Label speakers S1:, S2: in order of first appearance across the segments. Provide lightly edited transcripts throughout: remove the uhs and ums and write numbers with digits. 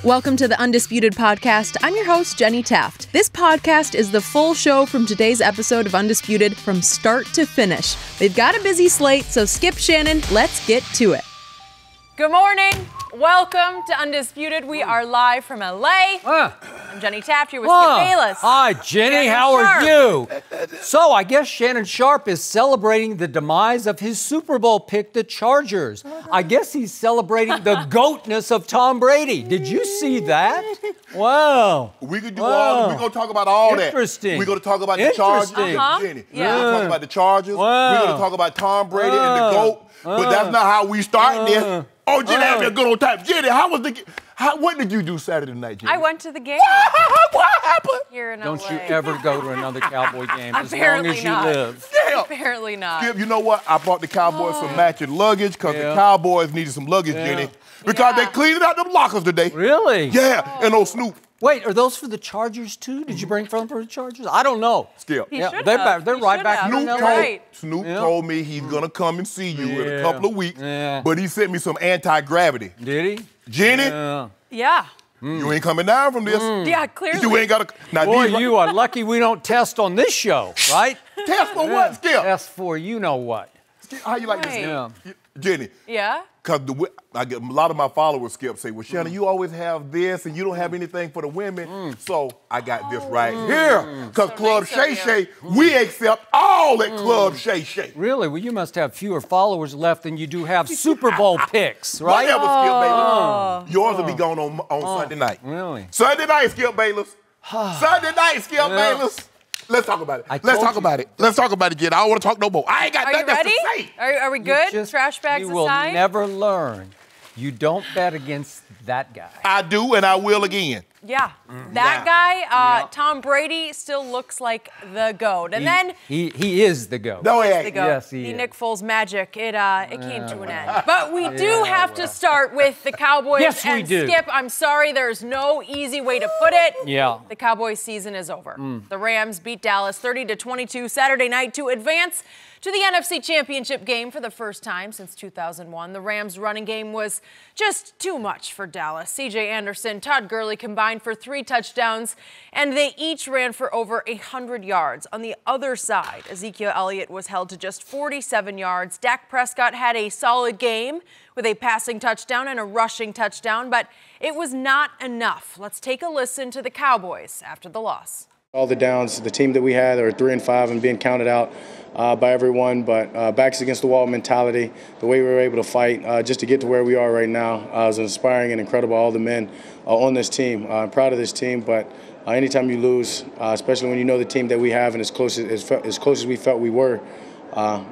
S1: Welcome to the Undisputed podcast. I'm your host, Jenny Taft. This podcast is the full show from today's episode of Undisputed from start to finish. We've got a busy slate, so skip Shannon. Let's get to it.
S2: Good morning. Welcome to Undisputed. We are live from LA. I'm Jenny Taft here with Skip Bayless.
S3: Hi, Jenny. How are you? So I guess Shannon Sharpe is celebrating the demise of his Super Bowl pick, the Chargers. I guess he's celebrating the goatness of Tom Brady. Did you see that? Wow.
S4: We could do all. We're gonna talk about all that.
S3: Interesting.
S4: We're gonna talk about the Chargers, Jenny. We're gonna talk about the Chargers. We're gonna talk about Tom Brady and the GOAT. But that's not how we start this. Oh, Jenny, have a good old time. Jenny, what did you do Saturday night, Jenny?
S2: I went to the game.
S4: What happened?
S2: Here in
S3: Don't
S2: LA.
S3: you ever go to another Cowboy game as long
S2: Apparently
S3: as you
S2: not.
S3: live.
S4: Damn.
S2: Apparently not.
S4: Skip, you know what? I bought the Cowboys some matching luggage because the Cowboys needed some luggage, Jenny. Because they cleaned out them lockers today.
S3: Really?
S4: Yeah, and old Snoop.
S3: Wait, are those for the Chargers too? Did you bring them for the Chargers? I don't know.
S4: Skip.
S2: He should
S3: they're
S2: have.
S3: they're
S2: He
S3: right
S2: should
S3: back
S2: have.
S3: in
S4: Snoop,
S3: LA.
S4: Snoop told me he's gonna come and see you in a couple of weeks,
S3: Yeah.
S4: but he sent me some anti-gravity.
S3: Did he?
S4: Jenny,
S2: Yeah.
S4: you ain't coming down from this.
S2: Yeah, clearly.
S4: You ain't got to. Now,
S3: Boy, you are lucky we don't test on this show, right?
S4: test for what, Skip?
S3: Test for you know what.
S4: How you like this?
S2: Right.
S4: Jenny.
S2: Yeah?
S4: Because I get a lot of my followers, Skip, say, well, Shannon, you always have this and you don't have anything for the women. So I got this right here. Because
S2: So
S4: Club
S2: nice of
S4: Shay
S2: you.
S4: Shay, we accept all at Club Shay Shay.
S3: Really? Well, you must have fewer followers left than you do have Super Bowl picks, right?
S4: Whatever, Skip Bayless. Yours will be gone on Sunday night.
S3: Really?
S4: Sunday night, Skip Bayless. Sunday night, Skip Bayless. Let's talk about it. Let's talk about it. Let's talk about it, Jen. I don't want to talk no more. I ain't got
S2: Are you
S4: nothing
S2: ready?
S4: else to say.
S2: Are we good? Trash bags
S3: You will
S2: aside?
S3: never learn. You don't bet against that guy.
S4: I do, and I will again.
S2: Yeah. That guy, Tom Brady, still looks like the GOAT. And then
S3: He is the GOAT.
S4: No, he
S2: the
S4: ain't.
S2: GOAT.
S3: Yes, he
S2: the
S3: is.
S2: Nick Foles magic, it came to an end. But we do have to start with the Cowboys.
S3: Yes, we
S2: and
S3: do.
S2: Skip, I'm sorry, there's no easy way to put it.
S3: Yeah.
S2: The Cowboys season is over. The Rams beat Dallas 30-22 Saturday night to advance to the NFC Championship game for the first time since 2001. The Rams' running game was just too much for Dallas. C.J. Anderson, Todd Gurley combined for 3 touchdowns, and they each ran for over 100 yards. On the other side, Ezekiel Elliott was held to just 47 yards. Dak Prescott had a solid game with a passing touchdown and a rushing touchdown, but it was not enough. Let's take a listen to the Cowboys after the loss.
S5: All the downs, the team that we had are 3-5 and being counted out by everyone, but backs against the wall mentality, the way we were able to fight just to get to where we are right now is inspiring and incredible. All the men on this team, I'm proud of this team, but anytime you lose, especially when you know the team that we have and as close as we felt we were,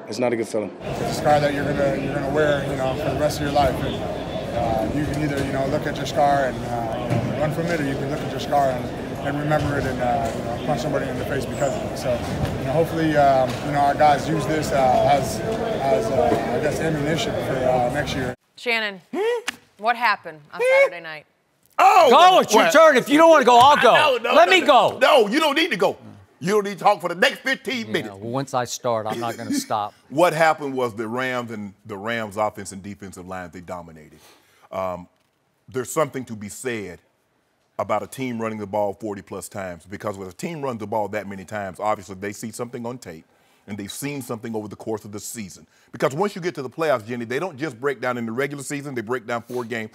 S5: it's not a good feeling.
S6: It's a scar that you're gonna wear, for the rest of your life. And, you can either, look at your scar and run from it, or you can look at your scar and remember it and punch somebody in the face because of it. So, hopefully, our guys use this as I guess, ammunition for next year.
S2: Shannon, what happened on Saturday night?
S3: Go, it's your turn. If you don't want to go, I'll go. Let me go.
S4: No, you don't need to go. You don't need to talk for the next 15 minutes.
S3: Well, once I start, I'm not going to stop.
S4: What happened was the Rams offense and defensive line, they dominated. There's something to be said about a team running the ball 40-plus times, because when a team runs the ball that many times, obviously they see something on tape and they've seen something over the course of the season. Because once you get to the playoffs, Jenny, they don't just break down in the regular season, they break down 4-game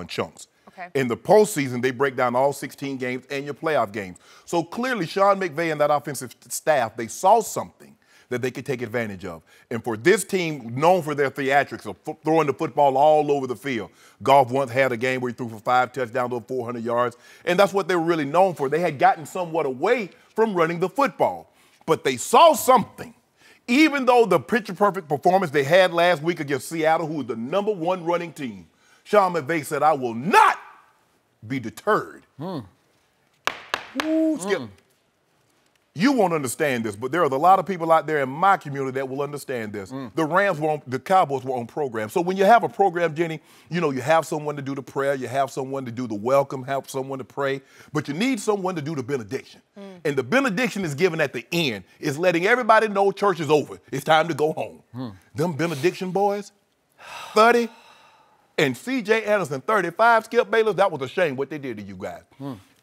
S4: chunks.
S2: Okay.
S4: In the postseason, they break down all 16 games and your playoff games. So clearly, Sean McVay and that offensive staff, they saw something that they could take advantage of. And for this team, known for their theatrics of throwing the football all over the field, Goff once had a game where he threw for 5 touchdowns over 400 yards, and that's what they were really known for. They had gotten somewhat away from running the football, but they saw something. Even though the picture-perfect performance they had last week against Seattle, who was the #1 running team, Sean McVay said, I will not be deterred. Ooh, Skip. You won't understand this, but there are a lot of people out there in my community that will understand this. The Cowboys were on program. So when you have a program, Jenny, you have someone to do the prayer, you have someone to do the welcome, have someone to pray, but you need someone to do the benediction. And the benediction is given at the end. It's letting everybody know church is over. It's time to go home. Them benediction boys, 30, and C.J. Anderson 35, Skip Bayless, that was a shame what they did to you guys.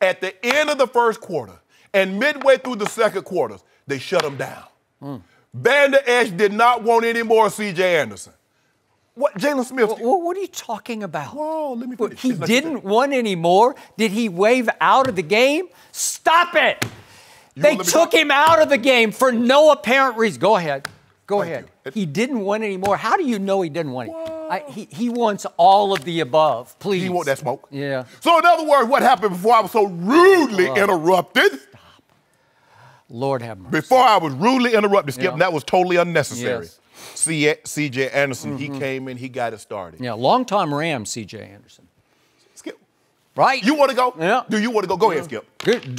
S4: At the end of the first quarter and midway through the second quarter, they shut him down. Vander Esch did not want any more C.J. Anderson. What, Jalen Smith?
S3: What are you talking about?
S4: Whoa, let me finish.
S3: He didn't want any more? Did he wave out of the game? Stop it! They took him out of the game for no apparent reason. Go ahead. Go ahead. He didn't want any more. How do you know he didn't want it? He wants all of the above, please.
S4: He want that smoke?
S3: Yeah.
S4: So in other words, what happened before I was so rudely interrupted?
S3: Stop. Lord have mercy.
S4: Before I was rudely interrupted, Skip, and that was totally unnecessary.
S3: Yes.
S4: C.J. Anderson, he came in, he got it started.
S3: Yeah, long-time Ram, C.J. Anderson.
S4: Skip.
S3: Right?
S4: You want to go?
S3: Yeah.
S4: Do you want to go? Go ahead, Skip.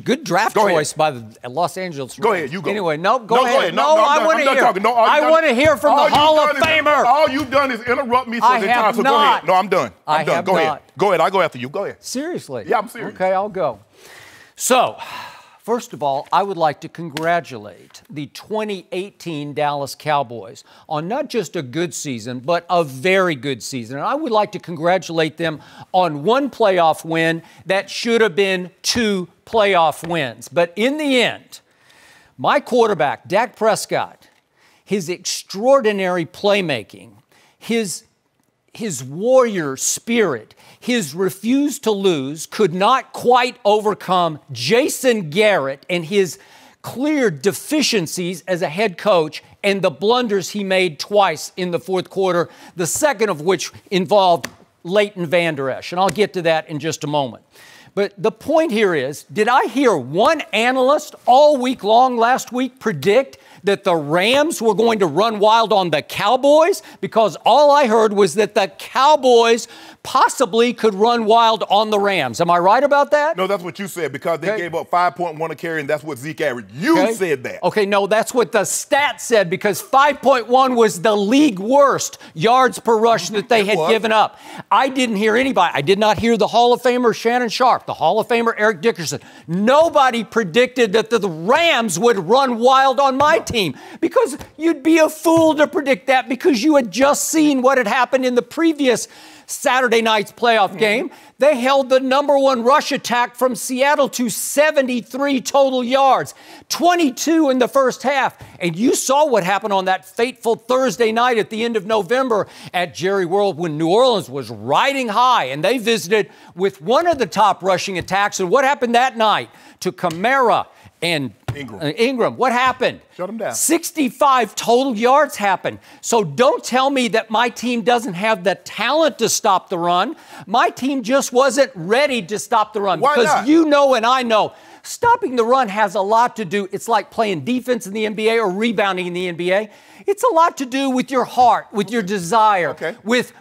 S3: Good draft choice by the Los Angeles Rams.
S4: Go ahead, you go.
S3: Anyway, go ahead.
S4: No,
S3: I want to hear. I want to hear from the Hall of Famer.
S4: All you've done is interrupt me so many times. So go ahead. No, I'm done. I'm done. Go ahead. Go ahead. I'll go after you. Go ahead.
S3: Seriously?
S4: Yeah, I'm serious.
S3: Okay, I'll go. So, first of all, I would like to congratulate the 2018 Dallas Cowboys on not just a good season, but a very good season. And I would like to congratulate them on one playoff win that should have been 2 playoff wins. But in the end, my quarterback, Dak Prescott, his extraordinary playmaking, his warrior spirit, his refuse to lose could not quite overcome Jason Garrett and his clear deficiencies as a head coach and the blunders he made twice in the fourth quarter, the second of which involved Leighton Vander Esch. And I'll get to that in just a moment. But the point here is, did I hear one analyst all week long last week predict that the Rams were going to run wild on the Cowboys? Because all I heard was that the Cowboys possibly could run wild on the Rams. Am I right about that?
S4: No, that's what you said, because they gave up 5.1 a carry, and that's what Zeke averaged. You said that.
S3: Okay, no, that's what the stats said, because 5.1 was the league worst yards per rush that they had given up. I didn't hear anybody. I did not hear the Hall of Famer Shannon Sharpe, the Hall of Famer Eric Dickerson. Nobody predicted that the Rams would run wild on my team, because you'd be a fool to predict that, because you had just seen what had happened in the previous Saturday night's playoff game. They held the #1 rush attack from Seattle to 73 total yards, 22 in the first half. And you saw what happened on that fateful Thursday night at the end of November at Jerry World when New Orleans was riding high, and they visited with one of the top rushing attacks. And what happened that night to Kamara and Ingram? What happened?
S4: Shut him down.
S3: 65 total yards happened. So don't tell me that my team doesn't have the talent to stop the run. My team just wasn't ready to stop the run.
S4: Why
S3: because
S4: not?
S3: You know and I know, stopping the run has a lot to do. It's like playing defense in the NBA or rebounding in the NBA. It's a lot to do with your heart, with your desire, with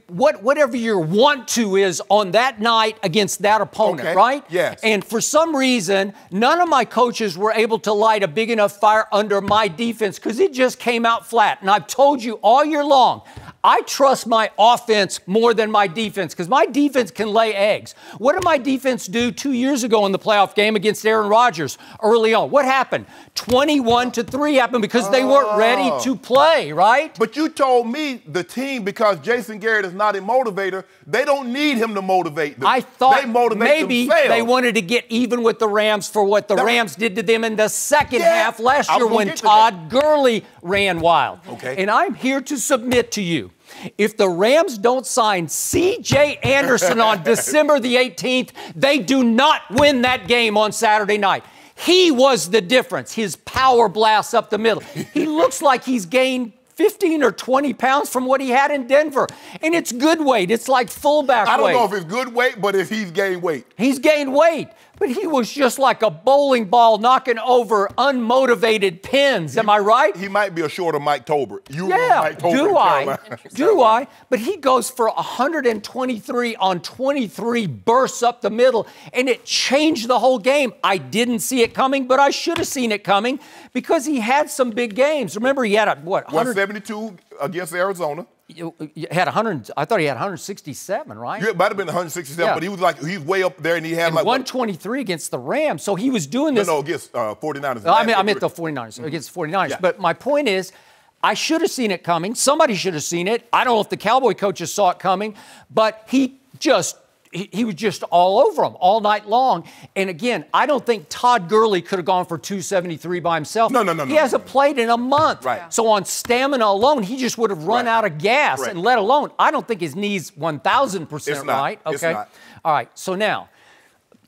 S3: whatever your want to is on that night against that opponent, right?
S4: Yes.
S3: And for some reason, none of my coaches were able to light a big enough fire under my defense, because it just came out flat. And I've told you all year long, I trust my offense more than my defense, because my defense can lay eggs. What did my defense do 2 years ago in the playoff game against Aaron Rodgers early on? What happened? 21-3 happened because they weren't ready to play, right?
S4: But you told me the team, because Jason Garrett is not a motivator, they don't need him to motivate them.
S3: I thought
S4: they motivate
S3: maybe
S4: themselves.
S3: they wanted to get even with the Rams for what the Rams did to them in the second half last year when Todd Gurley ran wild. And I'm here to submit to you, if the Rams don't sign C.J. Anderson on December the 18th, they do not win that game on Saturday night. He was the difference, his power blasts up the middle. He looks like he's gained 15 or 20 pounds from what he had in Denver. And it's good weight. It's like fullback weight.
S4: I don't know if it's good weight, but if he's gained weight.
S3: He's gained weight. But he was just like a bowling ball knocking over unmotivated pins. Am I right?
S4: He might be a shorter Mike Tolbert.
S3: Do I? But he goes for 123 on 23 bursts up the middle, and it changed the whole game. I didn't see it coming, but I should have seen it coming, because he had some big games. Remember, he had
S4: 172 against Arizona.
S3: You had 100. I thought he had 167, right?
S4: Yeah, it might have been 167, but he's way up there, and he had
S3: 123 against the Rams. So he was doing this.
S4: No, against 49ers.
S3: I meant the 49ers, against the 49ers. Yeah. But my point is, I should have seen it coming. Somebody should have seen it. I don't know if the Cowboy coaches saw it coming, but he was just all over them all night long. And again, I don't think Todd Gurley could have gone for 273 by himself.
S4: No.
S3: He hasn't played in a month.
S4: Right.
S3: So on stamina alone, he just would have run out of gas. And let alone, I don't think his knee's 1,000% right. Okay.
S4: It's not.
S3: All right. So now,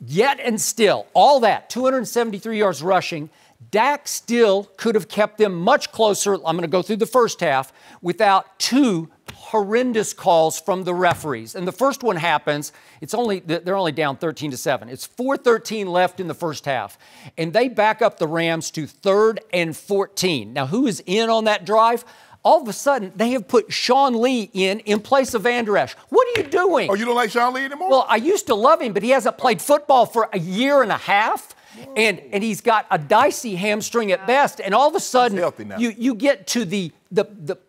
S3: yet and still, all that, 273 yards rushing, Dak still could have kept them much closer. I'm going to go through the first half without two horrendous calls from the referees. And the first one happens, they're only down 13-7. It's 4:13 left in the first half. And they back up the Rams to 3rd and 14. Now, who is in on that drive? All of a sudden, they have put Sean Lee in place of Van Der Esch. What are you doing?
S4: Oh, you don't like Sean Lee anymore?
S3: Well, I used to love him, but he hasn't played football for a year and a half. And he's got a dicey hamstring at best. And all of a sudden, you get to the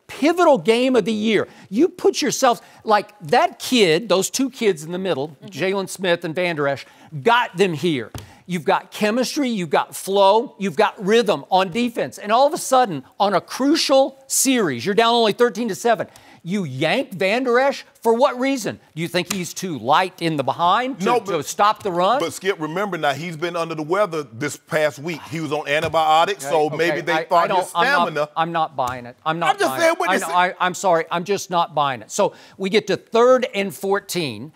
S3: pivotal game of the year. You put yourself, like that kid, those two kids in the middle, Jalen Smith and Van Der Esch, got them here. You've got chemistry, you've got flow, you've got rhythm on defense. And all of a sudden, on a crucial series, you're down only 13-7. You yank Van Der Esch for what reason? Do you think he's too light in the behind to stop the run?
S4: But Skip, remember now, he's been under the weather this past week. He was on antibiotics, so maybe they thought his stamina.
S3: I'm not buying it. I'm
S4: just saying what this is.
S3: I'm sorry. I'm just not buying it. So we get to 3rd and 14,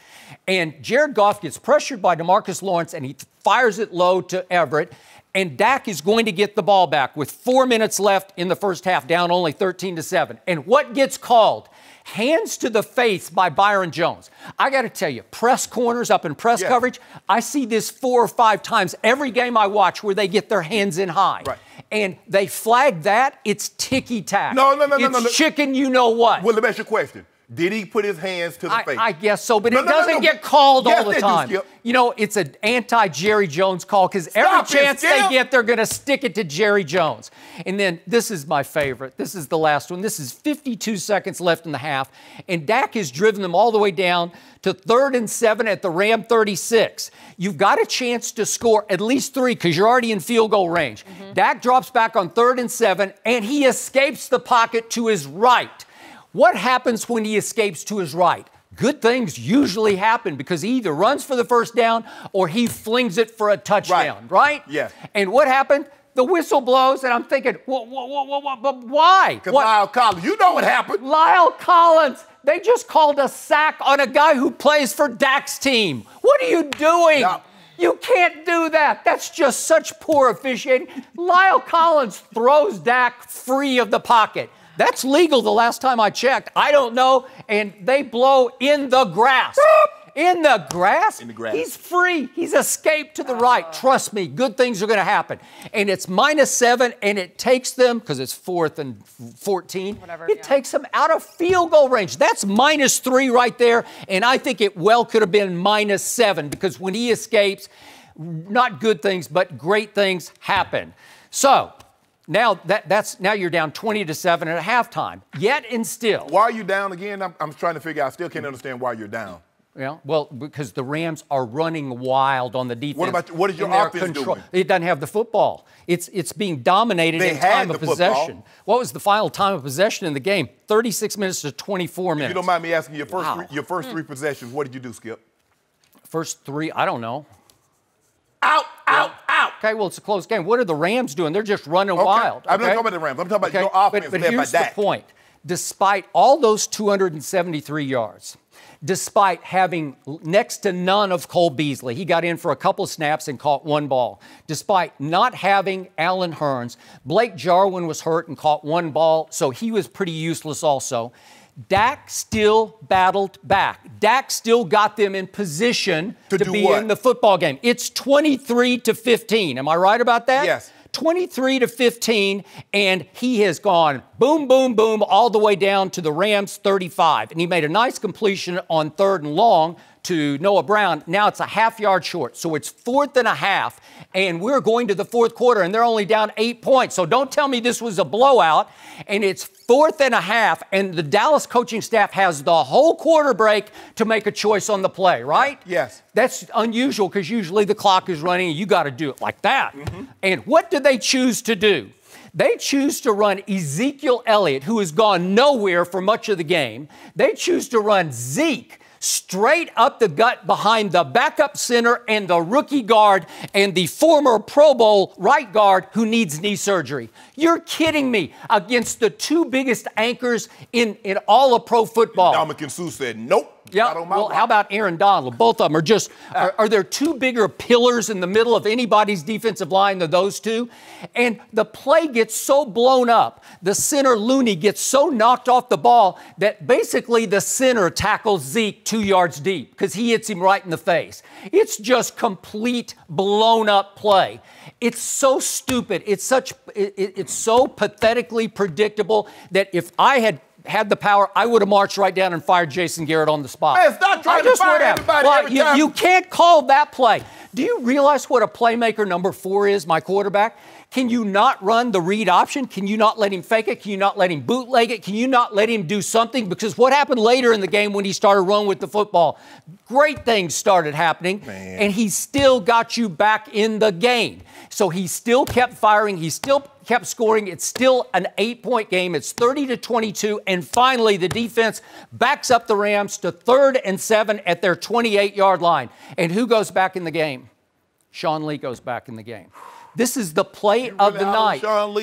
S3: and Jared Goff gets pressured by DeMarcus Lawrence, and he fires it low to Everett. And Dak is going to get the ball back with 4 minutes left in the first half, down only 13-7. And what gets called? Hands to the face by Byron Jones. I got to tell you, press corners up in press coverage, I see this 4 or 5 times every game I watch where they get their hands in high.
S4: Right.
S3: And they flag that, it's ticky-tack.
S4: No.
S3: It's chicken you know what.
S4: Well, let me ask you a question. Did he put his hands to the face?
S3: I guess so, but it doesn't get called all the time.
S4: Do, Skip.
S3: You know, it's an anti-Jerry Jones call because every chance they get, they're going to stick it to Jerry Jones. And then this is my favorite. This is the last one. This is 52 seconds left in the half, and Dak has driven them all the way down to 3rd and 7 at the Ram 36. You've got a chance to score at least 3 because you're already in field goal range. Dak drops back on 3rd and 7, and he escapes the pocket to his right. What happens when he escapes to his right? Good things usually happen because he either runs for the first down or he flings it for a touchdown, right?
S4: Yeah.
S3: And what happened? The whistle blows, and I'm thinking, why?
S4: Because Lyle Collins, you know what happened.
S3: Lyle Collins, they just called a sack on a guy who plays for Dak's team. What are you doing?
S4: No.
S3: You can't do that. That's just such poor officiating. Lyle Collins throws Dak free of the pocket. That's legal the last time I checked. I don't know. And they blow in the grass. In the grass?
S4: In the grass.
S3: He's free. He's escaped to the right. Trust me, good things are going to happen. And it's -7, and it takes them, because it's 4th and 14, it takes them out of field goal range. That's -3 right there, and I think it well could have been -7 because when he escapes, not good things, but great things happen. So, now now you're down 20-7 at halftime. Yet and still.
S4: Why are you down again? I'm trying to figure out. I still can't understand why you're down.
S3: Yeah, well, because the Rams are running wild on the defense.
S4: What is your offense doing?
S3: It doesn't have the football. It's being dominated in time of possession. What was the final time of possession in the game? 36 minutes to 24 minutes.
S4: If you don't mind me asking, your first 3 possessions, what did you do, Skip?
S3: First 3, I don't know.
S4: Out.
S3: Okay, well, it's a close game. What are the Rams doing? They're just running wild.
S4: I'm not talking about the Rams. I'm talking about your offense
S3: but
S4: led by
S3: here's
S4: Dak.
S3: the point. Despite all those 273 yards, despite having next to none of Cole Beasley, he got in for a couple snaps and caught 1 ball. Despite not having Allen Hurns, Blake Jarwin was hurt and caught 1 ball, so he was pretty useless also. Dak still battled back. Dak still got them in position to be in the football game. It's 23-15. Am I right about that?
S4: Yes.
S3: 23-15, and he has gone boom, boom, boom, all the way down to the Rams 35. And he made a nice completion on 3rd and long to Noah Brown. Now it's a half-yard short, so it's 4th and a half, and we're going to the 4th quarter, and they're only down 8 points. So don't tell me this was a blowout, and it's 4th and a half, and the Dallas coaching staff has the whole quarter break to make a choice on the play, right?
S4: Yes.
S3: That's unusual because usually the clock is running, and you got to do it like that. And what do they choose to do? They choose to run Ezekiel Elliott, who has gone nowhere for much of the game. They choose to run Zeke straight up the gut behind the backup center and the rookie guard and the former Pro Bowl right guard who needs knee surgery. You're kidding me, against the two biggest anchors in all of pro football.
S4: Ndamukong Suh said, nope.
S3: Yeah, well, how about Aaron Donald? Both of them are just, are there two bigger pillars in the middle of anybody's defensive line than those two? And the play gets so blown up, the center Looney gets so knocked off the ball that basically the center tackles Zeke 2 yards deep because he hits him right in the face. It's just complete blown up play. It's so stupid. It's so pathetically predictable that if I had the power, I would have marched right down and fired Jason Garrett on the spot.
S4: Man, stop trying to fire everybody every time.
S3: You can't call that play. Do you realize what a playmaker number 4 is, my quarterback? Can you not run the read option? Can you not let him fake it? Can you not let him bootleg it? Can you not let him do something? Because what happened later in the game when he started running with the football, great things started happening, and he still got you back in the game. So he still kept firing. He still kept scoring. It's still an 8-point game. It's 30-22. And finally, the defense backs up the Rams to 3rd and 7 at their 28-yard line. And who goes back in the game? Sean Lee goes back in the game. This is the play of the night.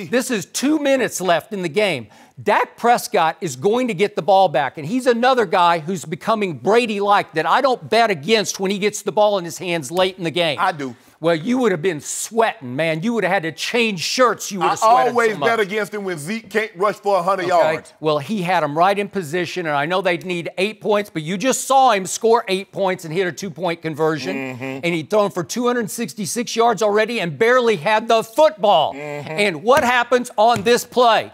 S3: This is 2 minutes left in the game. Dak Prescott is going to get the ball back, and he's another guy who's becoming Brady-like that I don't bet against when he gets the ball in his hands late in the game.
S4: I do.
S3: Well, you would have been sweating, man. You would have had to change shirts. You would have
S4: I
S3: sweated
S4: always
S3: so much.
S4: bet against him when Zeke can't rush for 100 yards.
S3: Well, he had him right in position, and I know they'd need 8 points, but you just saw him score 8 points and hit a 2-point conversion, and he'd thrown for 266 yards already and barely had the football. And what happens on this play?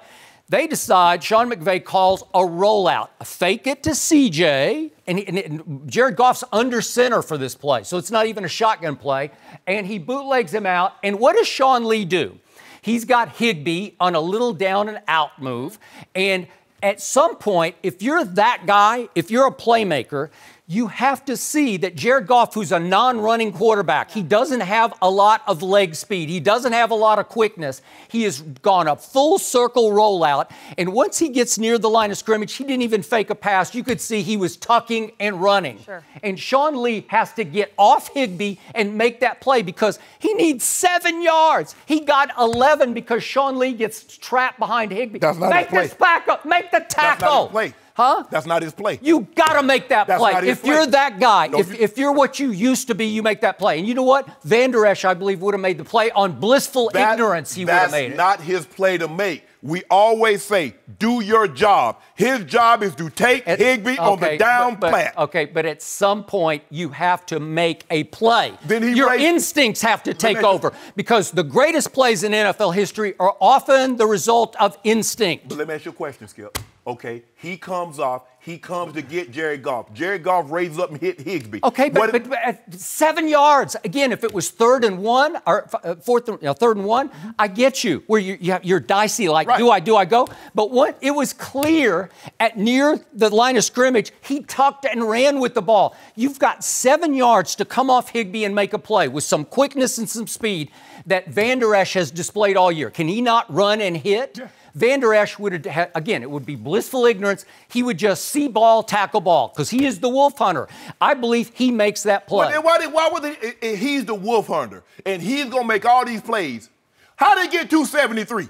S3: They decide, Sean McVay calls a rollout, a fake it to CJ, and Jared Goff's under center for this play, so it's not even a shotgun play, and he bootlegs him out, and what does Sean Lee do? He's got Higbee on a little down and out move, and at some point, if you're that guy, if you're a playmaker, you have to see that Jared Goff, who's a non-running quarterback, he doesn't have a lot of leg speed. He doesn't have a lot of quickness. He has gone a full circle rollout, and once he gets near the line of scrimmage, he didn't even fake a pass. You could see he was tucking and running.
S2: Sure.
S3: And Sean Lee has to get off Higbee and make that play because he needs 7 yards. He got 11 because Sean Lee gets trapped behind Higbee.
S4: That's not his play.
S3: This back up. Make the tackle.
S4: That's not his play.
S3: Huh?
S4: That's not his play.
S3: You got to make that play. If you're that guy,
S4: No,
S3: if you're what you used to be, you make that play. And you know what? Van Der Esch, I believe, would have made the play on blissful ignorance. He would have made it.
S4: That's not his play to make. We always say, do your job. His job is to take Higbee on the down plant.
S3: Okay, but at some point, you have to make a play.
S4: Then
S3: your instincts have to take over because the greatest plays in NFL history are often the result of instinct.
S4: But let me ask you a question, Skip. Okay, he comes off. He comes to get Jared Goff. Jared Goff raises up and hit Higbee.
S3: Okay, but at 7 yards, again, if it was 3rd and 1 or 3rd and 1, I get you. Where you're dicey, like
S4: right.
S3: do I go? But what it was clear at near the line of scrimmage, he tucked and ran with the ball. You've got 7 yards to come off Higbee and make a play with some quickness and some speed that Van Der Esch has displayed all year. Can he not run and hit? Yeah. Van Der Esch would have, again, it would be blissful ignorance. He would just see ball, tackle ball, because he is the wolf hunter. I believe he makes that play.
S4: Why would he's the wolf hunter, and he's going to make all these plays? How did he get 273?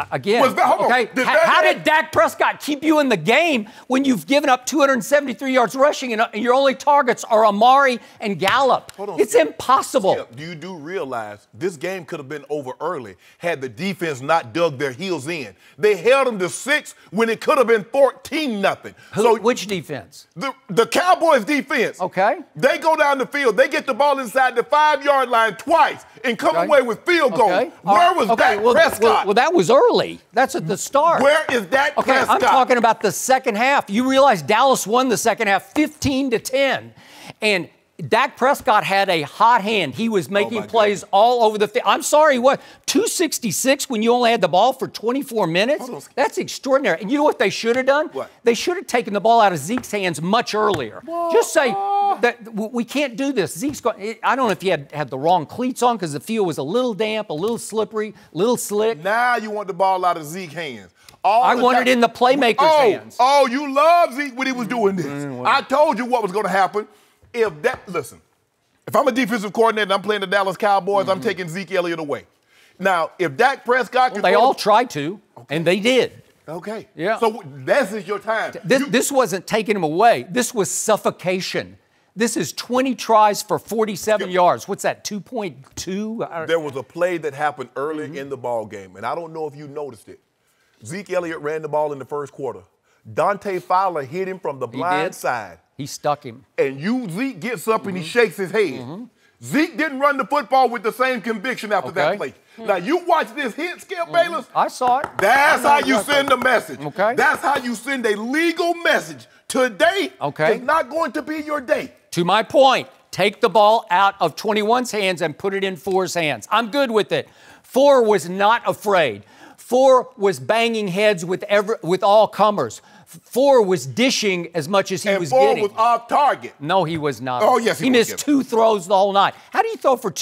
S3: Again, okay, how did Dak Prescott keep you in the game when you've given up 273 yards rushing and your only targets are Amari and Gallup? It's impossible.
S4: Skip, do you realize this game could have been over early had the defense not dug their heels in? They held them to 6 when it could have been 14-0. So
S3: which defense?
S4: The Cowboys defense.
S3: Okay.
S4: They go down the field. They get the ball inside the 5-yard line twice and come away with field goals. Where was Dak Prescott?
S3: Well, that was early. That's at the start.
S4: Where is Dak Prescott?
S3: I'm talking about the second half. You realize Dallas won the second half 15-10. And Dak Prescott had a hot hand. He was making plays all over the field. I'm sorry, what? 266 when you only had the ball for 24 minutes? That's extraordinary. And you know what they should have done?
S4: What?
S3: They should have taken the ball out of Zeke's hands much earlier. Just say that we can't do this. Zeke's going. I don't know if he had the wrong cleats on because the field was a little damp, a little slippery, a little slick.
S4: Now you want the ball out of Zeke's hands.
S3: I want it in the playmaker's hands.
S4: Oh, you love Zeke when he was doing this. I told you what was going to happen. Listen, if I'm a defensive coordinator and I'm playing the Dallas Cowboys, I'm taking Zeke Elliott away. Now, if Dak Prescott could
S3: they all tried to, and they did.
S4: Okay.
S3: Yeah.
S4: So this is your time.
S3: This wasn't taking him away. This was suffocation. This is 20 tries for 47 yards. What's that, 2.2?
S4: There was a play that happened early in the ball game, and I don't know if you noticed it. Zeke Elliott ran the ball in the first quarter. Dante Fowler hit him from the blind side.
S3: He stuck him.
S4: And Zeke gets up and he shakes his head. Zeke didn't run the football with the same conviction after that play. Now, you watch this hit, Skip Bayless.
S3: I saw it.
S4: That's how you send a message.
S3: Okay.
S4: That's how you send a legal message. Today is not going to be your day.
S3: To my point, take the ball out of 21's hands and put it in 4's hands. I'm good with it. 4 was not afraid. 4 was banging heads with all comers. 4 was dishing as much as he was getting.
S4: 4 was off target.
S3: No, he was not.
S4: Oh, yes,
S3: he missed 2 throws the whole night. How do you throw for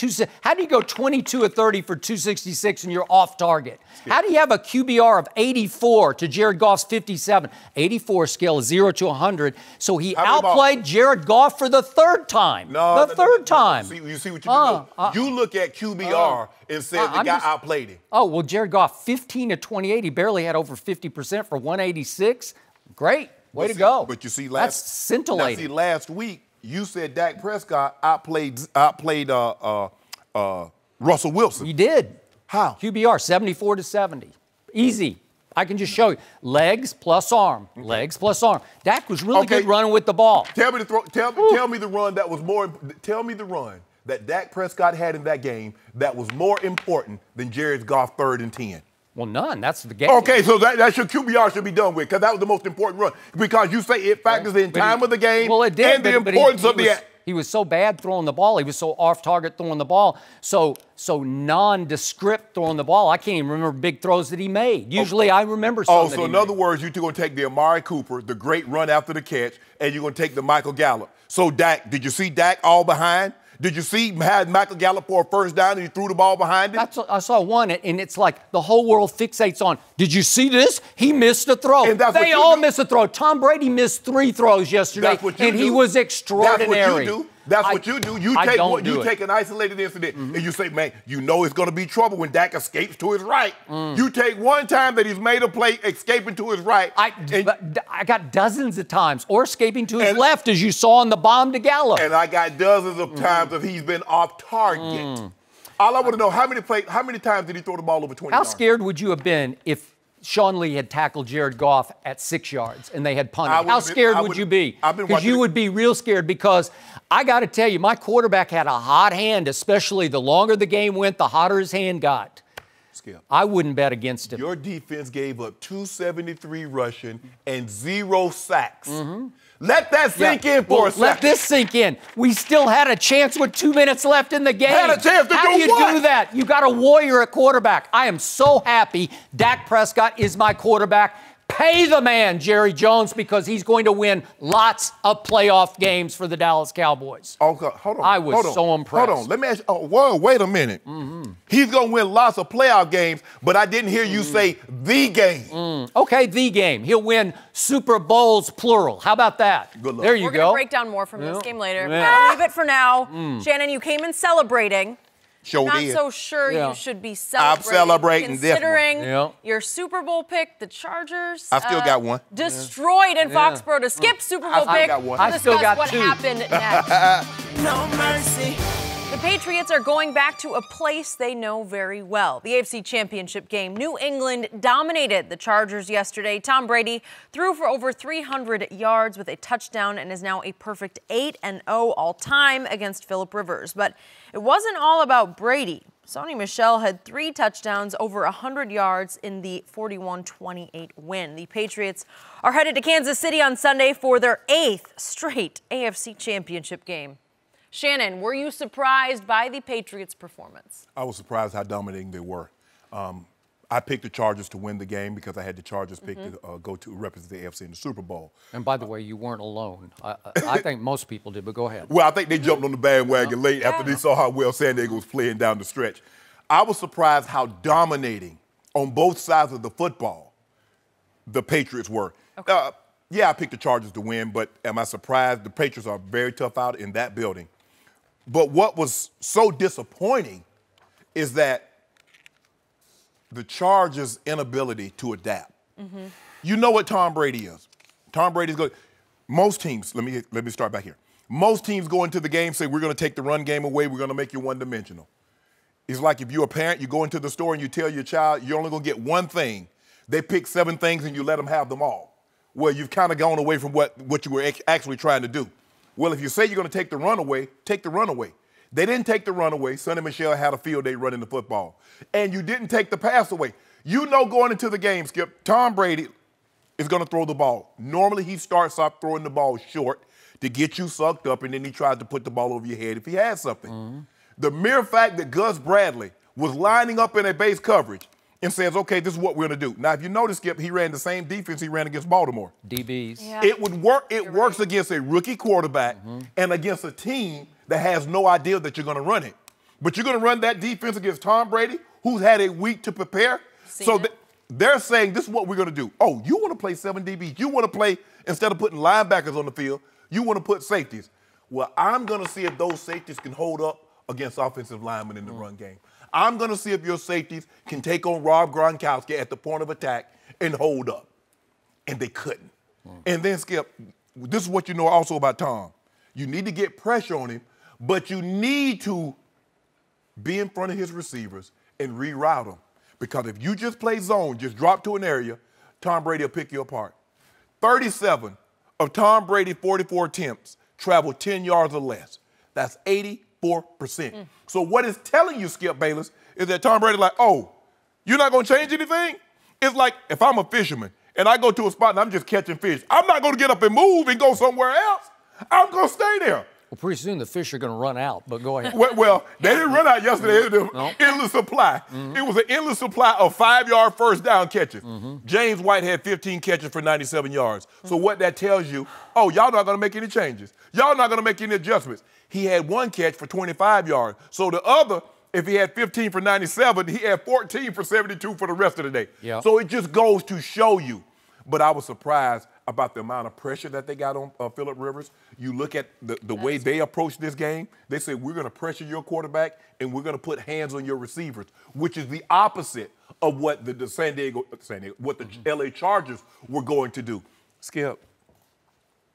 S3: how do you go 22 of 30 for 266 and you're off target? How do you have a QBR of 84 to Jared Goff's 57? 84 scale is 0 to 100. So he outplayed Jared Goff for the third time.
S4: No,
S3: the third time.
S4: You see what you do? You look at QBR and said the guy outplayed him.
S3: Oh, well, Jared Goff, 15 to 28. He barely had over 50% for 186. Great. Way to go.
S4: But you see,
S3: that's scintillating.
S4: Now, see, last week, you said Dak Prescott outplayed Russell Wilson.
S3: He did.
S4: How?
S3: QBR, 74 to 70. Easy. I can just show you. Legs plus arm. Legs plus arm. Dak was really good running with the ball.
S4: Tell me the run that was more. Tell me the run that Dak Prescott had in that game that was more important than Jared Goff 3rd and 10.
S3: Well, none. That's the game.
S4: Okay, so that's your QBR should be done with because that was the most important run because you say it factors in time of the game
S3: it did,
S4: and the importance of the.
S3: He was so bad throwing the ball. He was so off target throwing the ball. So nondescript throwing the ball. I can't even remember big throws that he made. Usually I remember some.
S4: Oh, so in other words, you're going to take the Amari Cooper, the great run after the catch, and you're going to take the Michael Gallup. So Dak, did you see Dak all behind? Did you see had Michael Gallup for a first down and he threw the ball behind him?
S3: I saw one, and it's like the whole world fixates on, did you see this? He missed a throw. They all miss a throw. Tom Brady missed 3 throws yesterday, he was extraordinary.
S4: That's what you do. You take an isolated incident and you say, man, you know it's going to be trouble when Dak escapes to his right. You take one time that he's made a play escaping to his right.
S3: I got dozens of times, or escaping to his left, as you saw on the bomb to Gallup.
S4: And I got dozens of times if he's been off target. All I want to know, how many times did he throw the ball over 20 yards?
S3: How scared would you have been if Sean Lee had tackled Jared Goff at 6 yards and they had punted? How scared would you be? Because you would be real scared because I got to tell you, my quarterback had a hot hand, especially the longer the game went, the hotter his hand got.
S4: Skip.
S3: I wouldn't bet against him.
S4: Your defense gave up 273 rushing and 0 sacks. Let that sink in for a second.
S3: Let this sink in. We still had a chance with 2 minutes left in the game.
S4: Had a chance to
S3: How do you do that? You got a warrior at quarterback. I am so happy Dak Prescott is my quarterback. Pay the man, Jerry Jones, because he's going to win lots of playoff games for the Dallas Cowboys.
S4: Okay, hold on.
S3: I was so impressed.
S4: Hold on. Let me ask you. Wait a minute. He's going to win lots of playoff games, but I didn't hear you say the game.
S3: Okay, the game. He'll win Super Bowls, plural. How about that?
S4: Good luck.
S3: There you go.
S2: We're going to break down more from this game later. I'll leave it for now. Shannon, you came in celebrating. Not so sure you should be celebrating.
S4: I'm celebrating
S2: considering your Super Bowl pick, the Chargers.
S4: I still got one.
S2: Destroyed in Foxborough to skip Super Bowl pick.
S3: I still got
S2: what
S3: 2.
S2: happened next.
S7: No mercy.
S2: The Patriots are going back to a place they know very well. The AFC Championship game. New England dominated the Chargers yesterday. Tom Brady threw for over 300 yards with a touchdown and is now a perfect 8-0 all-time against Phillip Rivers. But it wasn't all about Brady. Sony Michel had 3 touchdowns over 100 yards in the 41-28 win. The Patriots are headed to Kansas City on Sunday for their 8th straight AFC Championship game. Shannon, were you surprised by the Patriots' performance?
S4: I was surprised how dominating they were. I picked the Chargers to win the game because I had the Chargers picked to go to represent the AFC in the Super Bowl.
S3: And by the way, you weren't alone. I think most people did, but go ahead.
S4: Well, I think they jumped on the bandwagon late after they saw how well San Diego was playing down the stretch. I was surprised how dominating on both sides of the football the Patriots were. Okay. Yeah, I picked the Chargers to win, but am I surprised? The Patriots are very tough out in that building. But what was so disappointing is that the Chargers' inability to adapt. Mm-hmm. You know what Tom Brady is. Tom Brady's good. Most teams, let me start back here. Most teams go into the game, say, we're going to take the run game away, we're going to make you one-dimensional. It's like if you're a parent, you go into the store and you tell your child you're only going to get one thing. They pick 7 things and you let them have them all. Well, you've kind of gone away from what you were actually trying to do. Well, if you say you're going to take the run away, take the run away. They didn't take the run away. Sonny Michel had a field day running the football. And you didn't take the pass away. You know going into the game, Skip, Tom Brady is going to throw the ball. Normally he starts off throwing the ball short to get you sucked up, and then he tries to put the ball over your head if he has something. Mm-hmm. The mere fact that Gus Bradley was lining up in a base coverage and says, okay, this is what we're going to do. Now, if you notice, Skip, he ran the same defense he ran against Baltimore. DBs. Yeah. It would work. It works against a rookie quarterback and against a team that has no idea that you're going to run it. But you're going to run that defense against Tom Brady, who's had a week to prepare. So they're saying this is what we're going to do. Oh, you want to play 7 DBs. You want to play, instead of putting linebackers on the field, you want to put safeties. Well, I'm going to see if those safeties can hold up against offensive linemen in the run game. I'm going to see if your safeties can take on Rob Gronkowski at the point of attack and hold up. And they couldn't. And then, Skip, this is what you know also about Tom. You need to get pressure on him, but you need to be in front of his receivers and reroute them. Because if you just play zone, just drop to an area, Tom Brady will pick you apart. 37 of Tom Brady's 44 attempts traveled 10 yards or less. That's 84%. So what it's telling you, Skip Bayless, is that Tom Brady's like, oh, you're not going to change anything? It's like if I'm a fisherman and I go to a spot and I'm just catching fish, I'm not going to get up and move and go somewhere else. I'm going to stay there.
S3: Well, pretty soon the fish are going to run out, but go ahead.
S4: Well, they didn't run out yesterday. It was an endless supply. It was an endless supply of 5-yard first down catches. James White had 15 catches for 97 yards. So what that tells you, oh, y'all not going to make any changes. Y'all not going to make any adjustments. He had 1 catch for 25 yards. So the other, if he had 15 for 97, he had 14 for 72 for the rest of the day. Yep. So it just goes to show you. But I was surprised about the amount of pressure that they got on Phillip Rivers. You look at the way they approached this game. They said, we're going to pressure your quarterback and we're going to put hands on your receivers, which is the opposite of what the LA Chargers were going to do. Skip,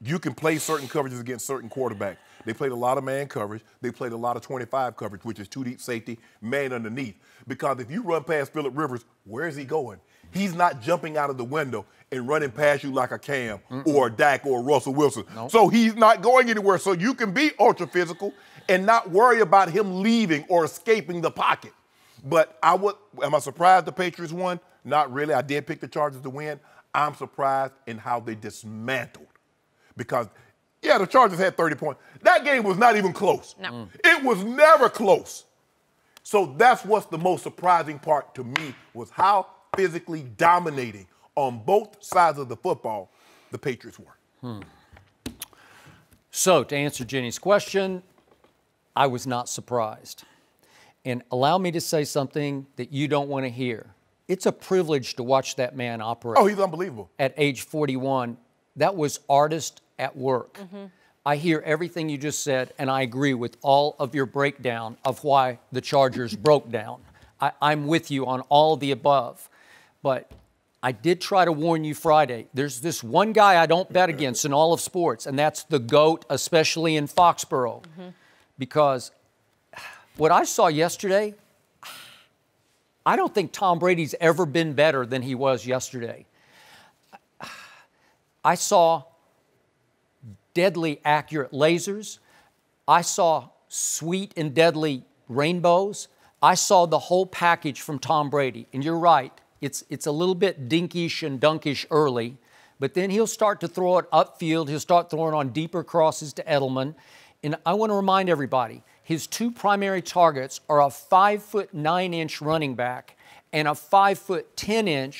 S4: you can play certain coverages against certain quarterbacks. They played a lot of man coverage. They played a lot of 25 coverage, which is 2 deep safety, man underneath. Because if you run past Phillip Rivers, where is he going? He's not jumping out of the window and running past you like a Cam or a Dak or a Russell Wilson. Nope. So he's not going anywhere. So you can be ultra physical and not worry about him leaving or escaping the pocket. But am I surprised the Patriots won? Not really. I did pick the Chargers to win. I'm surprised in how they dismantled. Because, yeah, the Chargers had 30 points. That game was not even close. No. It was never close. So that's what's the most surprising part to me was how physically dominating on both sides of the football the Patriots were.
S3: So to answer Jenny's question, I was not surprised. And allow me to say something that you don't want to hear. It's a privilege to watch that man operate.
S4: Oh, he's unbelievable.
S3: At age 41, that was artist at work. I hear everything you just said, and I agree with all of your breakdown of why the Chargers broke down. I'm with you on all the above. But I did try to warn you Friday. There's this one guy I don't bet against in all of sports, and that's the GOAT, especially in Foxborough. Because what I saw yesterday, I don't think Tom Brady's ever been better than he was yesterday. I saw deadly accurate lasers. I saw sweet and deadly rainbows. I saw the whole package from Tom Brady. And you're right. It's a little bit dinkish and dunkish early, but then he'll start to throw it upfield. He'll start throwing on deeper crosses to Edelman. And I want to remind everybody, his two primary targets are a 5'9" running back and a 5'10"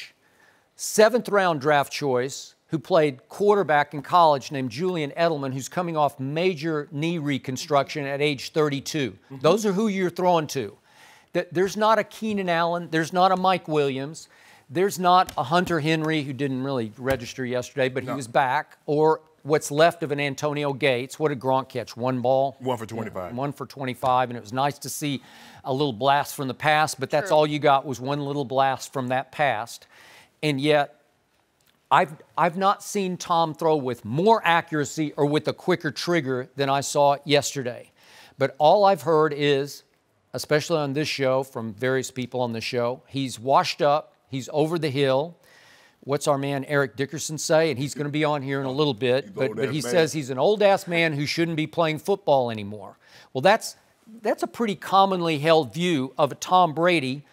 S3: seventh-round draft choice who played quarterback in college named Julian Edelman, who's coming off major knee reconstruction at age 32. Those are who you're throwing to. There's not a Keenan Allen. There's not a Mike Williams. There's not a Hunter Henry, who didn't really register yesterday, but he was back, or what's left of an Antonio Gates. What did Gronk catch? One ball?
S4: 1 for 25.
S3: 1 for 25, and it was nice to see a little blast from the past, but that's all you got was one little blast from that past. And yet, I've not seen Tom throw with more accuracy or with a quicker trigger than I saw yesterday. But all I've heard is, especially on this show, from various people on the show, he's washed up, he's over the hill. What's our man Eric Dickerson say? And he's going to be on here in a little bit, but he says he's an old-ass man who shouldn't be playing football anymore. Well, that's a pretty commonly held view of a Tom Brady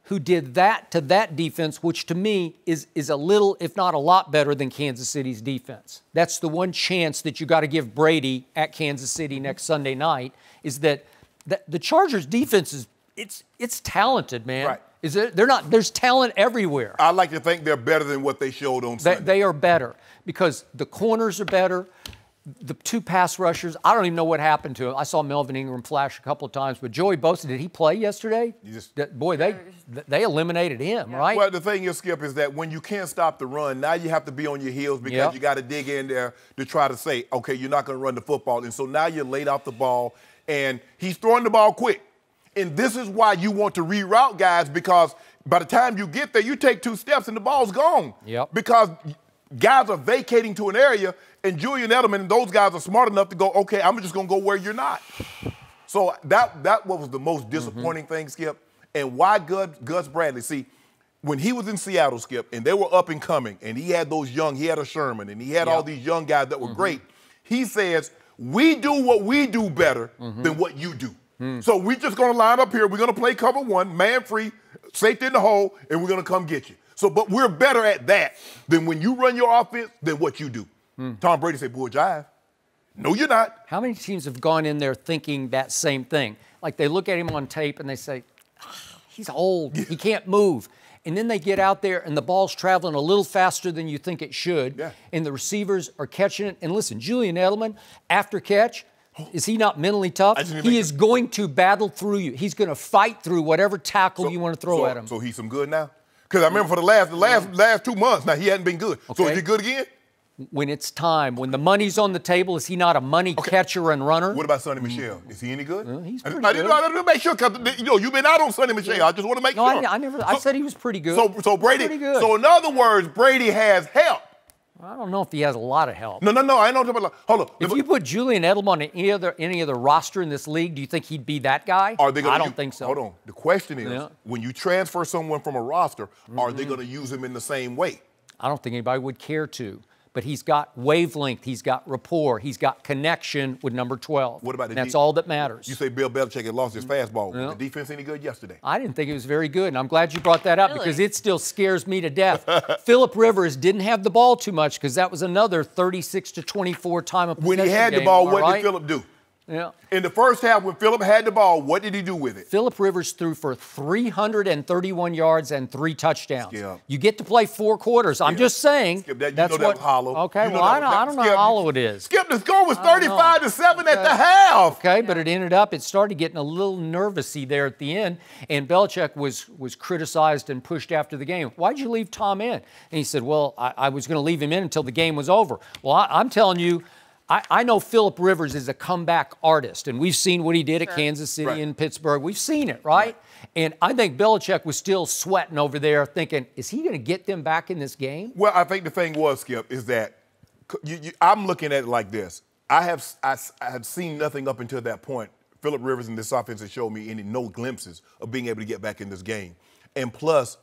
S3: who did that to that defense, which to me is a little, if not a lot better than Kansas City's defense. That's the one chance that you got to give Brady at Kansas City next Sunday night, is that the Chargers defense is, it's talented, man.
S4: Right.
S3: There's talent everywhere.
S4: I like to think they're better than what they showed on Sunday.
S3: They are better because the corners are better. The two pass rushers, I don't even know what happened to him. I saw Melvin Ingram flash a couple of times, but Joey Bosa, did he play yesterday? Boy, they eliminated him, right?
S4: Well, the thing is, Skip, is that when you can't stop the run, now you have to be on your heels because you got to dig in there to try to say, okay, you're not going to run the football. And so now you're laid off the ball, and he's throwing the ball quick. And this is why you want to reroute guys, because by the time you get there, you take 2 steps and the ball's gone.
S3: Yep.
S4: Because guys are vacating to an area, and Julian Edelman and those guys are smart enough to go, okay, I'm just going to go where you're not. So that was the most disappointing thing, Skip. And why Gus Bradley? See, when he was in Seattle, Skip, and they were up and coming, and he had he had a Sherman, and he had all these young guys that were great, he says, we do what we do better than what you do. So we're just going to line up here. We're going to play cover one, man free, safety in the hole, and we're going to come get you. So, but we're better at that than when you run your offense than what you do. Tom Brady said, boy, jive. No, you're not.
S3: How many teams have gone in there thinking that same thing? Like they look at him on tape and they say, he's old, he can't move. And then they get out there and the ball's traveling a little faster than you think it should. And the receivers are catching it. And listen, Julian Edelman, after catch, is he not mentally tough? He is going to battle through you. He's going to fight through whatever tackle you want to throw at him.
S4: So he's some good now? Because I remember for the last 2 months, now he hadn't been good.
S3: Okay.
S4: So is he good again?
S3: When it's time, when the money's on the table, is he not a money catcher and runner?
S4: What about Sonny Michel? Is he any good?
S3: Well, he's pretty
S4: I
S3: good.
S4: didn't make sure, because you've been out on Sonny Michel. I just want to make sure.
S3: I said he was pretty good.
S4: So Brady.
S3: Pretty good.
S4: So in other words, Brady has help.
S3: I don't know if he has a lot of help.
S4: No. I know. Hold on.
S3: If you put Julian Edelman on any other roster in this league, do you think he'd be that guy? I don't think so.
S4: Hold on. The question is, when you transfer someone from a roster, are they going to use him in the same way?
S3: I don't think anybody would care to. But he's got wavelength, he's got rapport, he's got connection with number 12.
S4: What about
S3: that's all that matters.
S4: You say Bill Belichick had lost his fastball. Was the defense any good yesterday?
S3: I didn't think it was very good, and I'm glad you brought that up because it still scares me to death. Phillip Rivers didn't have the ball too much because that was another 36-24 time of possession
S4: When he had the ball, what did Phillip do? In the first half, when Phillip had the ball, what did he do with it?
S3: Phillip Rivers threw for 331 yards and 3 touchdowns.
S4: Skip.
S3: You get to play 4 quarters. I'm just saying.
S4: Skip, that's what hollow.
S3: Okay, I don't know how hollow it is.
S4: Skip, the score was 35-7 at the half.
S3: Okay, but it started getting a little nervousy there at the end, and Belichick was criticized and pushed after the game. Why'd you leave Tom in? And he said, well, I was going to leave him in until the game was over. Well, I'm telling you, I know Phillip Rivers is a comeback artist, and we've seen what he did at Kansas City and Pittsburgh. We've seen it, right? And I think Belichick was still sweating over there thinking, is he going to get them back in this game?
S4: Well, I think the thing was, Skip, is that I'm looking at it like this. I had seen nothing up until that point. Phillip Rivers in this offense has showed me no glimpses of being able to get back in this game. And plus,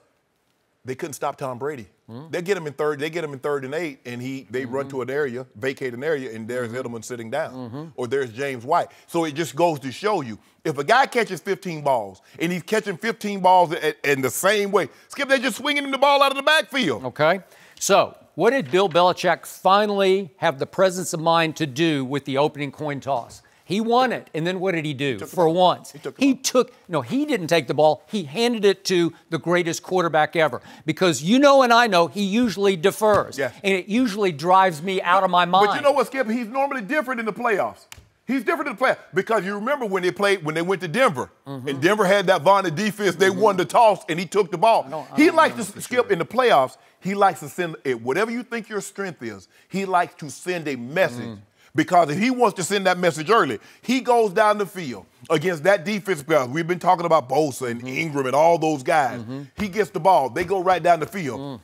S4: they couldn't stop Tom Brady. They get him in third. They get him in 3rd and 8, and they run to an area, vacate an area, and there's Edelman sitting down, or there's James White. So it just goes to show you, if a guy catches 15 balls and he's catching 15 balls in the same way, Skip, they're just swinging him the ball out of the backfield.
S3: Okay. So what did Bill Belichick finally have the presence of mind to do with the opening coin toss? He won it. And then what did he do for once? He didn't take the ball. He handed it to the greatest quarterback ever. Because you know and I know he usually defers.
S4: Yes.
S3: And it usually drives me out of my mind.
S4: But you know what, Skip? He's normally different in the playoffs. He's different in the playoffs. Because you remember when they went to Denver, and Denver had that Vonda defense, they won the toss, and he took the ball. He likes to, Skip, in the playoffs, he likes to send, whatever you think your strength is, he likes to send a message. Because if he wants to send that message early, he goes down the field against that defense player. We've been talking about Bosa and Ingram and all those guys. He gets the ball. They go right down the field.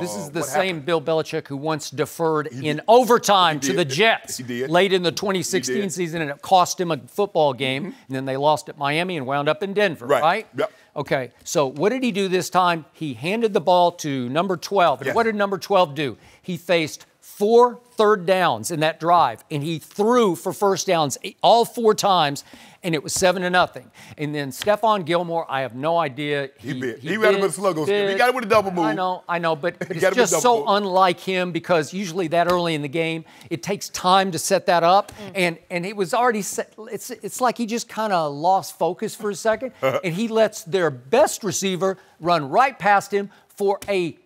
S3: This is the same Bill Belichick who once deferred in overtime to the Jets late in the 2016 season, and it cost him a football game. And then they lost at Miami and wound up in Denver, right?
S4: Yep.
S3: Okay, so what did he do this time? He handed the ball to number 12. And what did number 12 do? He faced 4 third downs in that drive, and he threw for first downs all 4 times, and it was 7-0. And then Stephon Gilmore, I have no idea.
S4: He got it with a sluggo. He got it with a double move.
S3: I know, but it's just so unlike him because usually that early in the game, it takes time to set that up, and it was already set. It's like he just kind of lost focus for a second, and he lets their best receiver run right past him for a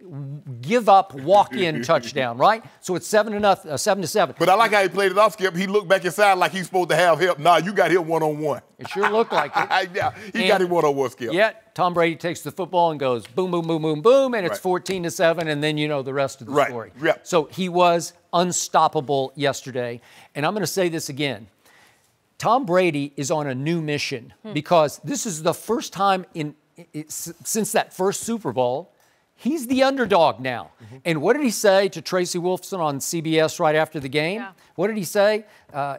S3: give-up walk-in touchdown, right? So it's 7-7.
S4: But I like how he played it off, Skip. He looked back inside like he's supposed to have help. Nah, you got him one-on-one.
S3: It sure looked like it.
S4: Yeah, he got him one-on-one, Skip.
S3: Yet Tom Brady takes the football and goes boom, boom, boom, boom, boom, and it's 14-7, and then you know the rest of the story. So he was unstoppable yesterday. And I'm going to say this again. Tom Brady is on a new mission because this is the first time since that first Super Bowl. He's the underdog now. And what did he say to Tracy Wolfson on CBS right after the game?
S2: Yeah.
S3: What did he say?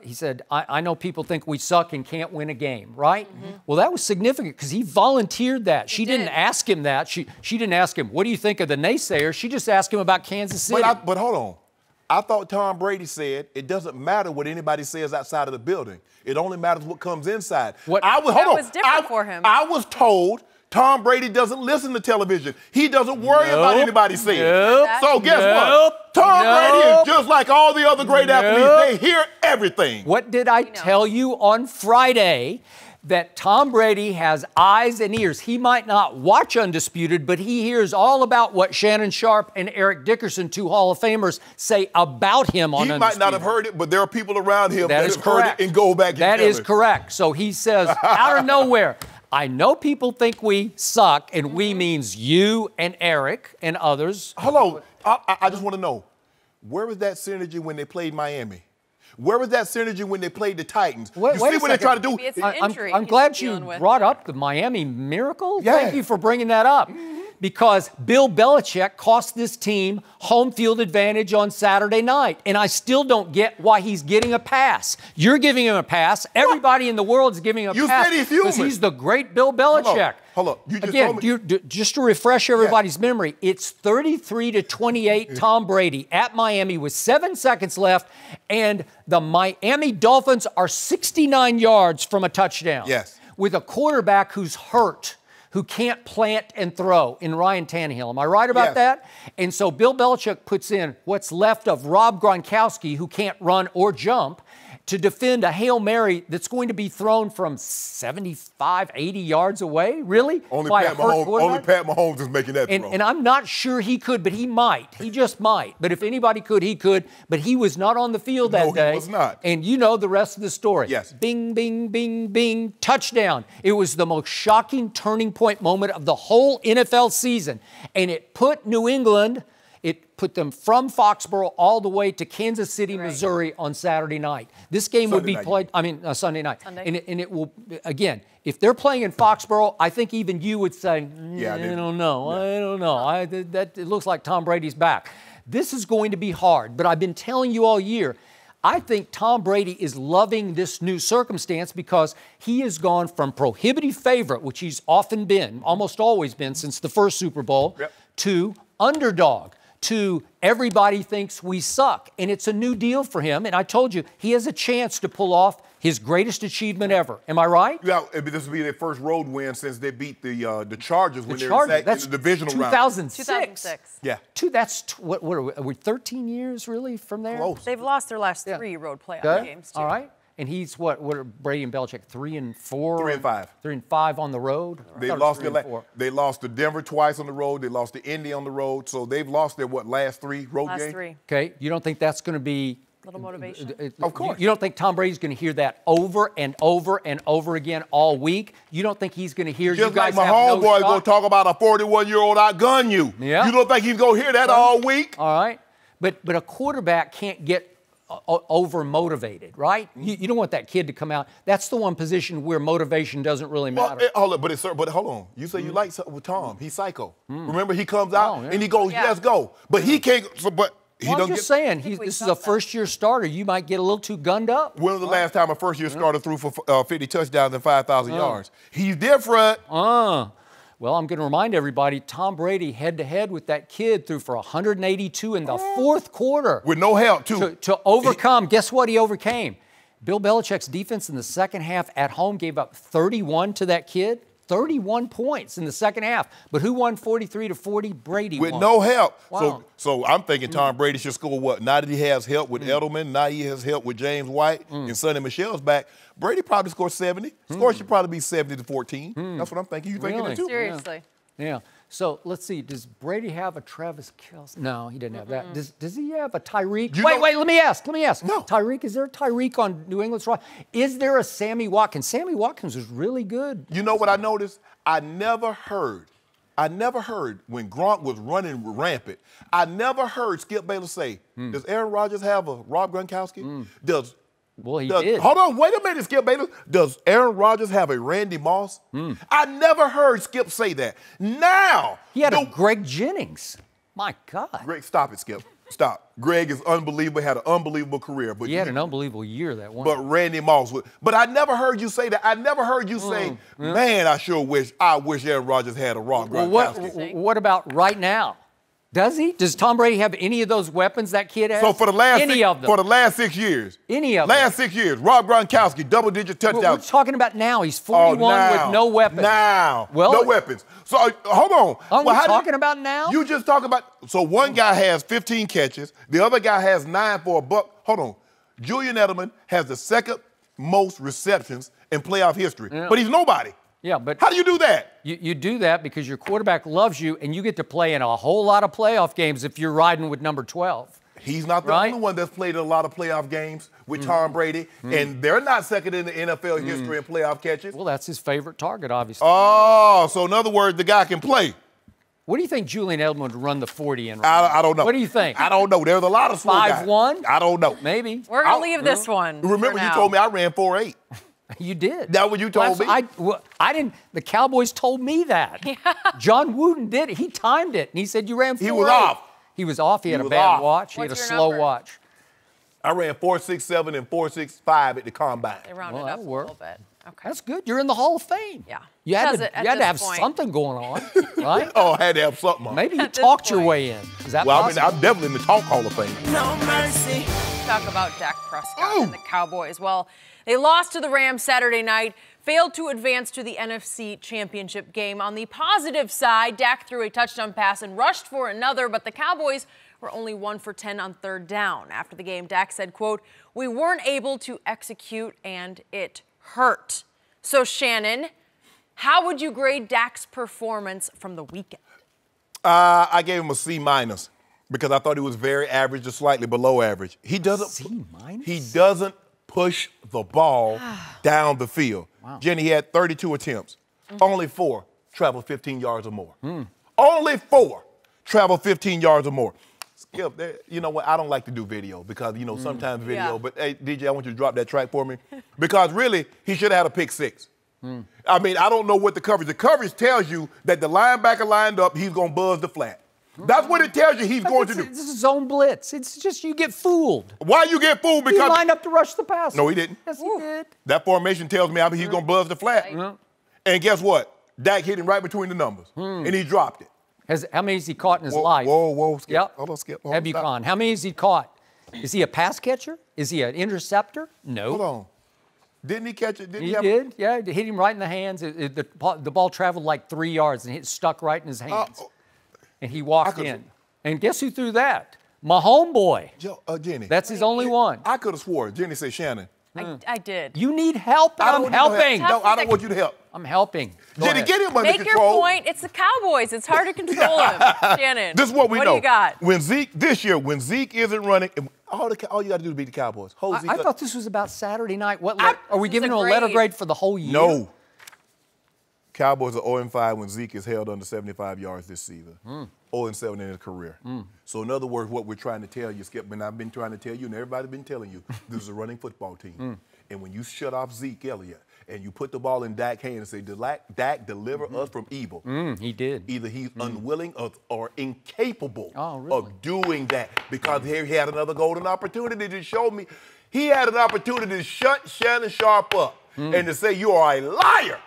S3: He said, I know people think we suck and can't win a game, right? Well, that was significant because he volunteered that. She didn't ask him that. She didn't ask him, what do you think of the naysayers? She just asked him about Kansas City.
S4: But hold on. I thought Tom Brady said it doesn't matter what anybody says outside of the building. It only matters what comes inside.
S2: That was different for him.
S4: I was told Tom Brady doesn't listen to television. He doesn't worry about anybody saying. So guess what? Tom Brady is just like all the other great athletes. They hear everything.
S3: What did I tell you on Friday? That Tom Brady has eyes and ears. He might not watch Undisputed, but he hears all about what Shannon Sharpe and Eric Dickerson, 2 Hall of Famers, say about him on Undisputed.
S4: He might not have heard it, but there are people around him that have heard it and go back and
S3: That is correct. So he says, out of nowhere, I know people think we suck, and we means you and Eric and others.
S4: Hold on. I just want to know, where was that synergy when they played Miami? Where was that synergy when they played the Titans?
S3: Wait
S4: see what they try to do?
S2: It's an injury
S3: I'm glad you brought up the Miami Miracle.
S4: Yeah.
S3: Thank you for bringing that up. Because Bill Belichick cost this team home field advantage on Saturday night. And I still don't get why he's getting a pass. You're giving him a pass. Everybody in the world is giving him a pass.
S4: You said he's human.
S3: Because he's the great Bill Belichick.
S4: Hold on. You just
S3: Again,
S4: told me.
S3: just to refresh everybody's memory, it's 33-28 Tom Brady at Miami with 7 seconds left, and the Miami Dolphins are 69 yards from a touchdown.
S4: Yes.
S3: With a quarterback who's hurt, who can't plant and throw in Ryan Tannehill. Am I right about that? And so Bill Belichick puts in what's left of Rob Gronkowski, who can't run or jump, to defend a Hail Mary that's going to be thrown from 75, 80 yards away? Really?
S4: Only Pat Mahomes is making that throw.
S3: And I'm not sure he could, but he might. He just might. But if anybody could, he could. But he was not on the field that day.
S4: No, he was not.
S3: And you know the rest of the story.
S4: Yes.
S3: Bing, bing, bing, bing, touchdown. It was the most shocking turning point moment of the whole NFL season. And it put New England... It put them from Foxborough all the way to Kansas City, Missouri on Saturday night. This game would be played, Sunday night. And it will, again, if they're playing in Foxborough, I think even you would say, I don't know. It looks like Tom Brady's back. This is going to be hard, but I've been telling you all year, I think Tom Brady is loving this new circumstance because he has gone from prohibitive favorite, which he's often been, almost always been since the first Super Bowl, to underdog. To everybody thinks we suck. And it's a new deal for him. And I told you, he has a chance to pull off his greatest achievement ever. Am I right?
S4: Yeah, this will be their first road win since they beat the Chargers when they were in the divisional round.
S2: 2006.
S4: Yeah.
S3: What are we 13 years really from there?
S4: Close.
S2: They've lost their last 3 road playoff games, too.
S3: All right. And he's what are Brady and Belichick, 3-4?
S4: 3-5.
S3: 3-5 on the road?
S4: They lost to Denver twice on the road. They lost to Indy on the road. So they've lost their, last 3 road games?
S2: Last 3.
S3: Okay. You don't think that's going to be...
S2: A little motivation.
S4: Of course.
S3: You don't think Tom Brady's going to hear that over and over and over again all week? You don't think he's going to hear you guys
S4: like my
S3: have no
S4: homeboy
S3: shot?
S4: going to talk about a 41-year-old outgun you.
S3: Yeah.
S4: You don't think he's going to hear that all week?
S3: All right. But a quarterback can't get over-motivated, right? You don't want that kid to come out. That's the one position where motivation doesn't really matter.
S4: Well, but hold on. You say you like something with Tom. He's psycho. Remember, he comes out and he goes, let's go. But he can't,
S3: I'm just saying, this is a first-year starter. You might get a little too gunned up.
S4: When was the last time a first-year starter threw for 50 touchdowns and 5,000 yards? He's different.
S3: Well, I'm going to remind everybody, Tom Brady head-to-head with that kid threw for 182 in the fourth quarter.
S4: With no help, too.
S3: To overcome, guess what he overcame? Bill Belichick's defense in the second half at home gave up 31 to that kid. 31 points in the second half. But who won 43-40? Brady won.
S4: With no help.
S3: Wow.
S4: So I'm thinking Tom Brady should score what? Now that he has help with Edelman, now he has help with James White, and Sonny Michel's back, Brady probably scored 70. Score should probably be 70-14. That's what I'm thinking. You thinking that too?
S2: Seriously.
S3: Yeah. So let's see. Does Brady have a Travis Kelce? No, he didn't have that. Does he have a Tyreek? Wait. Let me ask.
S4: No.
S3: Tyreek, is there a Tyreek on New England's roster? Is there a Sammy Watkins? Sammy Watkins was really good.
S4: You know what I noticed? I never heard when Gronk was running rampant, I never heard Skip Bayless say, does Aaron Rodgers have a Rob Gronkowski?
S3: Well, he did.
S4: Hold on, wait a minute, Skip Bayless. Does Aaron Rodgers have a Randy Moss? I never heard Skip say that. Now.
S3: He had a Greg Jennings. My God.
S4: Greg, stop it, Skip. Stop. Greg is unbelievable, had an unbelievable career. But
S3: he had an unbelievable year that one.
S4: But Randy Moss would. But I never heard you say that. I never heard you say, man, I wish Aaron Rodgers had a Rob Gronkowski.
S3: What about right now? Does he? Does Tom Brady have any of those weapons that kid has?
S4: So for the last
S3: of them.
S4: 6 years.
S3: Any of
S4: them. Last 6 years, Rob Gronkowski, double-digit touchdowns.
S3: We're talking about now. He's 41 with no weapons.
S4: Now.
S3: Well,
S4: no weapons. So hold on.
S3: Aren't we talking about now?
S4: You just talking about. So one guy has 15 catches. The other guy has 9 for a buck. Hold on. Julian Edelman has the second most receptions in playoff history. Yeah. But he's nobody.
S3: Yeah, but
S4: how do you do that?
S3: You do that because your quarterback loves you, and you get to play in a whole lot of playoff games if you're riding with number 12.
S4: He's not the only one that's played in a lot of playoff games with Tom Brady, and they're not second in the NFL history in playoff catches.
S3: Well, that's his favorite target, obviously.
S4: Oh, so in other words, the guy can play.
S3: What do you think Julian Edelman would run the 40 in?
S4: I don't know.
S3: What do you think?
S4: I don't know. There's a lot of slow guys.
S3: 5'1"?
S4: I don't know.
S3: Maybe.
S2: We're going to leave this one.
S4: Remember, you told me I ran 4.8.
S3: You did.
S4: That's what you told me?
S3: I didn't. The Cowboys told me that. Yeah. John Wooten did it. He timed it, and he said you ran 4.8.
S4: He was off.
S3: He was off. He had a bad watch. He had a slow watch.
S4: I ran 4.67 and 4.65 at the combine.
S2: They rounded up a little bit. Okay.
S3: That's good. You're in the Hall of Fame.
S2: Yeah.
S3: You had to have something going on, right?
S4: Oh, I had to have something on.
S3: Maybe you talked your way in. Is that possible?
S4: I'm definitely in the Talk Hall of Fame.
S2: No mercy. Talk about Dak Prescott and the Cowboys. Well, they lost to the Rams Saturday night, failed to advance to the NFC Championship game. On the positive side, Dak threw a touchdown pass and rushed for another, but the Cowboys were only 1 for 10 on third down. After the game, Dak said, quote, "We weren't able to execute and it hurt." So, Shannon, how would you grade Dak's performance from the weekend?
S4: I gave him a C- because I thought he was very average or slightly below average. He doesn't.
S3: C-?
S4: He doesn't push the ball down the field. Wow. Jenny, he had 32 attempts. Only 4 traveled 15 yards or more. Only 4 traveled 15 yards or more. Skip, you know what? I don't like to do video because, sometimes video. Yeah. But, hey, DJ, I want you to drop that track for me. Because, really, he should have had a pick 6. I mean, I don't know what the coverage tells you that the linebacker lined up, he's going to buzz the flat. That's what it tells you he's going to do.
S3: This is zone blitz. It's just you get fooled.
S4: Why you get fooled? Because
S3: he lined up to rush the pass.
S4: No, he didn't.
S3: Yes, he did.
S4: That formation tells me he's going to buzz the flat. And guess what? Dak hit him right between the numbers, and he dropped it.
S3: How many has he caught in his life?
S4: Whoa, Skip.
S3: Yep.
S4: Hold on, Skip.
S3: Have you caught? How many has he caught? Is he a pass catcher? Is he an interceptor? No.
S4: Hold on. Didn't he catch it?
S3: He did. Yeah, it hit him right in the hands. The ball traveled like 3 yards and it stuck right in his hands. And he walked in. And guess who threw that? My homeboy.
S4: Jenny.
S3: That's his only one.
S4: I could have swore. Jenny said, Shannon,
S2: I did.
S3: You need help, and I'm helping.
S4: No, I don't want you to help.
S3: I'm helping.
S4: Jenny, get him under
S2: Make
S4: control.
S2: your point. It's the Cowboys. It's hard to control him. Shannon.
S4: This is what we know.
S2: What do you got?
S4: When Zeke isn't running, all you got to do is beat the Cowboys.
S3: I thought this was about Saturday night. Are we giving him a letter grade for the whole year?
S4: No. Cowboys are 0-5 when Zeke is held under 75 yards this season. 0-7 in his career. So in other words, what we're trying to tell you, Skip, and I've been trying to tell you, and everybody's been telling you, this is a running football team. And when you shut off Zeke Elliott and you put the ball in Dak's hands and say, Dak, deliver us from evil.
S3: He did.
S4: Either he's unwilling or incapable of doing that, because here he had another golden opportunity to show me. He had an opportunity to shut Shannon Sharpe up and to say, you are a liar.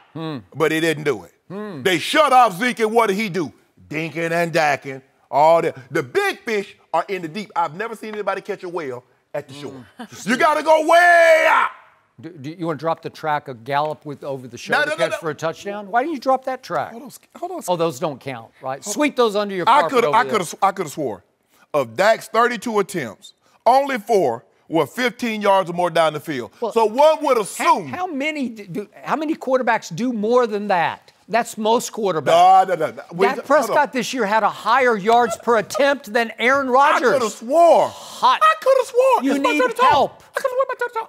S4: But he didn't do it. They shut off Zeke, and what did he do? Dinking and dacking. All that. The big fish are in the deep. I've never seen anybody catch a whale at the shore. You got to go way out.
S3: Do you want to drop the track of Gallup over the shoulder catch for a touchdown? Why didn't you drop that track?
S4: Hold on.
S3: Oh, those don't count, right? Sweep those under your carpet.
S4: I could have swore of Dak's 32 attempts, only 4 were 15 yards or more down the field. Well, so one would assume.
S3: How many quarterbacks do more than that? That's most quarterbacks.
S4: No.
S3: Dak Prescott this year had a higher yards per attempt than Aaron Rodgers.
S4: I could have swore.
S3: Hot.
S4: I could have swore.
S3: You need help.
S4: I could have sworn.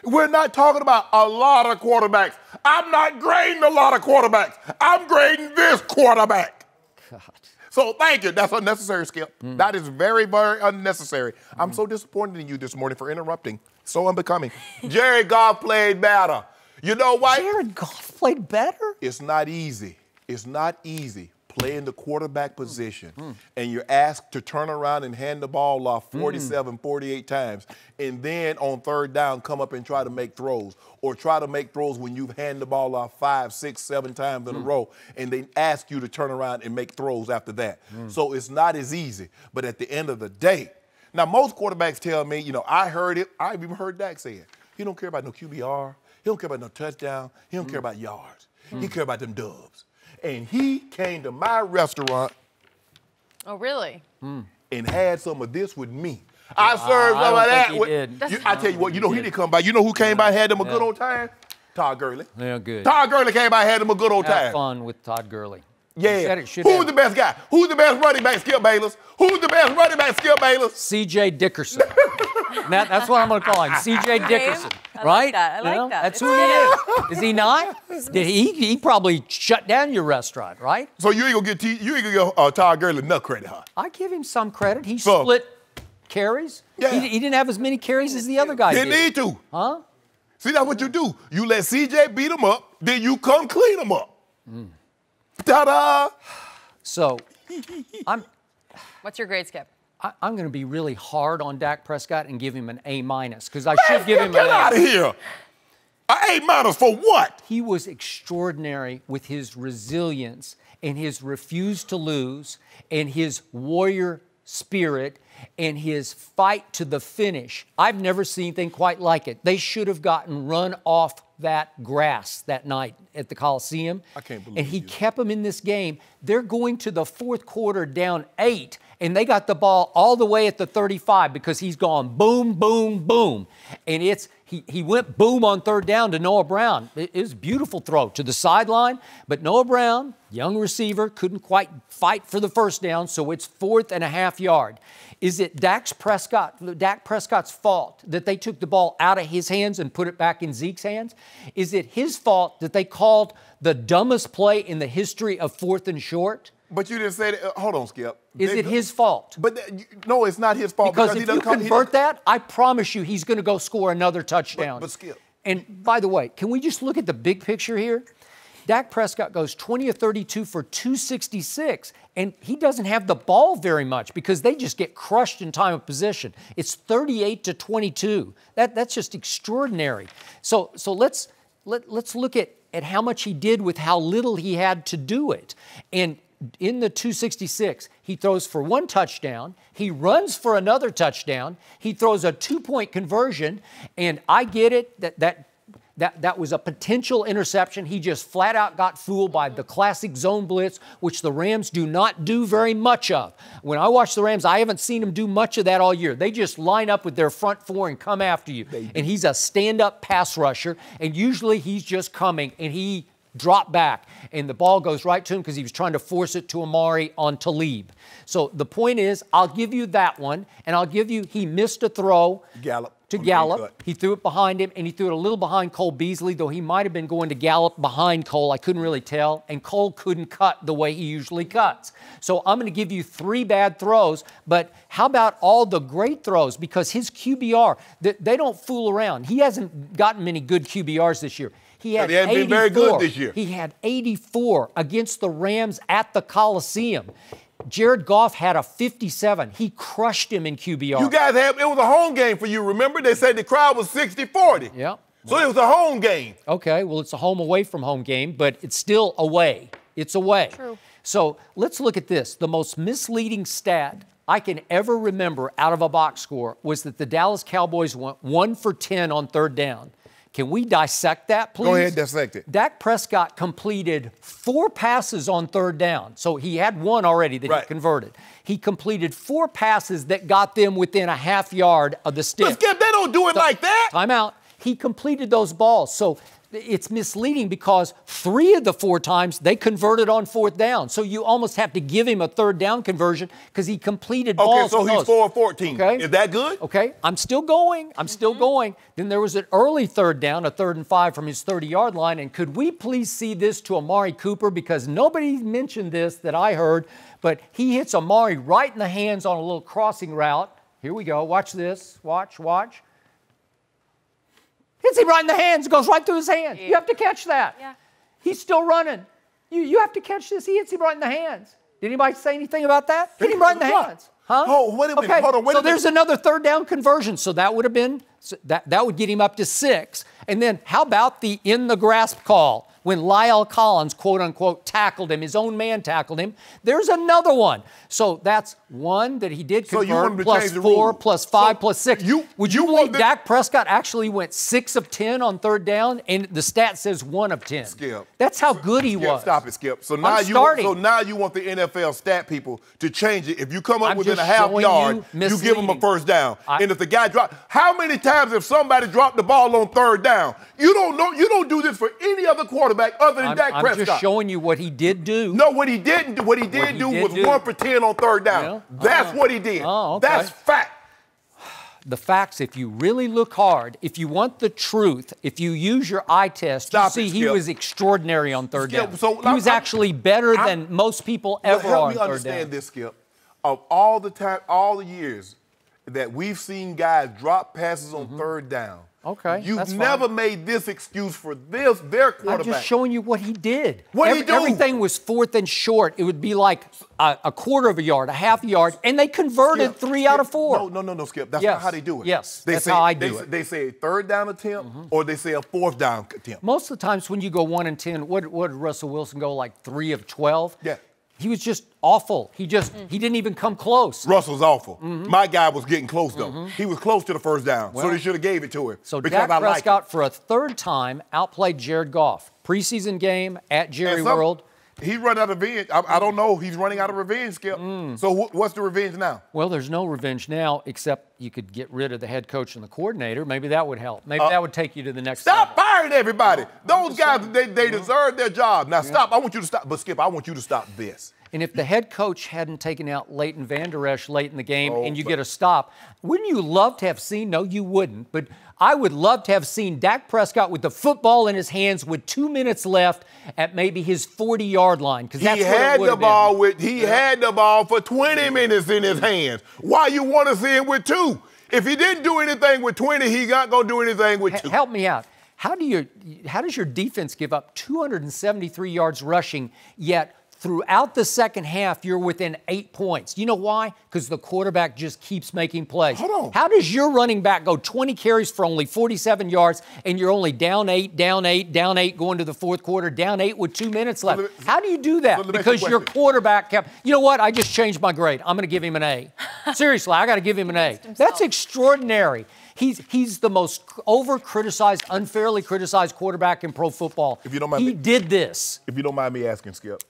S4: We're not talking about a lot of quarterbacks. I'm not grading a lot of quarterbacks. I'm grading this quarterback.
S3: God.
S4: So thank you. That's unnecessary, Skip. That is very, very unnecessary. I'm so disappointed in you this morning for interrupting. So unbecoming. Jared Goff played better. You know why?
S3: Jared Goff played better?
S4: It's not easy. It's not easy playing the quarterback position, and you're asked to turn around and hand the ball off 47, 48 times, and then on third down come up and try to make throws, or try to make throws when you've handed the ball off 5, 6, 7 times in a row, and they ask you to turn around and make throws after that. So it's not as easy. But at the end of the day, now most quarterbacks tell me, I heard it, I've even heard Dak say it. He don't care about no QBR. He don't care about no touchdown. He don't care about yards. He care about them dubs. And he came to my restaurant.
S2: Oh, really?
S4: And had some of this with me. I served some of that. I tell you what, he didn't come by. You know who came by and had them a good old time? Todd Gurley.
S3: Yeah, good.
S4: Todd Gurley came by and had them a good old time.
S3: Have fun with Todd Gurley.
S4: Yeah. Who's the best guy? Who's the best running back, Skip Bayless? Who's the best running back, Skip Bayless?
S3: C.J. Dickerson. That's what I'm going to call him, C.J. Dickerson. Right?
S2: I like that.
S3: That's who he is. Is he not? He probably shut down your restaurant, right?
S4: So you ain't gonna give Todd Gurley enough credit, huh?
S3: I give him some credit. He split carries.
S4: Yeah.
S3: He didn't have as many carries as the other guy did.
S4: Didn't need to.
S3: Huh?
S4: See, that's what you do. You let C.J. beat him up, then you come clean him up. Ta-da!
S3: So,
S2: What's your grade, Skip?
S3: I'm going to be really hard on Dak Prescott and give him an A- because I should give him an A.
S4: Get out of here! An A- for what?
S3: He was extraordinary with his resilience and his refuse to lose and his warrior spirit and his fight to the finish. I've never seen anything quite like it. They should have gotten run off that grass that night at the Coliseum.
S4: I can't believe
S3: And he kept them in this game. They're going to the fourth quarter down 8, and they got the ball all the way at the 35 because he's gone boom, boom, boom. And he went boom on third down to Noah Brown. It was a beautiful throw to the sideline, but Noah Brown, young receiver, couldn't quite fight for the first down, so it's 4.5 yards. Is it Dak Prescott's fault that they took the ball out of his hands and put it back in Zeke's hands? Is it his fault that they called the dumbest play in the history of 4th and short?
S4: But you didn't say that. Hold on, Skip.
S3: Is it his fault?
S4: But no, it's not his fault.
S3: Because if you convert that, I promise you he's going to go score another touchdown.
S4: But Skip.
S3: And by the way, can we just look at the big picture here? Dak Prescott goes 20 of 32 for 266, and he doesn't have the ball very much because they just get crushed in time of possession. It's 38-22. That's just extraordinary. So let's look at how much he did with how little he had to do it. And in the 266, he throws for 1 touchdown. He runs for another touchdown. He throws a 2-point conversion. And I get it that That was a potential interception. He just flat out got fooled by the classic zone blitz, which the Rams do not do very much of. When I watch the Rams, I haven't seen them do much of that all year. They just line up with their front four and come after you. And he's a stand-up pass rusher, and usually he's just coming, and he dropped back, and the ball goes right to him because he was trying to force it to Amari on Talib. So the point is, I'll give you that one, and I'll give you he missed a throw. To Gallup. He threw it behind him, and he threw it a little behind Cole Beasley, though he might have been going to Gallup behind Cole. I couldn't really tell, and Cole couldn't cut the way he usually cuts. So I'm going to give you 3 bad throws, but how about all the great throws? Because his QBR, they don't fool around. He hasn't gotten many good QBRs this year. He had 84.
S4: Been very good this year.
S3: He had 84 against the Rams at the Coliseum. Jared Goff had a 57. He crushed him in QBR.
S4: You guys it was a home game for you, remember? They said the crowd was 60-40.
S3: Yeah.
S4: So it was a home game.
S3: Okay, well, it's a home away from home game, but it's still away. It's away.
S2: True.
S3: So let's look at this. The most misleading stat I can ever remember out of a box score was that the Dallas Cowboys went 1 for 10 on 3rd down. Can we dissect that, please?
S4: Go ahead, dissect it.
S3: Dak Prescott completed 4 passes on 3rd down. So he had 1 already that he converted. He completed 4 passes that got them within a half yard of the stick.
S4: But Skip, they don't do it like that.
S3: Time out. He completed those balls. So it's misleading because 3 of the 4 times they converted on 4th down. So you almost have to give him a 3rd down conversion because he completed balls.
S4: Okay, so he's 4 of 14.
S3: Okay.
S4: Is that good?
S3: Okay, I'm still going. I'm still going. Then there was an early 3rd down, a 3rd and 5 from his 30-yard line. And could we please see this to Amari Cooper? Because nobody mentioned this that I heard, but he hits Amari right in the hands on a little crossing route. Here we go. Watch this. Watch. Hits him right in the hands, goes right through his hand. You have to catch that.
S2: Yeah.
S3: He's still running. You have to catch this. He hits him right in the hands. Did anybody say anything about that? Hit him right in the hands. Huh?
S4: Oh, wait a minute.
S3: Okay.
S4: Hold on, wait a minute.
S3: There's another 3rd down conversion. So that would have been, that would get him up to 6. And then how about the in the grasp call? When Lyle Collins, quote unquote, tackled him, his own man tackled him. There's another one. So that's 1 that he did convert, plus 4, plus 5, plus 6. Would you believe Dak Prescott actually went 6 of 10 on 3rd down, and the stat says 1 of 10.
S4: Skip.
S3: That's how good he was.
S4: Stop it, Skip. So now you want the NFL stat people to change it. If you come up within a half yard, you give them a 1st down. And if the guy dropped, how many times have somebody dropped the ball on 3rd down? You don't do this for any other quarterback other than Dak Prescott.
S3: I'm just showing you what he did do.
S4: No, what he didn't do. What he did do was 1 for 10 on 3rd down. Yeah. That's what he did.
S3: Oh, okay.
S4: That's fact.
S3: The facts, if you really look hard, if you want the truth, if you use your eye test, you see he was extraordinary on 3rd down. So he was actually better than most people ever are on 3rd down.
S4: Help me understand this, Skip. Of all the years that we've seen guys drop passes on 3rd down,
S3: okay,
S4: you've never made this excuse for their quarterback.
S3: I'm just showing you what he did.
S4: What did he do?
S3: Everything was 4th and short. It would be like a quarter of a yard, a half a yard, and they converted 3 out of 4.
S4: No, Skip. That's not how they do it.
S3: Yes, that's how I do it.
S4: They say a 3rd down attempt or they say a 4th down attempt.
S3: Most of the times when you go 1 and 10, what did Russell Wilson go, like 3 of 12?
S4: Yeah.
S3: He was just awful. He didn't even come close.
S4: Russell's awful. My guy was getting close, though. He was close to the 1st down, so they should have gave it to him.
S3: So Dak Prescott, for a 3rd time, outplayed Jared Goff. Preseason game at Jerry World.
S4: He run out of revenge. I don't know. He's running out of revenge, Skip. So what's the revenge now?
S3: Well, there's no revenge now, except you could get rid of the head coach and the coordinator. Maybe that would help. Maybe that would take you to the next level.
S4: Stop firing everybody. Those guys, they deserve their job. Now, stop. I want you to stop. But, Skip, I want you to stop this.
S3: And if the head coach hadn't taken out Leighton Vander Esch late in the game and you get a stop, wouldn't you love to have seen, no, you wouldn't, but I would love to have seen Dak Prescott with the football in his hands with 2 minutes left at maybe his 40-yard line. Because that's
S4: He had the ball for 20 minutes in his hands. Why you want to see him with 2? If he didn't do anything with 20, he's not going to do anything with 2.
S3: Help me out. How does your defense give up 273 yards rushing, yet throughout the second half, you're within 8 points? You know why? Because the quarterback just keeps making plays.
S4: Hold on.
S3: How does your running back go 20 carries for only 47 yards and you're only down 8 going to the 4th quarter, down 8 with 2 minutes left? How do you do that? Because your quarterback kept, you know what? I just changed my grade. I'm going to give him an A. Seriously, I got to give him an A. That's extraordinary. He's the most over-criticized, unfairly criticized quarterback in pro football.
S4: If you don't mind
S3: he did this.
S4: If you don't mind me asking, Skip,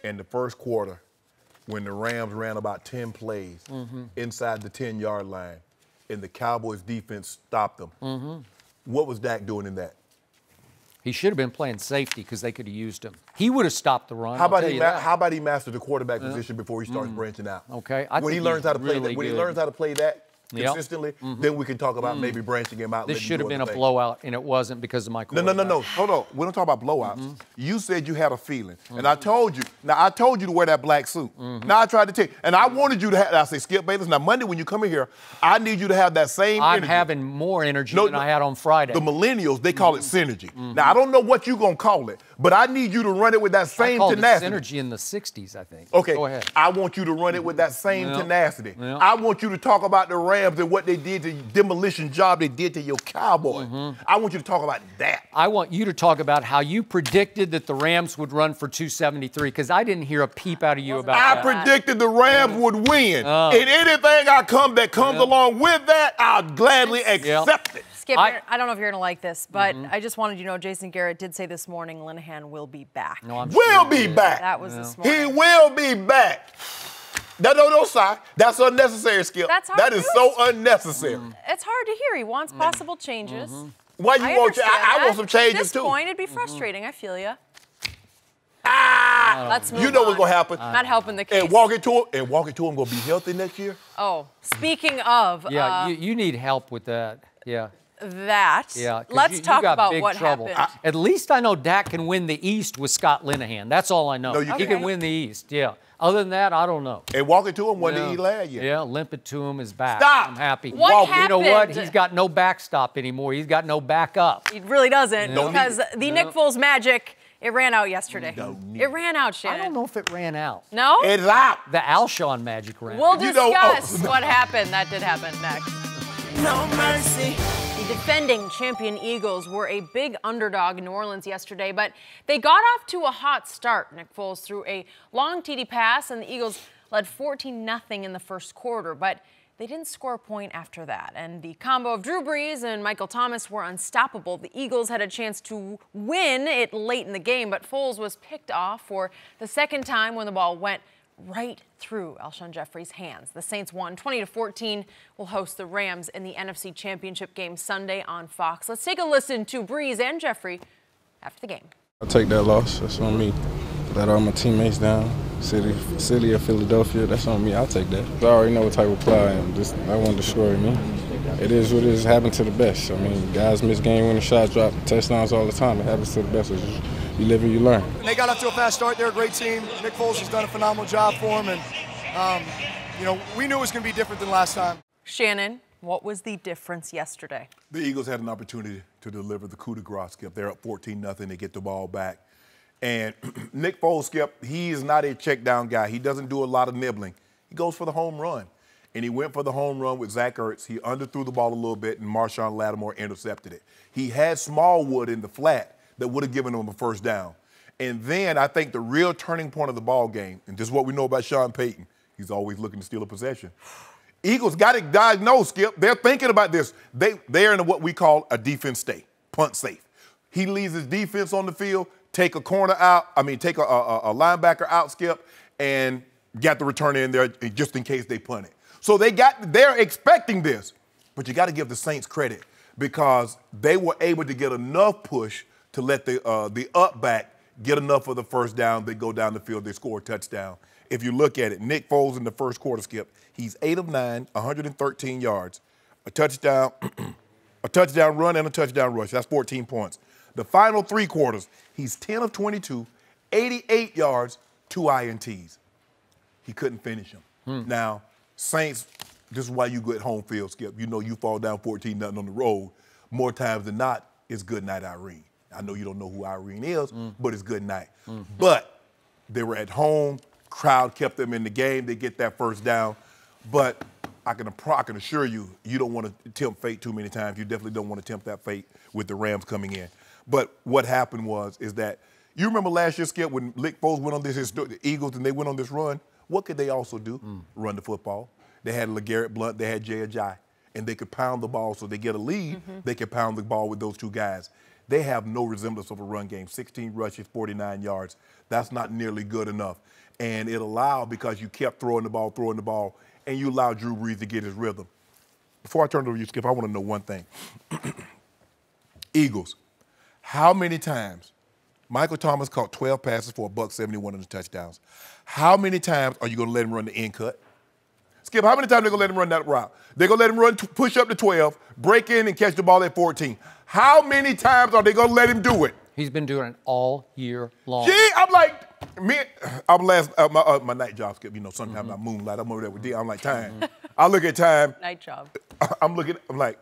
S4: in the first quarter, when the Rams ran about 10 plays inside the 10-yard line, and the Cowboys defense stopped them, what was Dak doing in that?
S3: He should have been playing safety because they could have used him. He would have stopped the run.
S4: How about he mastered the quarterback position before he starts branching out?
S3: Okay,
S4: when he learns how to play that, when he learns how to play that consistently, then we can talk about maybe branching him out.
S3: This should have been a blowout, and it wasn't because of my quarterback.
S4: No. Hold on. We don't talk about blowouts. You said you had a feeling, and I told you. Now I told you to wear that black suit. Now I tried to tell you, and I wanted you to have. I say, Skip Bayless. Now Monday when you come in here, I need you to have that same.
S3: I'm
S4: energy.
S3: having more energy than I had on Friday.
S4: The millennials, they call it synergy. Now I don't know what you're gonna call it, but I need you to run it with that same tenacity.
S3: Synergy in the '60s, I think.
S4: Okay.
S3: Go ahead.
S4: I want you to run it with that same tenacity. I want you to talk about the Rams and what they did, the demolition job they did to your Cowboys. I want you to talk about that.
S3: I want you to talk about how you predicted that the Rams would run for 273, because I didn't hear a peep out of you about that.
S4: I predicted the Rams would win. And anything that comes along with that, I'll gladly accept it.
S2: Skip, I don't know if you're going to like this, but I just wanted you to know Jason Garrett did say this morning Linehan will be back.
S3: No,
S4: will be back.
S2: That was this morning.
S4: He will be back. No, sorry. That's unnecessary, Skip. That is so unnecessary.
S2: It's hard to hear. He wants possible changes.
S4: Why you want? I want some changes
S2: too. At this point, it'd be frustrating. I feel you. Let's move
S4: You know
S2: on.
S4: what's gonna happen?
S2: Not helping the case.
S4: And walk into him. Gonna be healthy next year.
S2: Oh, speaking of.
S3: Yeah, you need help with that. Yeah.
S2: That.
S3: Yeah.
S2: Let's talk about what
S3: trouble.
S2: happened.
S3: At least I know Dak can win the East with Scott Linehan. That's all I know.
S4: No, you
S3: He can win the East. Yeah. Other than that, I don't know.
S4: And walking to him wasn't he lad yet.
S3: Yeah, limp it to him is back.
S4: Stop.
S3: I'm happy.
S2: What
S3: You know what?
S2: happened?
S3: He's got no backstop anymore. He's got no backup.
S2: He really doesn't, because the Nick Foles magic, it ran out yesterday. It ran out, Shannon.
S3: I don't know if it ran out.
S2: No?
S4: It's out.
S3: The Alshon magic ran
S2: We'll
S3: out.
S2: discuss what happened. That did happen next.
S7: No mercy.
S2: The defending champion Eagles were a big underdog in New Orleans yesterday, but they got off to a hot start. Nick Foles threw a long TD pass, and the Eagles led 14-0 in the first quarter, but they didn't score a point after that. And the combo of Drew Brees and Michael Thomas were unstoppable. The Eagles had a chance to win it late in the game, but Foles was picked off for the second time when the ball went right through Alshon Jeffrey's hands. The Saints won 20-14, will host the Rams in the NFC Championship game Sunday on Fox. Let's take a listen to Brees and Jeffrey after the game.
S8: I'll take that loss. That's on me. Let all my teammates down. City of Philadelphia, that's on me. I'll take that. I already know what type of player I am. That won't destroy me. It is what it is. It happened to the best. I mean, guys miss game-winning shots, drop touchdowns all the time. It happens to the best. It's just, you live and you learn.
S9: They got off to a fast start. They're a great team. Nick Foles has done a phenomenal job for them, and we knew it was going to be different than last time.
S2: Shannon, what was the difference yesterday?
S4: The Eagles had an opportunity to deliver the coup de grace, Skip. They're up 14-0. They get the ball back. And Nick Foles, Skip, he is not a check down guy. He doesn't do a lot of nibbling. He goes for the home run. And he went for the home run with Zach Ertz. He underthrew the ball a little bit, and Marshawn Lattimore intercepted it. He had Smallwood in the flat that would have given him a first down. And then I think the real turning point of the ball game, and this is what we know about Sean Payton, he's always looking to steal a possession. Eagles got it diagnosed, Skip. They're thinking about this. They're in what we call a defense state, punt safe. He leaves his defense on the field, take a corner out, take a linebacker out, Skip, and got the return in there just in case they punt it. So they're expecting this, but you got to give the Saints credit because they were able to get enough push to let the up back get enough of the first down. They go down the field, they score a touchdown. If you look at it, Nick Foles in the first quarter, Skip, he's 8 of 9, 113 yards, a touchdown run and a touchdown rush. That's 14 points. The final 3 quarters, he's 10 of 22, 88 yards, 2 INTs. He couldn't finish them. Now, Saints, this is why you get home field, Skip. You know you fall down 14-0 on the road. More times than not, it's good night, Irene. I know you don't know who Irene is, but it's good night. But they were at home. Crowd kept them in the game. They get that first down. But I can assure you, you don't want to tempt fate too many times. You definitely don't want to tempt that fate with the Rams coming in. But what happened is that you remember last year, Skip, when Nick Foles went on the Eagles and they went on this run, what could they also do? Run the football. They had LeGarrette Blount. They had Jay Ajayi. and they could pound the ball so they get a lead, they can pound the ball with those two guys. They have no resemblance of a run game. 16 rushes, 49 yards. That's not nearly good enough. And it allowed, because you kept throwing the ball, and you allowed Drew Brees to get his rhythm. Before I turn it over to you, Skip, I want to know one thing. Eagles, how many times Michael Thomas caught 12 passes for $171 and the touchdowns? How many times are you going to let him run the end cut? Skip, how many times are they going to let him run that route? They're going to let him run, push up to 12, break in and catch the ball at 14. How many times are they going to let him do it?
S3: He's been doing it all year long.
S4: Gee, I'm like, I'm my night job, Skip. You know, sometimes I moonlight. I'm over there with D. I'm like, time. I look at time.
S2: Night job.
S4: I'm like,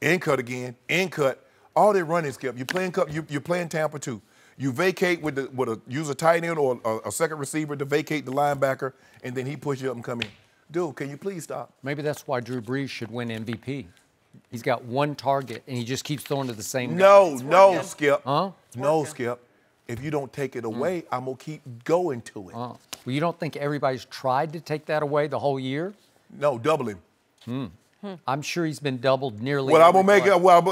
S4: end cut again, end cut. All they running, Skip. You're playing Tampa too. You vacate use a tight end or a second receiver to vacate the linebacker, and then he push you up and come in. Dude, can you please stop?
S3: Maybe that's why Drew Brees should win MVP. He's got one target, and he just keeps throwing to the same guy.
S4: No, Skip.
S3: Huh?
S4: No, Skip. If you don't take it away, I'm going to keep going to it.
S3: Well, you don't think everybody's tried to take that away the whole year?
S4: No, double him.
S3: I'm sure he's been doubled nearly.
S4: Well, I'm going to make it. Well,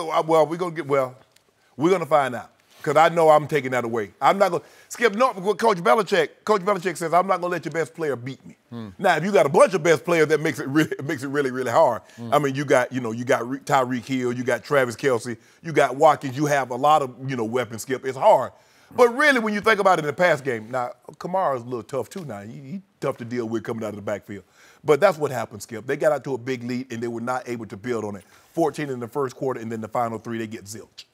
S4: we're going to find out. Because I know I'm taking that away. I'm not going to Skip. No, Coach Belichick says I'm not going to let your best player beat me. Now, if you got a bunch of best players, that makes it really, really hard. I mean, you got Tyreek Hill, you got Travis Kelce, you got Watkins. You have a lot of weapons. Skip. It's hard. But really, when you think about it in the pass game, now Kamara's a little tough too. Now he's tough to deal with coming out of the backfield. But that's what happened, Skip. They got out to a big lead and they were not able to build on it. 14 in the first quarter, and then the final 3 they get zilch.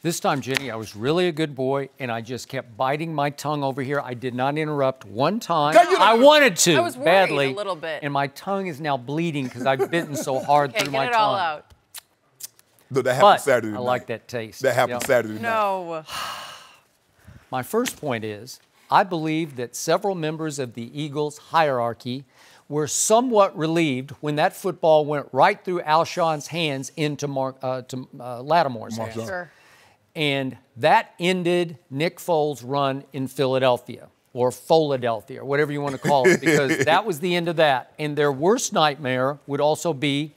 S3: This time, Jenny, I was really a good boy, and I just kept biting my tongue over here. I did not interrupt one time. I wanted to
S2: I was worried
S3: badly,
S2: a little bit.
S3: and my tongue is now bleeding because I've bitten so hard through my tongue.
S2: Get it all out.
S4: No, that happened Saturday night.
S3: I like that taste.
S4: That happened Saturday night.
S2: No.
S3: My first point is, I believe that several members of the Eagles' hierarchy were somewhat relieved when that football went right through Alshon's hands into Lattimore's hands.
S2: Sure.
S3: And that ended Nick Foles' run in Philadelphia, or Philadelphia, or whatever you want to call it, because that was the end of that. And their worst nightmare would also be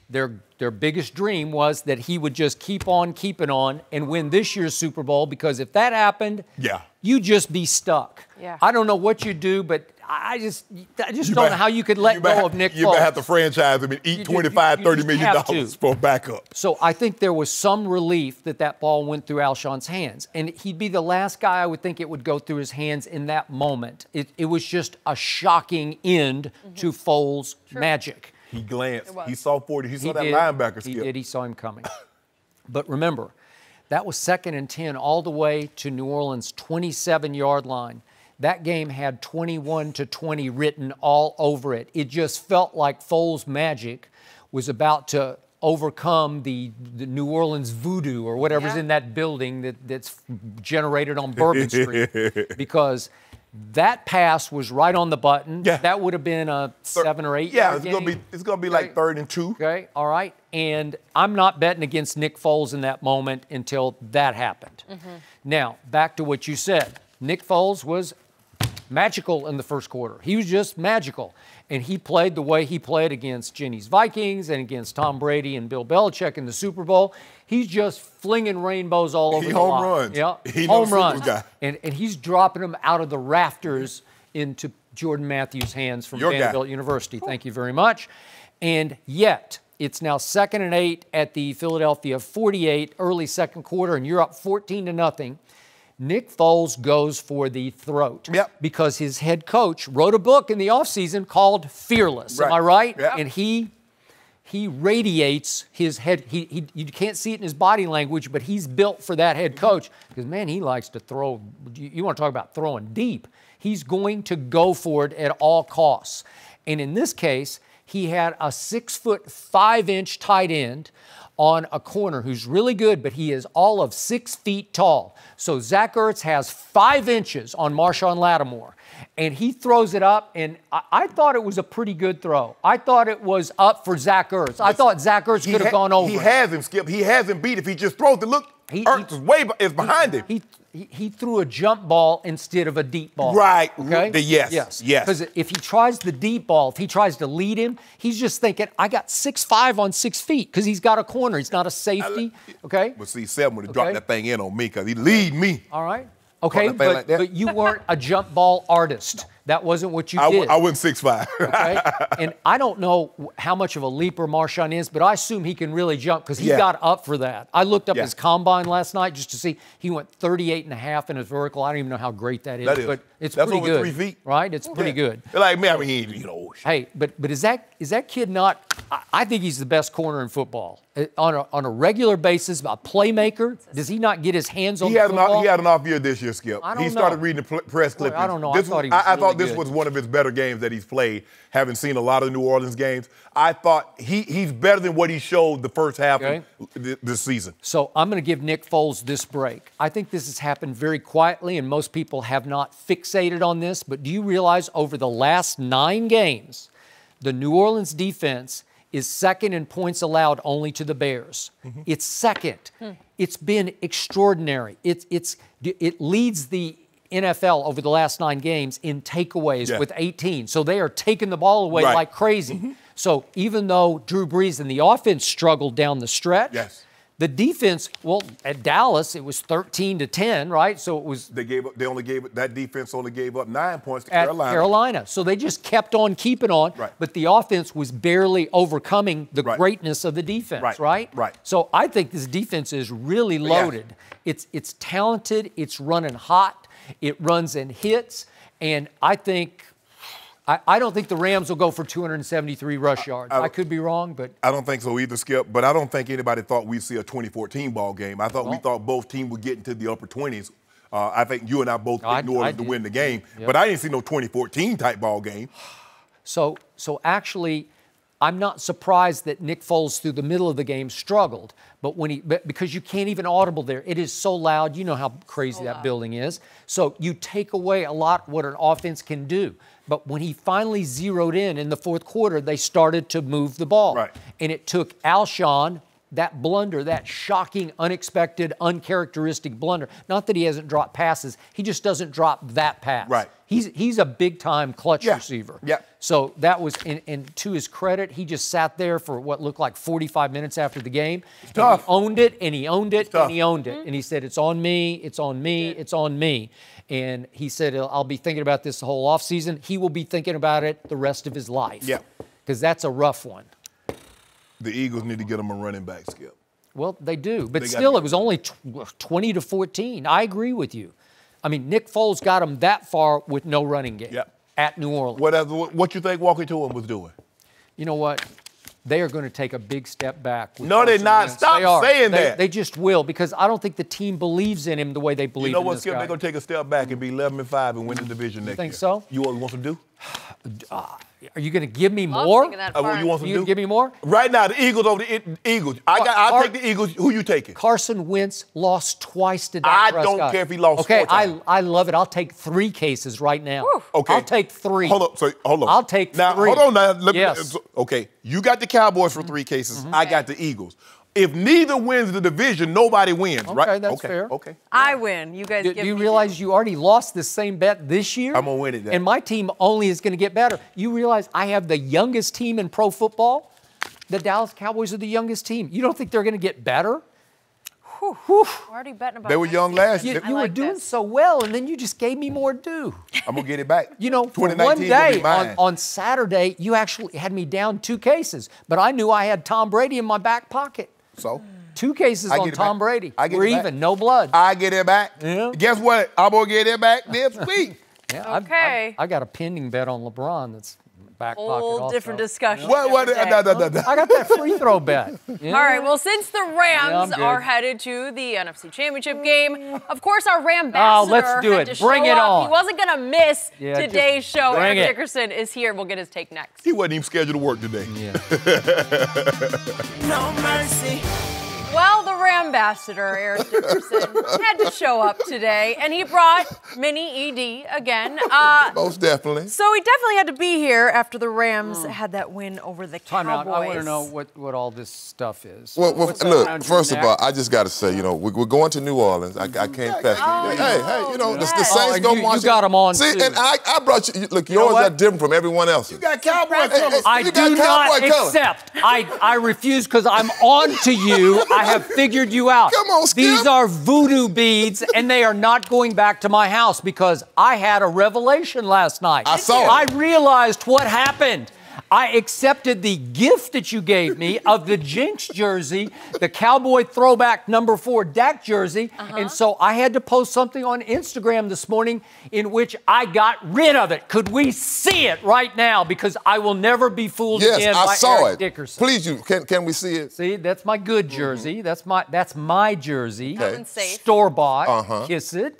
S3: their biggest dream was that he would just keep on keeping on and win this year's Super Bowl, because if that happened, you'd just be stuck.
S2: Yeah.
S3: I don't know what you do, but I just don't know how you could let go of Nick Foles.
S4: You might have to franchise him and eat $25, $30 million for a backup.
S3: So I think there was some relief that ball went through Alshon's hands. And he'd be the last guy I would think it would go through his hands in that moment. It was just a shocking end to Foles' magic.
S4: He glanced. He saw 40. He saw that linebacker skip.
S3: He did. He saw him coming. But remember, that was 2nd and 10 all the way to New Orleans' 27-yard line. That game had 21-20 written all over it. It just felt like Foles' magic was about to overcome the New Orleans voodoo or whatever's in that building that's generated on Bourbon Street. Because that pass was right on the button. That would have been a 7 or 8 yard game.
S4: It's gonna be like 3rd and 2.
S3: Okay, all right. And I'm not betting against Nick Foles in that moment until that happened. Now, back to what you said. Nick Foles was magical in the first quarter. He was just magical. And he played the way he played against Jenny's Vikings and against Tom Brady and Bill Belichick in the Super Bowl. He's just flinging rainbows all over the lot.
S4: Home runs.
S3: Yeah,
S4: he
S3: home runs.
S4: Guy.
S3: And he's dropping them out of the rafters into Jordan Matthews' hands from Vanderbilt University. Thank you very much. And yet, it's now 2nd and 8 at the Philadelphia 48, early second quarter, and you're up 14-0. Nick Foles goes for the throat because his head coach wrote a book in the offseason called Fearless. Am I right? And he radiates his head. You can't see it in his body language, but he's built for that head coach because, man, he likes to throw. You want to talk about throwing deep. He's going to go for it at all costs. And in this case, he had a 6'5" tight end on a corner who's really good, but he is all of 6 feet tall. So Zach Ertz has 5 inches on Marshawn Lattimore, and he throws it up, and I thought it was a pretty good throw. I thought it was up for Zach Ertz. I thought Zach Ertz could have gone over.
S4: He has him, Skip. He has him beat if he just throws it. Look, Ertz is behind him.
S3: He threw a jump ball instead of a deep ball.
S4: Right.
S3: Okay?
S4: Yes.
S3: Because if he tries the deep ball, if he tries to lead him, he's just thinking, I got 6'5" on 6 feet because he's got a corner. He's not a safety. Okay?
S4: But see, 7 would have dropped that thing in on me because he lead me.
S3: All right. Okay, but you weren't a jump ball artist. That wasn't what you did.
S4: I wasn't 6'5".
S3: Okay? And I don't know how much of a leaper Marshawn is, but I assume he can really jump because he got up for that. I looked up his combine last night just to see. He went 38.5 in his vertical. I don't even know how great that is. But it's pretty good.
S4: That's over 3 feet.
S3: Right? It's pretty good.
S4: Like me, I mean, he,
S3: Hey, but is that kid not? I think he's the best corner in football. On a regular basis, a playmaker. Does he not get his hands on the football?
S4: He had an off year this year, Skip. He started reading the press clippings.
S3: I don't know.
S4: I thought this was one of his better games that he's played, having seen a lot of New Orleans games. I thought he's better than what he showed the first half of this season.
S3: So I'm going to give Nick Foles this break. I think this has happened very quietly, and most people have not fixated on this. But do you realize over the last 9 games, the New Orleans defense is second in points allowed only to the Bears. It's second. It's been extraordinary. It leads the NFL over the last 9 games in takeaways with 18. So they are taking the ball away like crazy. So even though Drew Brees and the offense struggled down the stretch, the defense, well, at Dallas, it was 13-10, right? So it was...
S4: That defense only gave up 9 points to
S3: at Carolina. So they just kept on keeping on, but the offense was barely overcoming the greatness of the defense, right? So I think this defense is really loaded. It's talented. It's running hot. It runs and hits. And I don't think the Rams will go for 273 rush yards. I could be wrong, but...
S4: I don't think so either, Skip. But I don't think anybody thought we'd see a 2014 ball game. We thought both teams would get into the upper 20s. I think you and I both picked New Orleans to win the game. But I didn't see no 2014 type ball game.
S3: So actually, I'm not surprised that Nick Foles through the middle of the game struggled. But because you can't even audible there. It is so loud. You know how crazy that building is. So you take away a lot what an offense can do. But when he finally zeroed in the fourth quarter, they started to move the ball. And it took Alshon, that blunder, that shocking, unexpected, uncharacteristic blunder. Not that he hasn't dropped passes. He just doesn't drop that pass. He's a big-time clutch receiver. So that was, and to his credit, he just sat there for what looked like 45 minutes after the game. He owned it, and he owned it, and he owned it. And he said, it's on me, it's on me, it's on me. And he said, I'll be thinking about this the whole offseason. He will be thinking about it the rest of his life. Because that's a rough one.
S4: The Eagles need to get him a running back, Skip.
S3: Well, they do. But still, it was only 20-14. I agree with you. I mean, Nick Foles got him that far with no running game at New Orleans.
S4: What you think Walker to him was doing?
S3: You know what? They are going to take a big step back.
S4: No, they're not. Stop saying that.
S3: They just will, because I don't think the team believes in him the way they believe in this guy.
S4: You know what, Skip? They're going to take a step back and be 11-5 and win the division next year.
S3: You think so?
S4: You want them to do?
S3: Are you going to give me more?
S4: What you want them to do?
S3: Give me more?
S4: Right now, the Eagles over the Eagles. I'll take the Eagles. Who you taking?
S3: Carson Wentz lost twice to Dak Prescott.
S4: I don't care if he lost 4 times.
S3: I love it. I'll take 3 cases right now.
S4: Okay.
S3: I'll take 3.
S4: Hold on.
S3: I'll take 3.
S4: Now, hold on now. Okay. You got the Cowboys for 3 cases. I got the Eagles. If neither wins the division, nobody wins, right?
S3: Okay, that's fair.
S4: Okay.
S2: I win. You guys give me.
S3: Do you realize you already lost the same bet this year?
S4: I'm going to win it.
S3: And my team only is going to get better. You realize I have the youngest team in pro football? The Dallas Cowboys are the youngest team. You don't think they're going to get better?
S2: Whew. We're already betting about
S4: They were young last year.
S3: You were doing so well, and then you just gave me more due.
S4: I'm going to get it back.
S3: You know, for one day on Saturday, you actually had me down 2 cases. But I knew I had Tom Brady in my back pocket.
S4: So?
S3: 2 cases on Tom Brady. We're even, no blood.
S4: I get it back. Guess what? I'm going to get it back this week.
S2: Okay.
S3: I got a pending bet on LeBron that's back pocket also.
S2: Whole different discussion.
S4: No.
S3: I got that free throw bet.
S2: All right, well, since the Rams are headed to the NFC Championship game, of course, our Ram ambassador had to show up. He wasn't going to miss today's show. Eric Dickerson is here. We'll get his take next.
S4: He wasn't even scheduled to work today.
S7: No mercy.
S2: Well, the Ram ambassador, Eric Dickerson, had to show up today, and he brought Mini ED again.
S10: Most definitely.
S2: So he definitely had to be here after the Rams had that win over the
S3: Time out.
S2: Cowboys.
S3: I want to know what all this stuff is.
S10: Well look, first of all, I just got to say, we're going to New Orleans. I can't pass. Hey, the Saints go march.
S3: You got them on,
S10: See,
S3: too.
S10: and I brought you. Look, yours are different from everyone else's.
S4: You got Cowboy colors.
S3: I do not accept. I refuse because I'm on to you. I have figured you out.
S10: Come on, Skip.
S3: These are voodoo beads, and they are not going back to my house because I had a revelation last night.
S10: I saw it.
S3: I realized what happened. I accepted the gift that you gave me of the Jinx jersey, the Cowboy throwback number 4 Dak jersey, and so I had to post something on Instagram this morning in which I got rid of it. Could we see it right now? Because I will never be fooled again by Eric Dickerson.
S10: Please, can we see it?
S3: See, that's my good jersey. That's my jersey.
S10: Okay.
S3: Store-bought. Kiss it.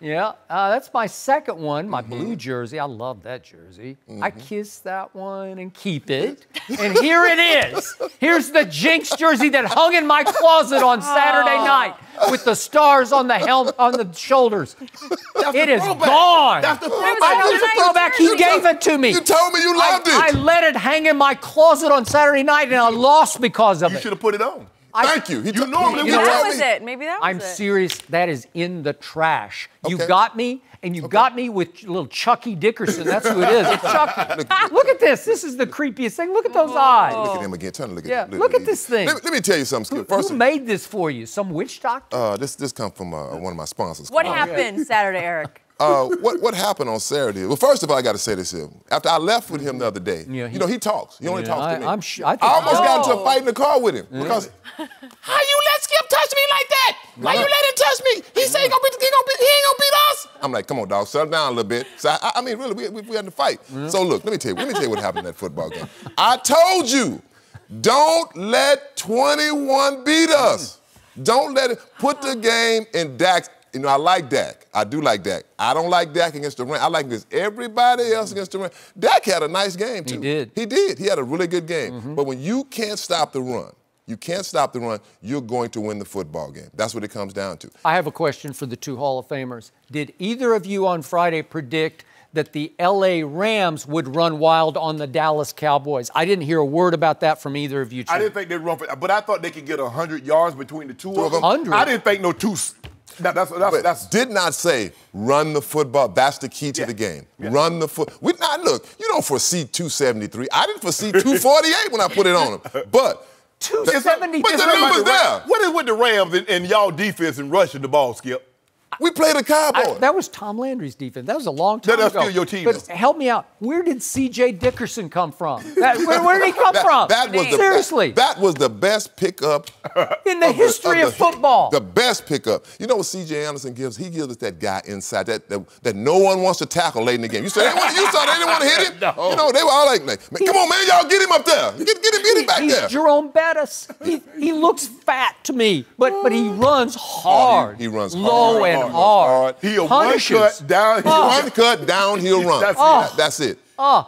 S3: Yeah, that's my second one, my blue jersey. I love that jersey. I kiss that one and keep it. And here it is. Here's the Jinx jersey that hung in my closet on Saturday night with the stars on the shoulders. It is gone.
S4: That's the throwback.
S3: I know the throwback. He gave it to me.
S10: You told me you loved it.
S3: I let it hang in my closet on Saturday night, and I lost because of it.
S4: You should have put it on.
S10: Thank you.
S4: You normally
S2: Maybe that was it. Maybe that was
S3: I'm
S2: it.
S3: serious. That is in the trash.
S10: Okay.
S3: You got me, and you got me with little Chucky Dickerson. That's who it is. It's Chucky. Look at this. This is the creepiest thing. Look at those eyes.
S10: Look at him again. Turn to look at
S3: Yeah,
S10: him.
S3: look at this thing.
S10: Let me tell you something, Skip. First,
S3: Who made this for you? Some witch doctor?
S10: this comes from one of my sponsors.
S2: What happened Saturday, Eric?
S10: What happened on Saturday? Well, first of all, I got to say this here. After I left with him the other day, he talks. He only talks to me.
S3: I
S10: almost got into a fight in the car with him because how you let Skip touch me like that? Why you let him touch me? He say he ain't gonna beat us. I'm like, come on, dog, settle down a little bit. So I mean, really, we had to fight. So look, let me tell you what happened in that football game. I told you, don't let 21 beat us. Don't let it put the game in Dak's. I like Dak. I do like Dak. I don't like Dak against the Rams. I like against everybody else against the Rams. Dak had a nice game, too. He did. He had a really good game. But when you can't stop the run, you're going to win the football game. That's what it comes down to.
S3: I have a question for the 2 Hall of Famers. Did either of you on Friday predict that the L.A. Rams would run wild on the Dallas Cowboys? I didn't hear a word about that from either of you two.
S4: I didn't think they'd run for but I thought they could get 100 yards between the two of them.
S3: 100?
S4: I didn't think no two. That's
S10: did not say run the football. That's the key to the game. Yeah. Run the foot. Look, you don't foresee 273. I didn't foresee 248 when I put it on him. But
S3: 270.
S10: But the number's there.
S4: What is with the Rams and y'all defense and rushing the ball, Skip?
S10: We played the Cowboys.
S3: That was Tom Landry's defense. That was a long time ago.
S4: That's still your team.
S3: But help me out. Where did C.J. Dickerson come from? Where did he come from? Seriously.
S10: That was the best pickup
S3: in the history of football.
S10: The best pickup. You know what C.J. Anderson gives? He gives us that guy inside that no one wants to tackle late in the game. You saw they didn't want to hit him? No. They were all like, come on, man, y'all get him up there. Get him back there.
S3: He's Jerome Bettis. He looks fat to me, but he runs hard.
S10: He runs
S3: low and hard.
S4: He'll one cut
S10: downhill run. That's it.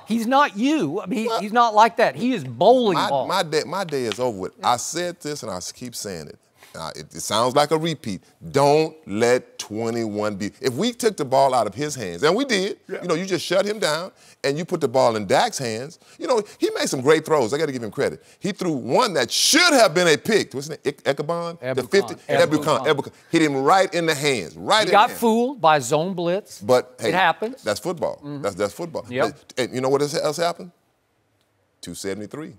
S3: He's not you. I mean, he's not like that. He is bowling ball.
S10: My day is over with. I said this and I keep saying it. It sounds like a repeat. Don't let 21 be. If we took the ball out of his hands, and we did, you just shut him down and you put the ball in Dak's hands. He made some great throws. I got to give him credit. He threw one that should have been a pick. What's his name? Echabon? The 50? Ebukan. Hit him right in the hands. He
S3: got fooled by zone blitz.
S10: But hey,
S3: it happens.
S10: That's football. That's football.
S3: Yep.
S10: And you know what else happened? 273.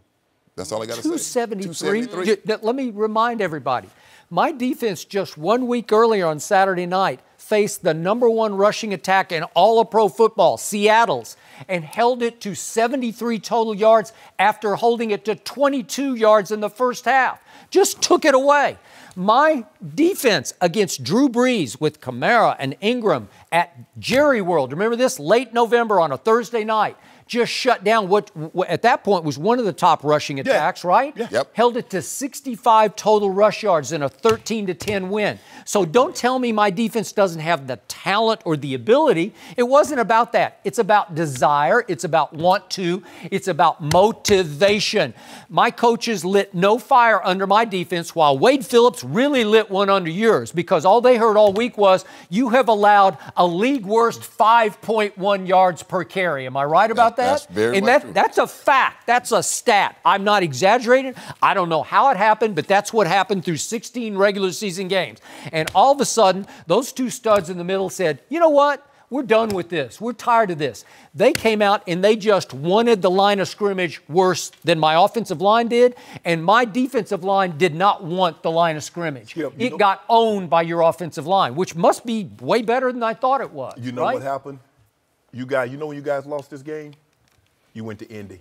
S10: That's all I got to say.
S3: 273. Let me remind everybody. My defense just 1 week earlier on Saturday night faced the #1 rushing attack in all of pro football, Seattle's, and held it to 73 total yards after holding it to 22 yards in the first half. Just took it away. My defense against Drew Brees with Kamara and Ingram at Jerry World. Remember this? Late November on a Thursday night. just shut down what at that point was one of the top rushing attacks, right?
S10: Yeah. Yep.
S3: Held it to 65 total rush yards in a 13-10 win. So don't tell me my defense doesn't have the talent or the ability. It wasn't about that. It's about desire. It's about want to. It's about motivation. My coaches lit no fire under my defense while Wade Phillips really lit one under yours, because all they heard all week was you have allowed a league worst 5.1 yards per carry. Am I right about that?
S10: That's very
S3: and
S10: much true.
S3: That's a fact. That's a stat. I'm not exaggerating. I don't know how it happened, but that's what happened through 16 regular season games. And all of a sudden, those two studs in the middle said, you know what? We're done with this. We're tired of this. They came out and they just wanted the line of scrimmage worse than my offensive line did, and my defensive line did not want the line of scrimmage. It got owned by your offensive line, which must be way better than I thought it was.
S4: You know what happened? You know when you guys lost this game? You went to Indy.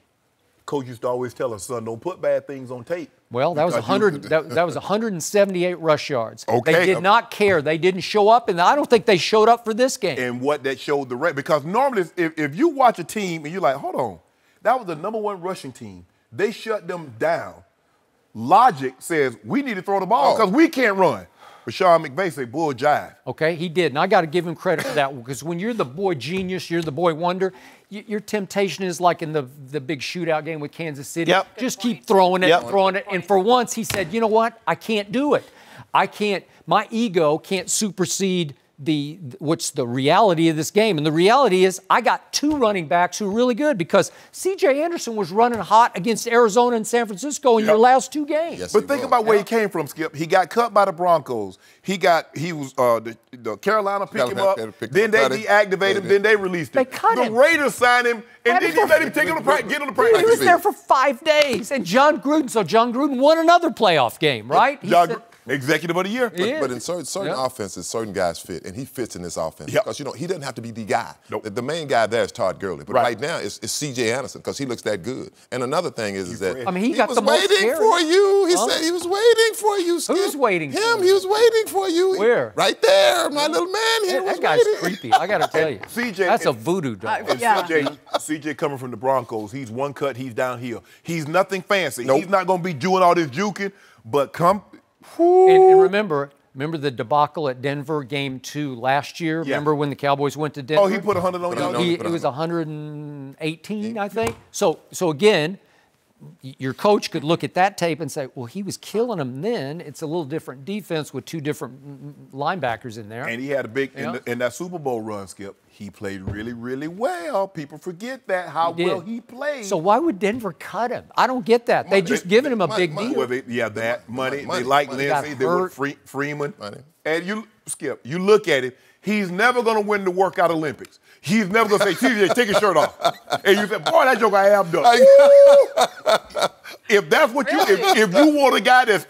S4: Coach used to always tell us, son, don't put bad things on tape.
S3: Well, that was 100. That was 178 rush yards.
S4: Okay.
S3: They did not care. They didn't show up, and I don't think they showed up for this game.
S4: And what that showed the rest, because normally if you watch a team and you're like, hold on, that was the #1 rushing team. They shut them down. Logic says we need to throw the ball because we can't run. But Sean McVay said, bull jive.
S3: Okay, he did. And I got to give him credit for that, because when you're the boy genius, you're the boy wonder, your temptation is like in the big shootout game with Kansas City.
S11: Yep.
S3: Just keep throwing it, throwing it. And for once, he said, you know what? I can't do it. I can't. My ego can't supersede what's the reality of this game. And the reality is I got two running backs who are really good, because C.J. Anderson was running hot against Arizona and San Francisco in your last two games.
S4: Yes, but think about where he came from, Skip. He got cut by the Broncos. The Carolina picked him up. Then they deactivated him. Then they released him.
S3: They cut him.
S4: The Raiders signed him, and then you let him take him to practice, get him to practice.
S3: He was there for 5 days. And John Gruden won another playoff game, right?
S4: Executive of the year.
S10: But in certain offenses, certain guys fit, and he fits in this offense. Because, he doesn't have to be the guy. The main guy there is Todd Gurley. But right now, it's C.J. Anderson, because he looks that good. And another thing is that
S3: he got
S10: was
S3: the most
S10: waiting for you. He said he was waiting for you, Skip.
S3: Who's waiting for
S10: him? He was waiting for you.
S3: Where?
S10: Right there. My little man here was
S3: That guy's
S10: waiting.
S3: creepy. I got to tell you.
S4: CJ,
S3: that's a voodoo doll.
S4: CJ coming from the Broncos, he's one cut, he's downhill. He's nothing fancy. He's not going to be doing all this juking, but come.
S3: And remember the debacle at Denver, Game 2 last year? Remember when the Cowboys went to Denver?
S4: Oh, he put 100 on you?
S3: It was 118, I think. So again, your coach could look at that tape and say, well, he was killing them then. It's a little different defense with two different linebackers in there.
S4: And he had a big, in that Super Bowl run, Skip, he played really, really well. People forget that, how well he played.
S3: So why would Denver cut him? I don't get that. They just given him a big deal.
S4: Well, money. They like Lindsey. They want Freeman. And Skip, you look at it, he's never going to win the workout Olympics. He's never going to say, TJ, take your shirt off. And you say, boy, that joke I have done. If that's what if you want a guy that's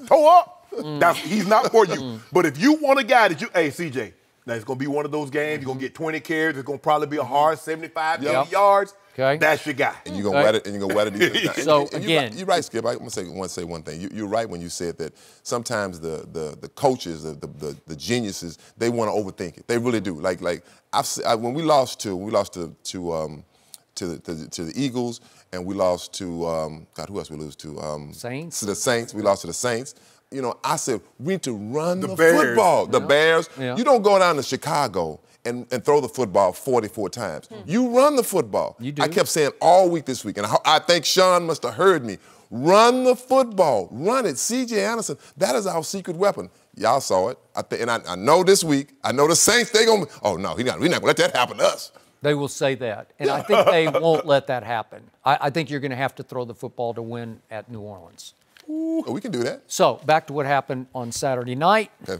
S4: toe up, he's not for you. But if you want a guy that hey, CJ, now it's going to be one of those games. You're going to get 20 carries. It's going to probably be a hard 75, 80 yards.
S3: Okay.
S4: That's your guy.
S10: And you're going to wet it, and you're going to wet it.
S3: So, again.
S10: You're right, Skip. I want to say one thing. You're right when you said that sometimes the coaches, the geniuses, they want to overthink it. They really do. Like when we lost to the Eagles, and we lost to, who else we lose to?
S3: Saints.
S10: To the Saints. We lost to the Saints. I said, we need to run the football. The Bears. Yeah. You don't go down to Chicago and throw the football 44 times. You run the football. You do. I kept saying all week this week, and I think Sean must have heard me. Run the football. Run it. C.J. Anderson, that is our secret weapon. Y'all saw it. I know this week, I know the Saints, they're going to, oh, no, we're not going to let that happen to us.
S3: They will say that, and I think they won't let that happen. I think you're going to have to throw the football to win at New Orleans.
S10: Ooh, we can do that.
S3: So, back to what happened on Saturday night. Okay.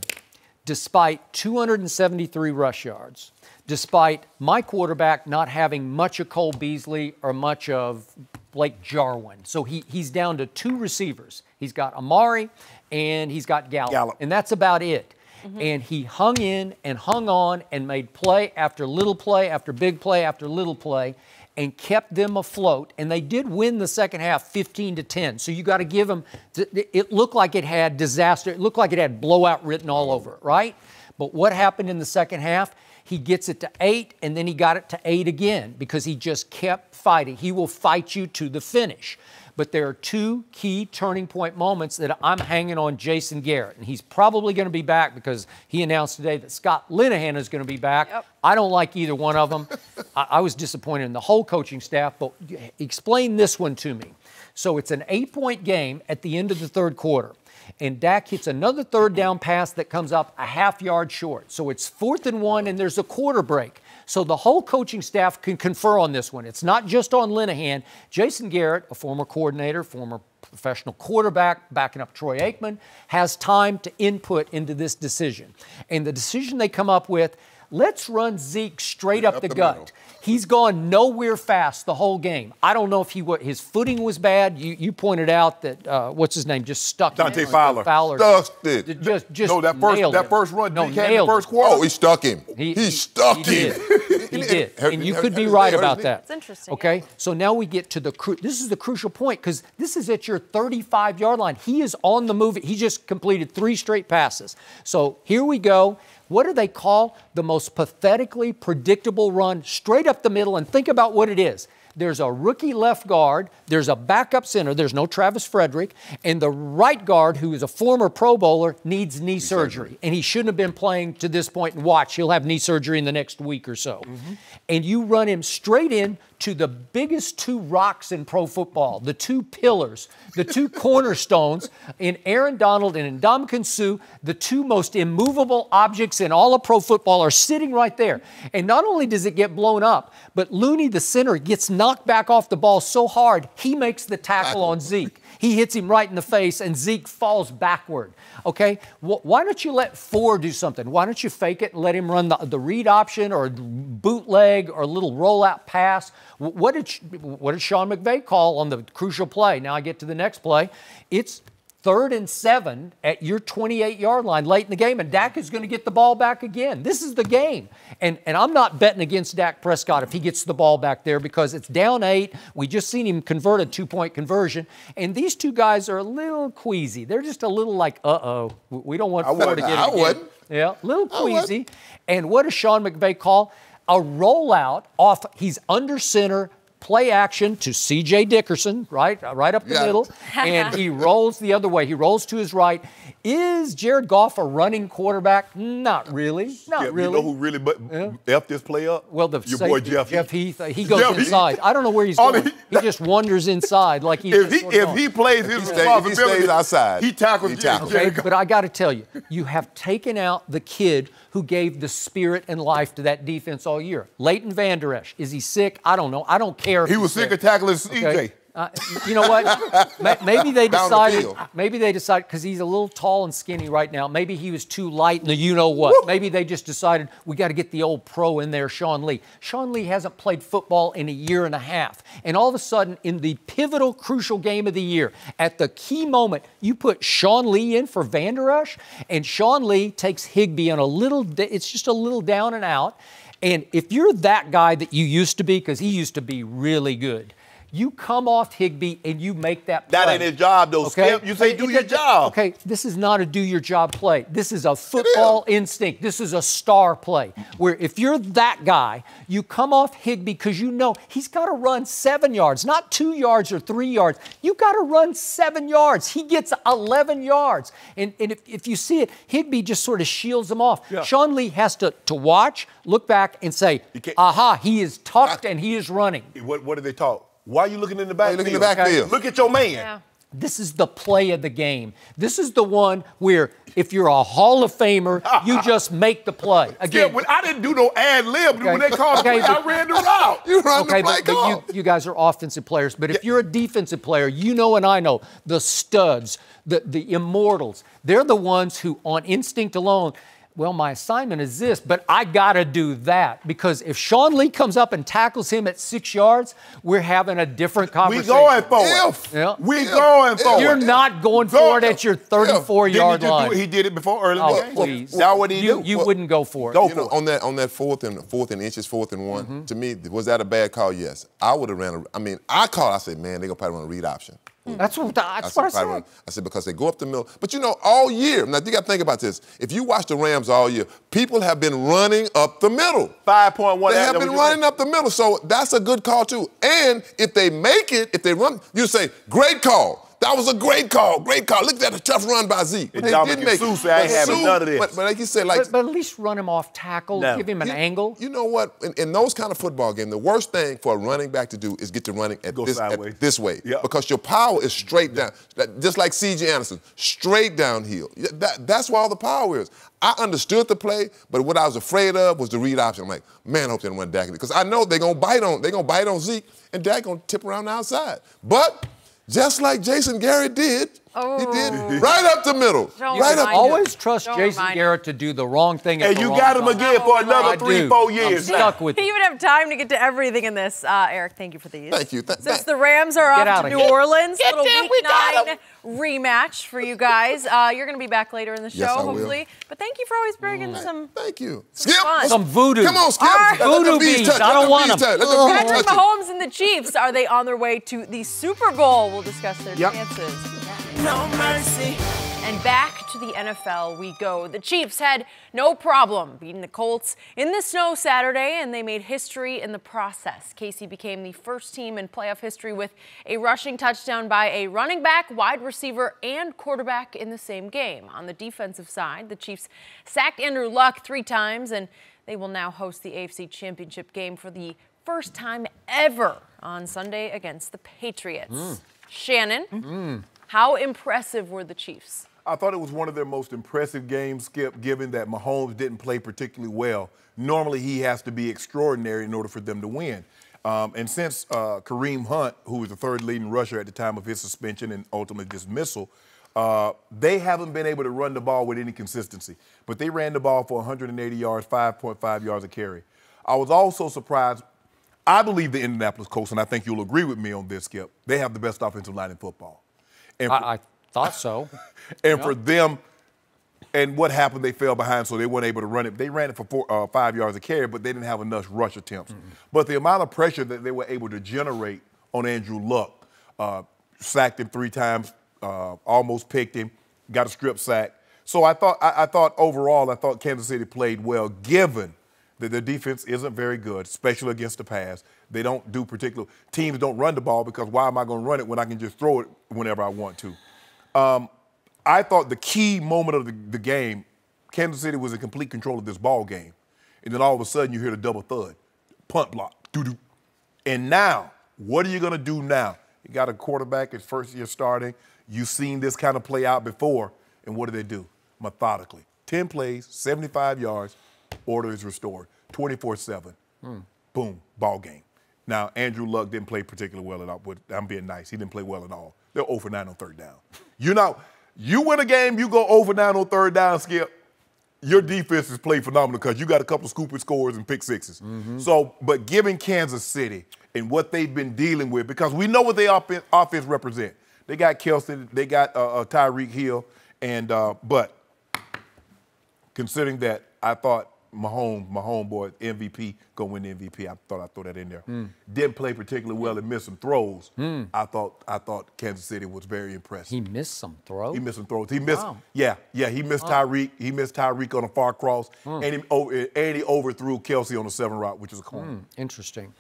S3: Despite 273 rush yards, despite my quarterback not having much of Cole Beasley or much of Blake Jarwin. So he's down to 2 receivers. He's got Amari and he's got Gallup. And that's about it. And he hung in and hung on and made play after little play after big play after little play and kept them afloat. And they did win the second half 15-10. So you got to give them, it looked like it had disaster. It looked like it had blowout written all over it, right? But what happened in the second half? He gets it to 8, and then he got it to 8 again because he just kept fighting. He will fight you to the finish. But there are 2 key turning point moments that I'm hanging on Jason Garrett. And he's probably going to be back because he announced today that Scott Linehan is going to be back. Yep. I don't like either one of them. I was disappointed in the whole coaching staff, but explain this one to me. So it's an 8-point game at the end of the third quarter. And Dak hits another third down pass that comes up a half yard short. So it's 4th and 1, and there's a quarter break. So the whole coaching staff can confer on this one. It's not just on Linehan. Jason Garrett, a former coordinator, former professional quarterback, backing up Troy Aikman, has time to input into this decision. And the decision they come up with, let's run Zeke straight up the gut. Middle. He's gone nowhere fast the whole game. I don't know if his footing was bad. You pointed out that, what's his name, just stuck
S4: Dante
S3: him.
S4: Fowler.
S10: Stuck it.
S3: Just
S4: no, that first run,
S3: no,
S4: came in the first quarter.
S10: Oh, he stuck him. He stuck him.
S3: He did. And you could be right about that.
S2: It's interesting.
S3: Okay, so now we get to this is the crucial point because this is at your 35-yard line. He is on the move. He just completed 3 straight passes. So here we go. What do they call the most pathetically predictable run straight up the middle? And think about what it is. There's a rookie left guard. There's a backup center. There's no Travis Frederick. And the right guard, who is a former Pro Bowler, needs knee surgery. And he shouldn't have been playing to this point. And watch, he'll have knee surgery in the next week or so. And you run him straight in to the biggest 2 rocks in pro football, the 2 pillars, the 2 cornerstones in Aaron Donald and Ndamukong Suh. The 2 most immovable objects in all of pro football are sitting right there. And not only does it get blown up, but Looney, the center, gets knocked back off the ball so hard, he makes the tackle on Zeke. He hits him right in the face, and Zeke falls backward. Okay? Why don't you let Ford do something? Why don't you fake it and let him run the read option or bootleg or a little rollout pass? What did Sean McVay call on the crucial play? Now I get to the next play. It's 3rd and 7 at your 28-yard line late in the game, and Dak is going to get the ball back again. This is the game. And I'm not betting against Dak Prescott if he gets the ball back there because it's down 8. We just seen him convert a 2-point conversion. And these 2 guys are a little queasy. They're just a little like, uh-oh, we don't want Ford to get it again.
S10: I wouldn't.
S3: Yeah, a little queasy. And what does Sean McVay call? A rollout off, he's under center, play action to C.J. Dickerson, right up the middle, and he rolls the other way. He rolls to his right. Is Jared Goff a running quarterback? Not really. Not really.
S4: You know who really F this play up?
S3: Well,
S4: your boy Jeff
S3: Heath. He goes inside. I don't know where he's going. He just wanders inside like he's
S4: if he plays his responsibility,
S10: he stays outside.
S4: He tackles
S3: okay, but I got to tell you, you have taken out the kid who gave the spirit and life to that defense all year. Leighton Vander Esch. Is he sick? I don't know. I don't care.
S4: He was sick of tackling CJ.
S3: Okay. You know what? Maybe they decided because he's a little tall and skinny right now. Maybe he was too light in the you-know-what. Maybe they just decided we got to get the old pro in there, Sean Lee. Sean Lee hasn't played football in a year and a half. And all of a sudden, in the pivotal, crucial game of the year, at the key moment, you put Sean Lee in for Vander Esch, and Sean Lee takes Higbee on it's just a little down and out. And if you're that guy that you used to be, because he used to be really good, you come off Higbee and you make that play.
S4: That ain't his job, though, okay? Skip. You say do your job.
S3: Okay, this is not a do-your-job play. This is a football instinct. This is a star play where if you're that guy, you come off Higbee because you know he's got to run 7 yards, not 2 yards or 3 yards. You got to run 7 yards. He gets 11 yards. And if you see it, Higbee just sort of shields him off. Yeah. Sean Lee has to watch, look back, and say, aha, he is tucked and he is running.
S4: What did they talk? Why are you looking in the backfield?
S10: Looking in the backfield.
S4: Look at your man.
S2: Yeah.
S3: This is the play of the game. This is the one where if you're a Hall of Famer, you just make the play. Again,
S4: yeah, I didn't do no ad lib. When they called me, I ran the route.
S10: You run the play call.
S3: But you guys are offensive players. But if you're a defensive player, you know and I know the studs, the immortals, they're the ones who, on instinct alone, well, my assignment is this, but I got to do that. Because if Sean Lee comes up and tackles him at 6 yards, we're having a different conversation.
S4: We going forward. We going forward.
S3: You're not going forward at your 34-yard line.
S4: He did it before early in the game.
S3: Please.
S4: Now what did he do?
S3: You wouldn't go for it.
S10: On that fourth and inches, 4th and 1, to me, was that a bad call? Yes. I would have ran I said, man, they're going to probably run a read option.
S3: That's what I said.
S10: I said, because they go up the middle. But you know, all year, now you got to think about this. If you watch the Rams all year, people have been running up the middle.
S4: 5.1.
S10: They have been running up the middle, so that's a good call too. And if they make it, if they run, you say, great call. That was a great call, great call. Look at that tough run by Zeke. But they didn't make it.
S4: I ain't having none of this.
S10: But like you said, like,
S3: but at least run him off tackle, give him an angle.
S10: You know what? In those kind of football games, the worst thing for a running back to do is get to running at this way. Yep. Because your power is straight down. Just like C.J. Anderson, straight downhill. That's where all the power is. I understood the play, but what I was afraid of was the read option. I'm like, man, I hope they don't run Dak. Because I know they're gonna bite on Zeke, and Dak gonna tip around the outside. But just like Jason Garrett did, he did right up the middle.
S3: Always trust Jason Garrett to do the wrong thing at the wrong
S4: got him
S3: time.
S4: again for another 3-4 years.
S3: I'm stuck with
S2: you. Even have time to get to everything in this. Eric, thank you for these.
S10: Thank you.
S2: Since the Rams are off to New Orleans, little Week 9 rematch for you guys. You're going to be back later in the show, hopefully. But thank you for always bringing some.
S10: Thank you. Skip,
S3: some voodoo.
S10: Come on, Skip.
S3: Voodoo bees. I don't want them.
S2: Patrick Mahomes and the Chiefs, are they on their way to the Super Bowl? We'll discuss their chances.
S7: No mercy.
S2: And back to the NFL we go. The Chiefs had no problem beating the Colts in the snow Saturday, and they made history in the process. Casey became the first team in playoff history with a rushing touchdown by a running back, wide receiver, and quarterback in the same game. On the defensive side, the Chiefs sacked Andrew Luck 3 times, and they will now host the AFC Championship game for the first time ever on Sunday against the Patriots. Shannon, how impressive were the Chiefs?
S4: I thought it was one of their most impressive games, Skip, given that Mahomes didn't play particularly well. Normally, he has to be extraordinary in order for them to win. And since Kareem Hunt, who was the 3rd leading rusher at the time of his suspension and ultimate dismissal, they haven't been able to run the ball with any consistency. But they ran the ball for 180 yards, 5.5 yards a carry. I was also surprised. I believe the Indianapolis Colts, and I think you'll agree with me on this, Skip, they have the best offensive line in football. And
S3: I thought so.
S4: And for them, and what happened, they fell behind, so they weren't able to run it. They ran it for 5 yards a carry, but they didn't have enough rush attempts. But the amount of pressure that they were able to generate on Andrew Luck, sacked him 3 times, almost picked him, got a strip sack. So I thought overall, Kansas City played well, given that their defense isn't very good, especially against the pass. They don't do teams don't run the ball because why am I going to run it when I can just throw it whenever I want to? I thought the key moment of the game, Kansas City was in complete control of this ball game. And then all of a sudden you hear the double thud, punt block, doo-doo. And now, what are you going to do now? You got a quarterback his first year starting. You've seen this kind of play out before. And what do? Methodically. 10 plays, 75 yards, order is restored. 24/7. Boom, ball game. Now, Andrew Luck didn't play particularly well at all, but I'm being nice. He didn't play well at all. They're 0 for 9 on 3rd down. You win a game, you go 0 for 9 on 3rd down, Skip. Your defense has played phenomenal because you got a couple of scooping scores and pick sixes. So, but given Kansas City and what they've been dealing with, because we know what their offense represent. They got Kelsey, they got Tyreek Hill, and but considering that, I thought Mahomes boy, MVP, gonna win the MVP. I thought I'd throw that in there. Didn't play particularly well and missed some throws. I thought Kansas City was very impressive.
S3: He missed some throws?
S4: He missed some throws. He missed, he missed Tyreek. He missed Tyreek on a far cross, and he overthrew Kelsey on the 7 route, which is a corner.
S3: Interesting.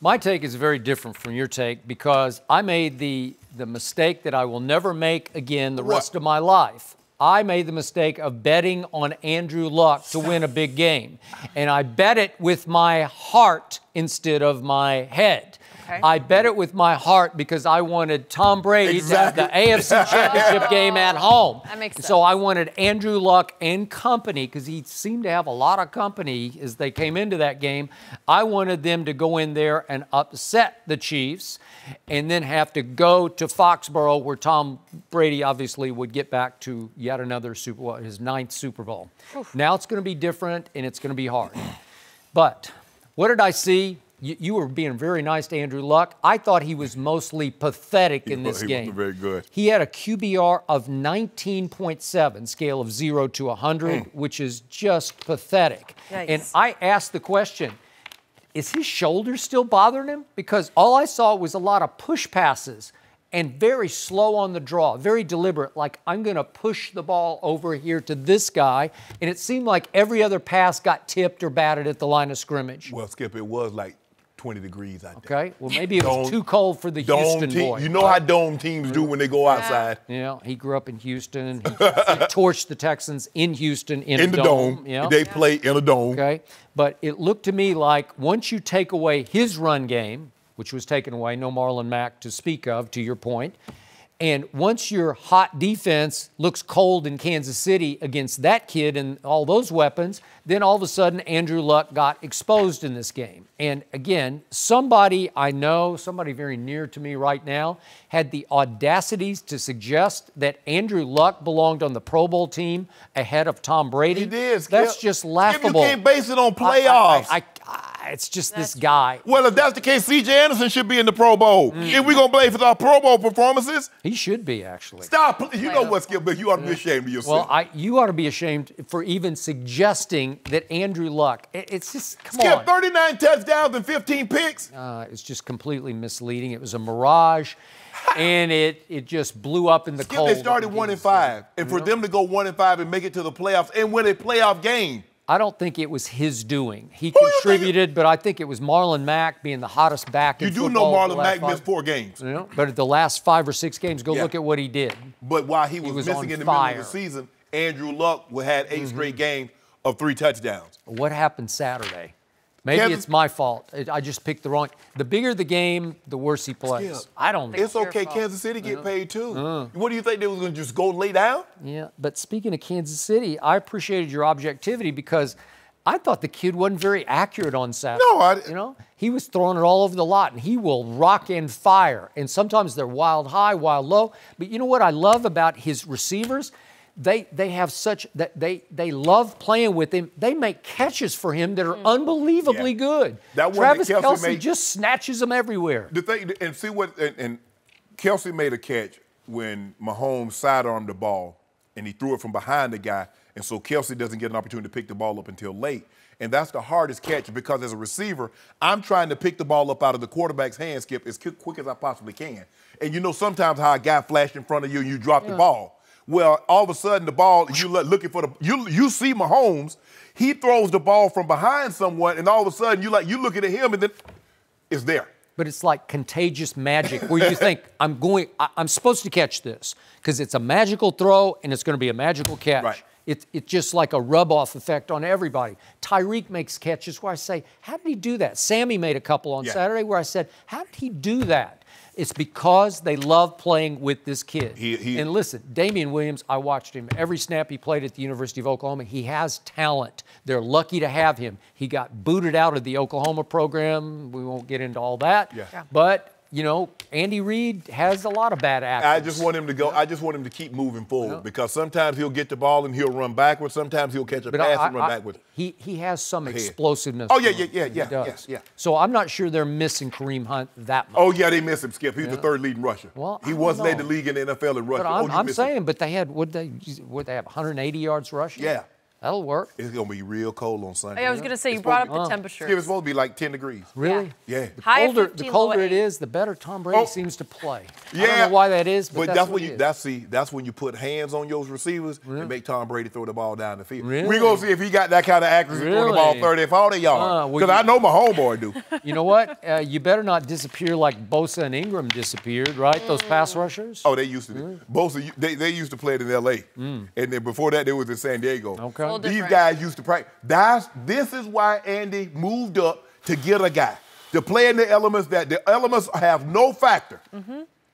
S3: My take is very different from your take because I made the mistake that I will never make again the rest of my life. I made the mistake of betting on Andrew Luck to win a big game. And I bet it with my heart instead of my head. Okay. I bet it with my heart because I wanted Tom Brady to have the AFC Championship game at home.
S2: That makes sense.
S3: So I wanted Andrew Luck and company because he seemed to have a lot of company as they came into that game. I wanted them to go in there and upset the Chiefs and then have to go to Foxborough where Tom Brady obviously would get back to yet another Super Bowl, his 9th Super Bowl. Now it's going to be different and it's going to be hard. But what did I see? You were being very nice to Andrew Luck. I thought he was mostly pathetic in this game.
S4: He wasn't very good.
S3: He had a QBR of 19.7, scale of 0 to 100, which is just pathetic. Yikes. And I asked the question, is his shoulder still bothering him? Because all I saw was a lot of push passes. and very slow on the draw, very deliberate, like I'm going to push the ball over here to this guy, and it seemed like every other pass got tipped or batted at the line of scrimmage.
S4: Well, Skip, it was like 20 degrees out there.
S3: Okay, well, maybe it was too cold for the Houston boy.
S4: You know how dome teams do when they go outside.
S3: Yeah, he grew up in Houston. He torched the Texans in Houston in
S4: the dome.
S3: Yeah.
S4: They play in a dome.
S3: Okay, but it looked to me like once you take away his run game, which was taken away, no Marlon Mack to speak of, to your point, and once your hot defense looks cold in Kansas City against that kid and all those weapons, then all of a sudden Andrew Luck got exposed in this game. And again, somebody I know, somebody very near to me right now, had the audacities to suggest that Andrew Luck belonged on the Pro Bowl team ahead of Tom Brady.
S4: He did, Skip.
S3: That's just laughable.
S4: Skip, you can't base it on playoffs.
S3: It's just this guy.
S4: Well, if that's the case, C.J. Anderson should be in the Pro Bowl. If we're going to blame for our Pro Bowl performances.
S3: He should be, actually.
S4: Stop. You know what, Skip, but you ought to be ashamed of yourself.
S3: Well, you ought to be ashamed for even suggesting that Andrew Luck. It's just, come on.
S4: Skip, 39 touchdowns and 15 picks.
S3: It's just completely misleading. It was a mirage, and it just blew up in the cold.
S4: They started 1-5, and for them to go 1-5 and make it to the playoffs and win a playoff game.
S3: I don't think it was his doing. He contributed, but I think it was Marlon Mack being the hottest back in football.
S4: You do know Marlon Mack missed 4 games.
S3: You know, but at the last 5 or 6 games, go look at what he did.
S4: But while he was missing in the middle of the season, Andrew Luck had 8 straight games of 3 touchdowns.
S3: What happened Saturday? Maybe it's my fault. I just picked the wrong. The bigger the game, the worse he plays.
S4: Skip,
S3: I don't know.
S4: It's okay. Kansas City get paid too. What do you think they was going to just go lay down?
S3: Yeah, but speaking of Kansas City, I appreciated your objectivity because I thought the kid wasn't very accurate on Saturday.
S4: No,
S3: he was throwing it all over the lot, and he will rock and fire. And sometimes they're wild high, wild low. But you know what I love about his receivers? They have such that they love playing with him. They make catches for him that are unbelievably good. Travis Kelce just snatches them everywhere.
S4: The thing, and see what, and Kelce made a catch when Mahomes sidearmed the ball, and he threw it from behind the guy, and so Kelce doesn't get an opportunity to pick the ball up until late. And that's the hardest catch because as a receiver, I'm trying to pick the ball up out of the quarterback's hand, Skip, as quick as I possibly can. And you know sometimes how a guy flashed in front of you and you drop the ball. Well, all of a sudden the ball, you looking for you see Mahomes, he throws the ball from behind someone, and all of a sudden you looking at him, and then it's there.
S3: But it's like contagious magic where you think, I'm supposed to catch this because it's a magical throw and it's going to be a magical catch.
S4: Right.
S3: It's just like a rub-off effect on everybody. Tyreek makes catches where I say, how did he do that? Sammy made a couple on Saturday where I said, how did he do that? It's because they love playing with this kid. And listen, Damian Williams, I watched him every snap he played at the University of Oklahoma. He has talent. They're lucky to have him. He got booted out of the Oklahoma program. We won't get into all that. But you know, Andy Reid has a lot of bad actors.
S4: I just want him to go. I just want him to keep moving forward because sometimes he'll get the ball and he'll run backwards. Sometimes he'll catch a pass and run backwards.
S3: He has some explosiveness.
S4: Oh, yeah.
S3: So I'm not sure they're missing Kareem Hunt that much.
S4: Oh, yeah, they miss him, Skip. He's the 3rd leading rusher. Well, he once led the league in the NFL in rushing.
S3: But I'm saying, but they had, would they have 180 yards rushing?
S4: Yeah.
S3: That'll work.
S4: It's going to be real cold on Sunday.
S2: I was going to say, you brought up the temperature.
S4: It's supposed to be like 10 degrees.
S3: Really?
S4: Yeah.
S3: The colder it is, the better Tom Brady seems to play. I don't know why that is, but that's when you put hands on your receivers and make Tom Brady throw the ball down the field. Really?
S4: We're going to see if he got that kind of accuracy to throw the ball 30, 40 yards. Because I know my homeboy do.
S3: You know what? You better not disappear like Bosa and Ingram disappeared, right? Those pass rushers?
S4: Oh, they used to. Bosa, they used to play it in L.A. And then before that, they was in San Diego.
S3: Okay.
S4: These guys used to practice. This is why Andy moved up to get a guy to play in the elements that the elements have no factor.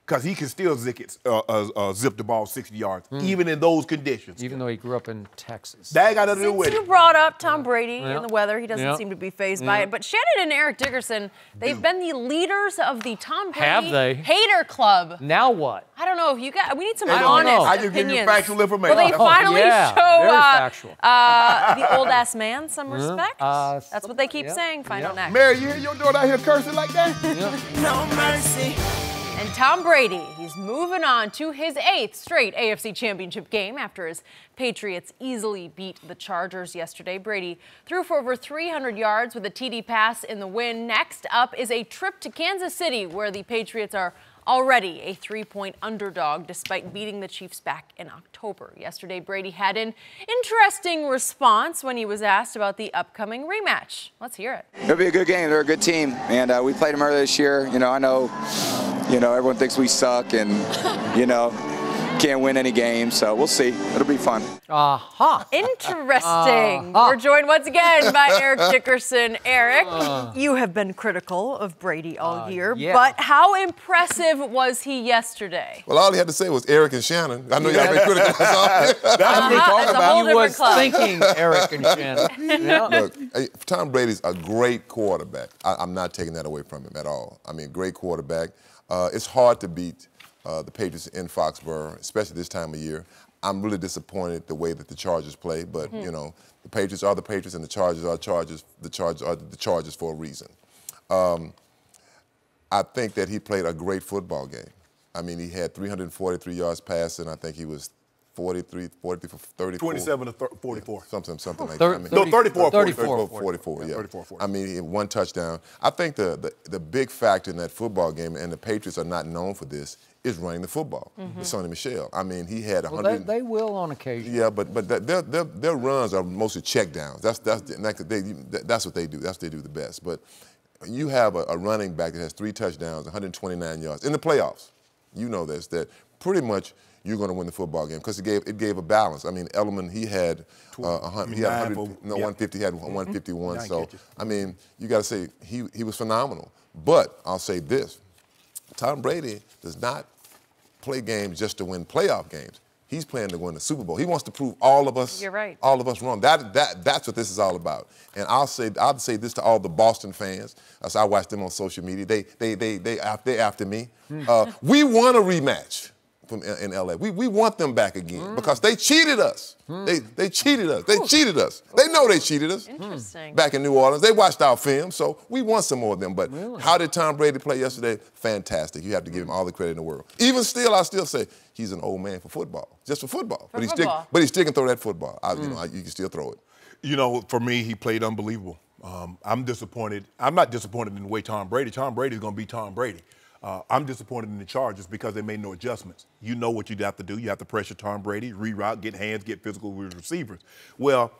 S4: Because he can still zip the ball 60 yards, even in those conditions.
S3: Even though he grew up in Texas.
S4: That got to do with it.
S2: You brought up Tom Brady and the weather. He doesn't seem to be fazed by it. But Shannon and Eric Dickerson, they've been the leaders of the Tom Brady hater club.
S3: Now what?
S2: I don't know if you got. We need some
S4: honest
S2: opinions.
S4: I just give you factual information.
S2: Will they finally show the old ass man some respect? That's what they keep saying. Find out next.
S4: Mary, you hear your daughter out here cursing like that?
S7: No mercy.
S2: And Tom Brady, he's moving on to his 8th straight AFC Championship game after his Patriots easily beat the Chargers yesterday. Brady threw for over 300 yards with a TD pass in the win. Next up is a trip to Kansas City, where the Patriots are already a 3-point underdog despite beating the Chiefs back in October. Yesterday, Brady had an interesting response when he was asked about the upcoming rematch. Let's hear it.
S11: It'll be a good game. They're a good team, and we played them earlier this year. I know, everyone thinks we suck and, can't win any games, so we'll see. It'll be fun.
S2: Interesting. We're joined once again by Eric Dickerson. Eric, you have been critical of Brady all year, but how impressive was he yesterday?
S10: Well, all he had to say was Eric and Shannon. I know y'all been critical. That's all.
S3: That's what we talked about. He was thinking Eric and Shannon.
S10: Look, Tom Brady's a great quarterback. I'm not taking that away from him at all. I mean, great quarterback. It's hard to beat the Patriots in Foxborough, especially this time of year. I'm really disappointed the way that the Chargers play, but the Patriots are the Patriots and the Chargers are Chargers. The Chargers are the Chargers for a reason. I think that he played a great football game. I mean, he had 343 yards passing. I think he was 43 for 34.
S4: 27 to 44.
S10: Something like that. I mean,
S4: no, 34.
S10: 44, yeah. 34. I mean, he had one touchdown. I think the big factor in that football game, and the Patriots are not known for this, is running the football with Sonny Michel. I mean, he had 100.
S3: Well, they will on occasion.
S10: Yeah, but their runs are mostly check downs. That's what they do. That's what they do the best. But you have a running back that has 3 touchdowns, 129 yards in the playoffs. You know this, that pretty much you're going to win the football game because it gave a balance. I mean, Edelman, he had 150. He had 151. So I mean, you got to say he was phenomenal. But I'll say this: Tom Brady does not play games just to win playoff games. He's playing to win the Super Bowl. He wants to prove all of us wrong. That's what this is all about. And I'll say this to all the Boston fans. As I watch them on social media, they after me. We want a rematch in LA. We want them back again because they cheated us. They cheated us. They cheated us. They know they cheated us.
S2: Interesting.
S10: Back in New Orleans, they watched our film, so we want some more of them. But how did Tom Brady play yesterday? Fantastic. You have to give him all the credit in the world. Even still, I still say he's an old man for football, just for football. But he still can throw that football. You can still throw it.
S4: For me, he played unbelievable. I'm disappointed. I'm not disappointed in the way Tom Brady's going to be Tom Brady. I'm disappointed in the Chargers because they made no adjustments. You know what you have to do. You have to pressure Tom Brady, reroute, get hands, get physical with receivers. Well,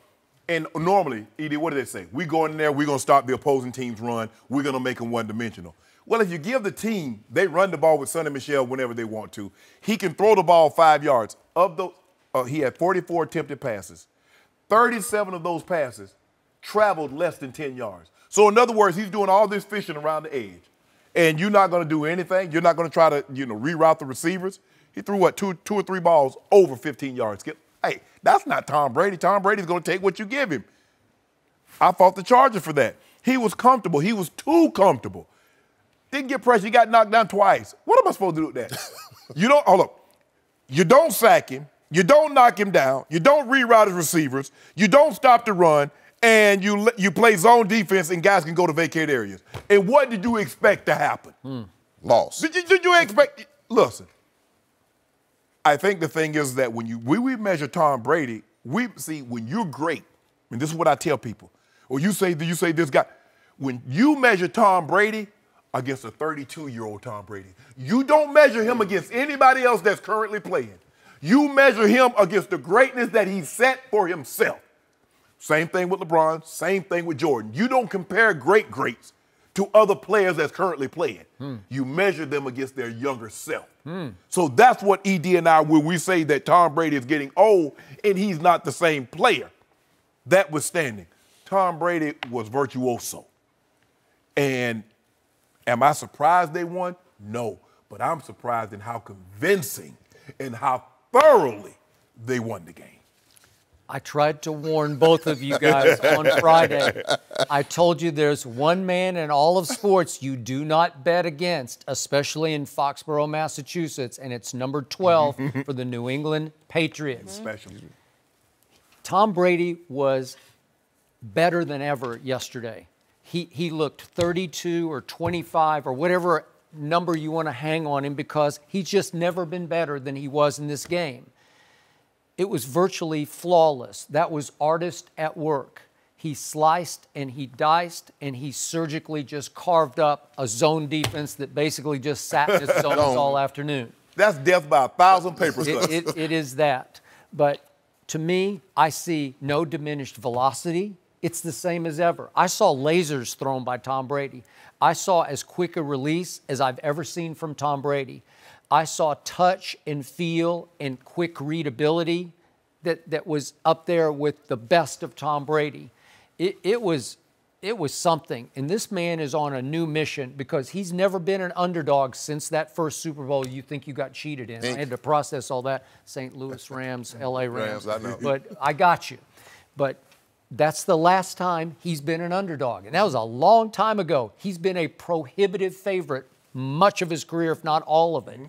S4: and normally, Edie, what do they say? We go in there, we're going to stop the opposing team's run. We're going to make them one-dimensional. Well, if you give the team, they run the ball with Sonny Michel whenever they want to. He can throw the ball 5 yards. Of those, he had 44 attempted passes. 37 of those passes traveled less than 10 yards. So in other words, he's doing all this fishing around the edge. And you're not going to do anything. You're not going to try to, reroute the receivers. He threw, two or three balls over 15 yards. Hey, that's not Tom Brady. Tom Brady's going to take what you give him. I fought the Chargers for that. He was comfortable. He was too comfortable. Didn't get pressure. He got knocked down twice. What am I supposed to do with that? You don't sack him. You don't knock him down. You don't reroute his receivers. You don't stop the run. And you play zone defense and guys can go to vacate areas. And what did you expect to happen?
S10: Loss.
S4: Did you expect? Listen, I think the thing is that when we measure Tom Brady, we see when you're great, and this is what I tell people, or you say this guy, when you measure Tom Brady against a 32-year-old Tom Brady, you don't measure him against anybody else that's currently playing. You measure him against the greatness that he set for himself. Same thing with LeBron, same thing with Jordan. You don't compare greats to other players that's currently playing. You measure them against their younger self. So that's what ED and I, when we say that Tom Brady is getting old and he's not the same player. That withstanding, Tom Brady was virtuoso. And am I surprised they won? No. But I'm surprised in how convincing and how thoroughly they won the game.
S3: I tried to warn both of you guys on Friday. I told you there's one man in all of sports you do not bet against, especially in Foxborough, Massachusetts, and it's number 12 for the New England Patriots.
S4: Special.
S3: Tom Brady was better than ever yesterday. He looked 32 or 25 or whatever number you want to hang on him because he's just never been better than he was in this game. It was virtually flawless. That was artist at work. he sliced and he diced and he surgically just carved up a zone defense that basically just sat in its zones all afternoon.
S4: That's death by 1,000 paper cuts.
S3: It is that. But to me, I see no diminished velocity. It's the same as ever. I saw lasers thrown by Tom Brady. I saw as quick a release as I've ever seen from Tom Brady. I saw touch and feel and quick readability that was up there with the best of Tom Brady. It was something. And this man is on a new mission because he's never been an underdog since that first Super Bowl you think you got cheated in. I had to process all that. St. Louis Rams, L.A. Rams.
S10: I know.
S3: But I got you. But that's the last time he's been an underdog. And that was a long time ago. He's been a prohibitive favorite much of his career, if not all of it.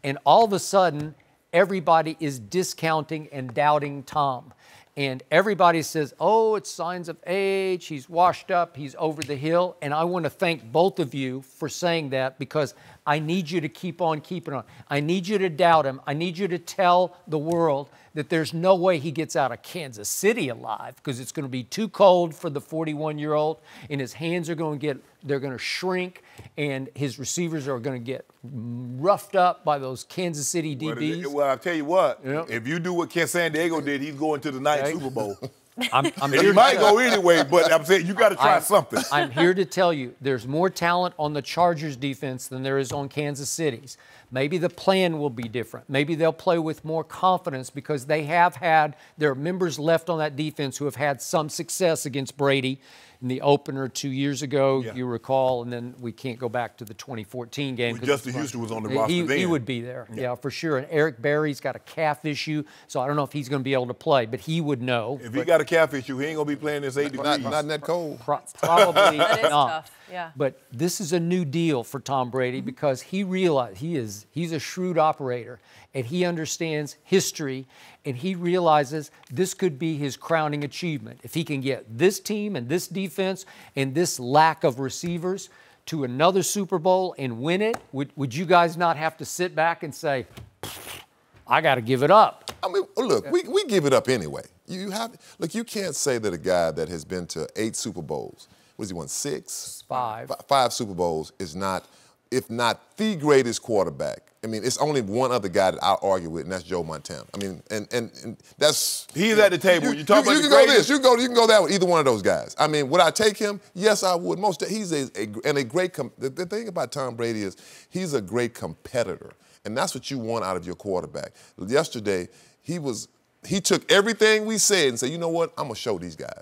S3: And all of a sudden, everybody is discounting and doubting Tom. And everybody says, oh, it's signs of age. He's washed up. He's over the hill. And I want to thank both of you for saying that because I need you to keep on keeping on. I need you to doubt him. I need you to tell the world that there's no way he gets out of Kansas City alive because it's going to be too cold for the 41-year-old and his hands are going to they're going to shrink and his receivers are going to get roughed up by those Kansas City DBs.
S4: Well, I'll tell you what, if you do what San Diego did, he's going to the ninth Super Bowl. He might go anyway, but I'm saying you got to try something.
S3: I'm here to tell you there's more talent on the Chargers defense than there is on Kansas City's. Maybe the plan will be different. Maybe they'll play with more confidence because they have had their members left on that defense who have had some success against Brady in the opener 2 years ago, you recall, and then we can't go back to the 2014 game.
S4: Justin Houston was on the roster then.
S3: He would be there, yeah, for sure. And Eric Berry's got a calf issue, so I don't know if he's going to be able to play, but he would know.
S4: If he got a calf issue, he ain't going to be playing this 8 degrees.
S10: Not in that cold.
S3: Probably
S2: that is
S3: not.
S2: tough. Yeah.
S3: But this is a new deal for Tom Brady because he realized he's a shrewd operator and he understands history and he realizes this could be his crowning achievement. If he can get this team and this defense and this lack of receivers to another Super Bowl and win it, would you guys not have to sit back and say, I got to give it up?
S10: I mean, look, we give it up anyway. Look, you can't say that a guy that has been to 8 Super Bowls, what has he won, 6?
S3: 5.
S10: 5 Super Bowls is not, if not the greatest quarterback. I mean, it's only one other guy that I'll argue with, and that's Joe Montana. I mean, and that's...
S4: He's at the table. You talk about
S10: the greatest. You can go that with either one of those guys. I mean, would I take him? Yes, I would. He's a great... The thing about Tom Brady is he's a great competitor, and that's what you want out of your quarterback. Yesterday, he took everything we said and said, you know what, I'm going to show these guys.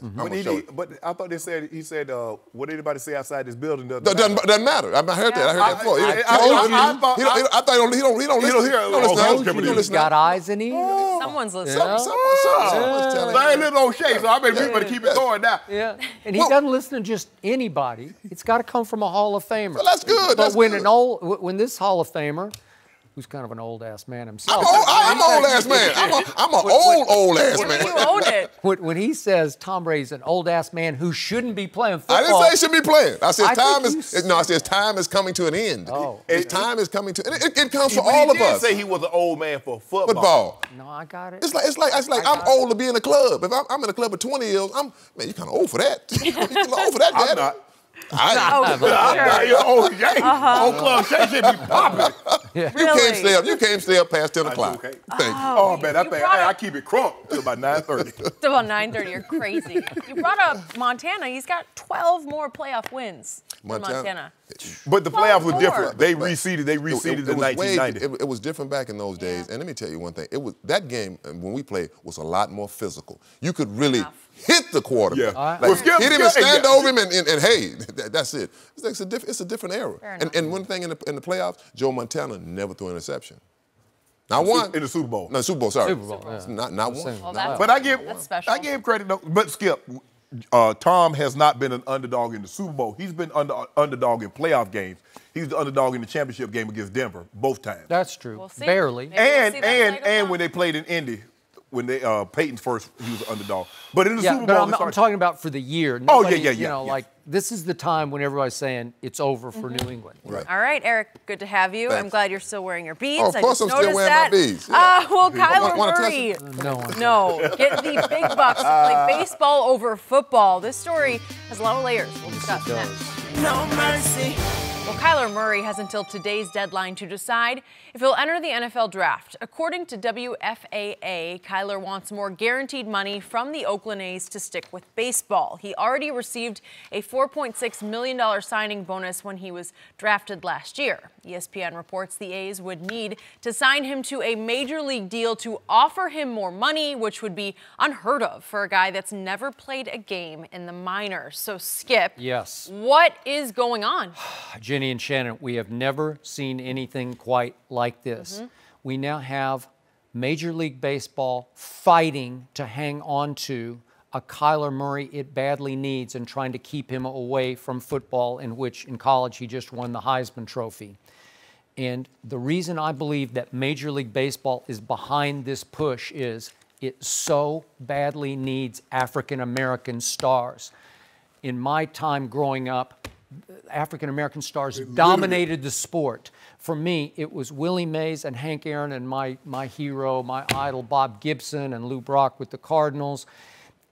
S4: But I thought he said, what anybody say outside this building doesn't
S10: matter. I heard that. I heard that before. I thought he don't listen.
S3: He's got eyes in him.
S2: Someone's listening.
S10: Someone's telling
S4: I ain't little old Shay, so I bet we better keep it going now.
S3: Yeah, and he doesn't listen to just anybody. It's got to come from a Hall of Famer.
S10: Well, that's good.
S3: But when this Hall of Famer, who's kind of an old-ass man himself.
S10: I'm an old-ass man. I'm an old-ass man.
S2: You own it.
S3: When he says Tom Brady's an old-ass man who shouldn't be playing football.
S10: I didn't say he shouldn't be playing. I said time is coming to an end.
S3: Oh.
S10: His time is coming to it comes for all of us.
S4: He didn't say he was an old man for football.
S3: No, I got it.
S10: It's like I'm old to be in a club. If I'm in a club at 20 years, man, you're kind of old for that. You're old for that, Daddy.
S4: I'm not.
S10: Old
S4: Club Shay should be popping.
S10: You can't stay up past 10 o'clock.
S4: Okay.
S10: Thank you.
S4: Oh, man, I keep it crunk till about 9:30.
S2: Till about 9:30, you're crazy. You brought up Montana. He's got 12 more playoff wins than Montana.
S4: But the playoffs were different. They reseeded in 1990.
S10: It was different back in those days. And let me tell you one thing. That game, when we played, was a lot more physical. You could really hit the quarterback.
S4: Yeah.
S10: Hit him and stand over him and hey, that's it. It's a different era. And one thing in the playoffs, Joe Montana never threw an interception. Not one.
S4: In the Super Bowl.
S10: No, Super Bowl, sorry.
S3: Super Bowl, yeah.
S10: Not one.
S2: Well,
S4: but I give credit, but Skip, Tom has not been an underdog in the Super Bowl. He's been underdog in playoff games. He's the underdog in the championship game against Denver both times.
S3: That's true.
S2: We'll see.
S3: Barely.
S2: Maybe
S4: And when they played in Indy, when they Peyton's first, he was an underdog. But in the
S3: Yeah,
S4: Super Bowl,
S3: but I'm talking about for the year.
S4: Oh,
S3: Nobody,
S4: yeah.
S3: You know, like this is the time when everybody's saying it's over for New England.
S10: Right.
S2: All right, Eric, good to have you.
S10: Thanks.
S2: I'm glad you're still wearing your beads.
S10: Oh, of course
S2: I
S10: I'm
S2: just
S10: still
S2: noticed
S10: wearing
S2: that.
S10: my beads. Yeah.
S2: Well, Kyler
S10: Wanna touch
S2: Murray.
S10: it?
S2: No, get the big bucks to play baseball over football. This story has a lot of layers. We'll discuss next.
S7: No mercy.
S2: Well, Kyler Murray has until today's deadline to decide if he'll enter the NFL draft. According to WFAA, Kyler wants more guaranteed money from the Oakland A's to stick with baseball. He already received a $4.6 million signing bonus when he was drafted last year. ESPN reports the A's would need to sign him to a major league deal to offer him more money, which would be unheard of for a guy that's never played a game in the minors. So, Skip,
S3: yes,
S2: what is going on?
S3: Jenny and Shannon, we have never seen anything quite like this. We now have Major League Baseball fighting to hang on to a Kyler Murray it badly needs and trying to keep him away from football, in which in college he just won the Heisman Trophy. And the reason I believe that Major League Baseball is behind this push is it so badly needs African-American stars. In my time growing up, African-American stars dominated the sport. For me, it was Willie Mays and Hank Aaron and my hero, my idol, Bob Gibson and Lou Brock with the Cardinals,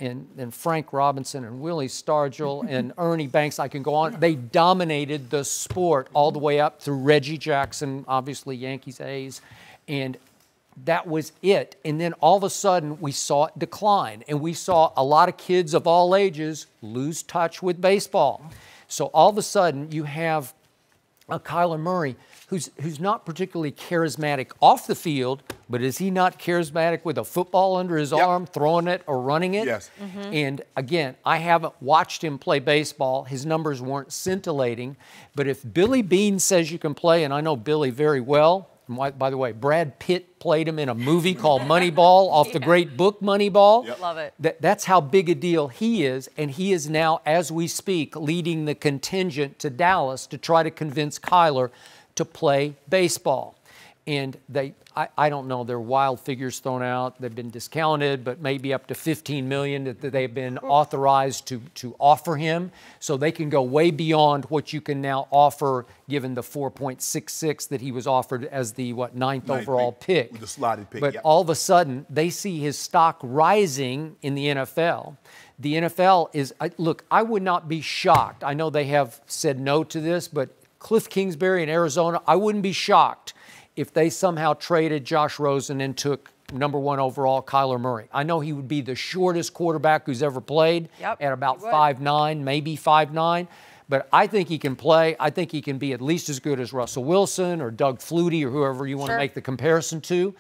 S3: and Frank Robinson and Willie Stargell and Ernie Banks. I can go on. They dominated the sport all the way up through Reggie Jackson, obviously Yankees, A's, and that was it. And then all of a sudden, we saw it decline, and we saw a lot of kids of all ages lose touch with baseball. So all of a sudden, you have a Kyler Murray who's not particularly charismatic off the field, but is he not charismatic with a football under his arm, throwing it or running it?
S4: Yes.
S3: And again, I haven't watched him play baseball. His numbers weren't scintillating. But if Billy Beane says you can play, and I know Billy very well, and by the way, Brad Pitt played him in a movie called Moneyball off the great book Moneyball.
S2: Love it.
S3: That's how big a deal he is, and he is now, as we speak, leading the contingent to Dallas to try to convince Kyler to play baseball. And I don't know, there are wild figures thrown out. They've been discounted, but maybe up to $15 million that they've been authorized to offer him. So they can go way beyond what you can now offer, given the 4.66 that he was offered as the, ninth overall pick.
S4: The slotted pick,
S3: But all of a sudden, they see his stock rising in the NFL. The NFL is, look, I would not be shocked. I know they have said no to this, but Cliff Kingsbury in Arizona, I wouldn't be shocked if they somehow traded Josh Rosen and took #1 overall Kyler Murray. I know he would be the shortest quarterback who's ever played at about 5'9", maybe 5'9", but I think he can play. I think he can be at least as good as Russell Wilson or Doug Flutie or whoever you want to make the comparison to.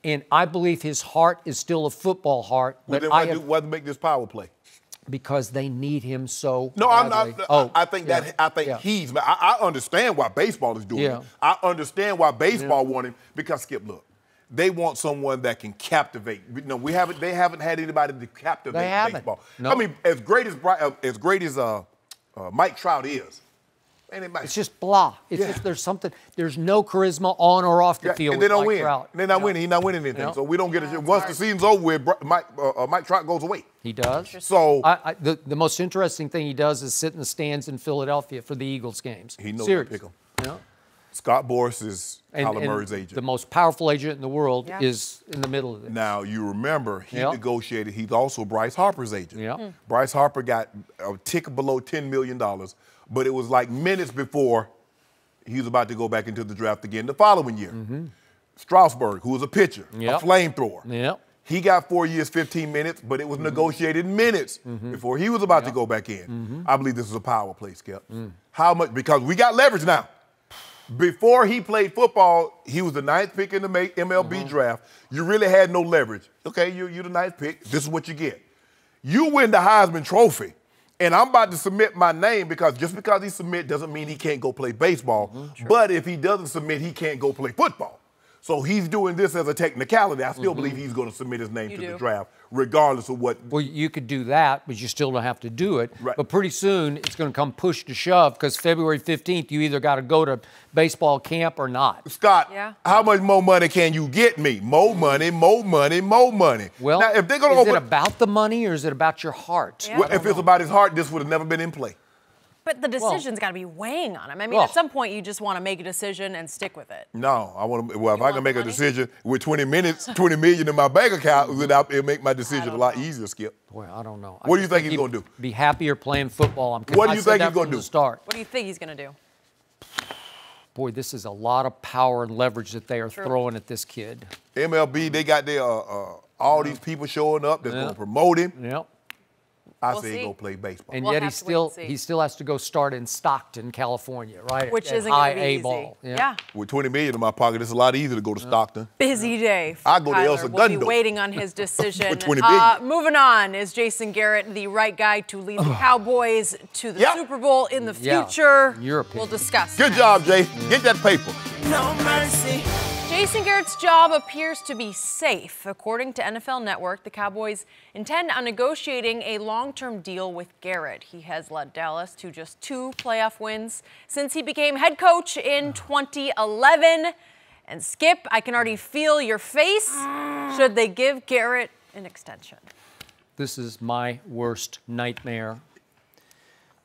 S3: And I believe his heart is still a football heart.
S4: But then why make this power play?
S3: Because they need him so
S4: badly.
S3: I'm not.
S4: I think he's. I understand why baseball is doing it. I understand why baseball want him, because Skip, look, they want someone that can captivate. No, they haven't had anybody to captivate baseball.
S3: Nope.
S4: I mean, as great as Mike Trout is.
S3: It's just blah. It's just there's no charisma on or off the field.
S4: And they don't
S3: with Mike
S4: win.
S3: Trout.
S4: They're not winning. He's not winning anything. So we don't get it. Once the season's over with, Mike Trout goes away.
S3: He does.
S4: So
S3: the most interesting thing he does is sit in the stands in Philadelphia for the Eagles games.
S4: He knows how to pick them. Scott Boras is Kyler Murray's agent.
S3: The most powerful agent in the world is in the middle of this.
S4: Now, you remember, he negotiated. He's also Bryce Harper's agent. Bryce Harper got a tick below $10 million, but it was like minutes before he was about to go back into the draft again the following year. Strasburg, who was a pitcher, a flamethrower. He got 4 years, 15 minutes, but it was negotiated minutes before he was about to go back in. I believe this is a power play, Skip. How much? Because we got leverage now. Before he played football, he was the 9th pick in the MLB draft. You really had no leverage. Okay, you're the 9th pick. This is what you get. You win the Heisman Trophy, and I'm about to submit my name, because just because he submit doesn't mean he can't go play baseball. But if he doesn't submit, he can't go play football. So he's doing this as a technicality. I still believe he's going to submit his name to the draft, regardless of what.
S3: Well, you could do that, but you still don't have to do it.
S4: Right.
S3: But pretty soon it's going to come push to shove because February 15th, you either got to go to baseball camp or not.
S4: Scott, how much more money can you get me? More money, more money, more money.
S3: Well,
S4: now, if they're going to
S3: is it about the money or is it about your heart?
S2: Yeah.
S4: Well, if it's about his heart, this would have never been in play.
S2: But the decision's got to be weighing on him. I mean, at some point, you just want to make a decision and stick with it.
S4: No, I want to. Well, if I can make a decision with 20 million in my bank account, it'll make my decision a lot easier, Skip.
S3: Boy, I don't know.
S4: What do you think he's going to do?
S3: Be happier playing football.
S4: What do you think he's going to do?
S3: Start.
S2: What do you think he's going to do?
S3: Boy, this is a lot of power and leverage that they are throwing at this kid.
S4: MLB, they got their all these people showing up that's going to promote him.
S3: Yep.
S4: I say he go play baseball.
S3: And yet he still has to go start in Stockton, California, right?
S2: Which isn't
S3: high
S2: going to be
S3: A ball.
S2: easy. Yeah.
S4: With 20 million in my pocket, it's a lot easier to go to Stockton.
S2: Busy day.
S4: I go to El
S2: Tyler.
S4: Segundo.
S2: We'll be waiting on his decision.
S4: For 20 million.
S2: Moving on, is Jason Garrett the right guy to lead the Cowboys to the Super Bowl in the future?
S3: Your opinion.
S2: We'll discuss.
S4: Good job, Jay. Get that paper.
S7: No mercy.
S2: Jason Garrett's job appears to be safe. According to NFL Network, the Cowboys intend on negotiating a long-term deal with Garrett. He has led Dallas to just 2 playoff wins since he became head coach in 2011. And Skip, I can already feel your face. Should they give Garrett an extension?
S3: This is my worst nightmare.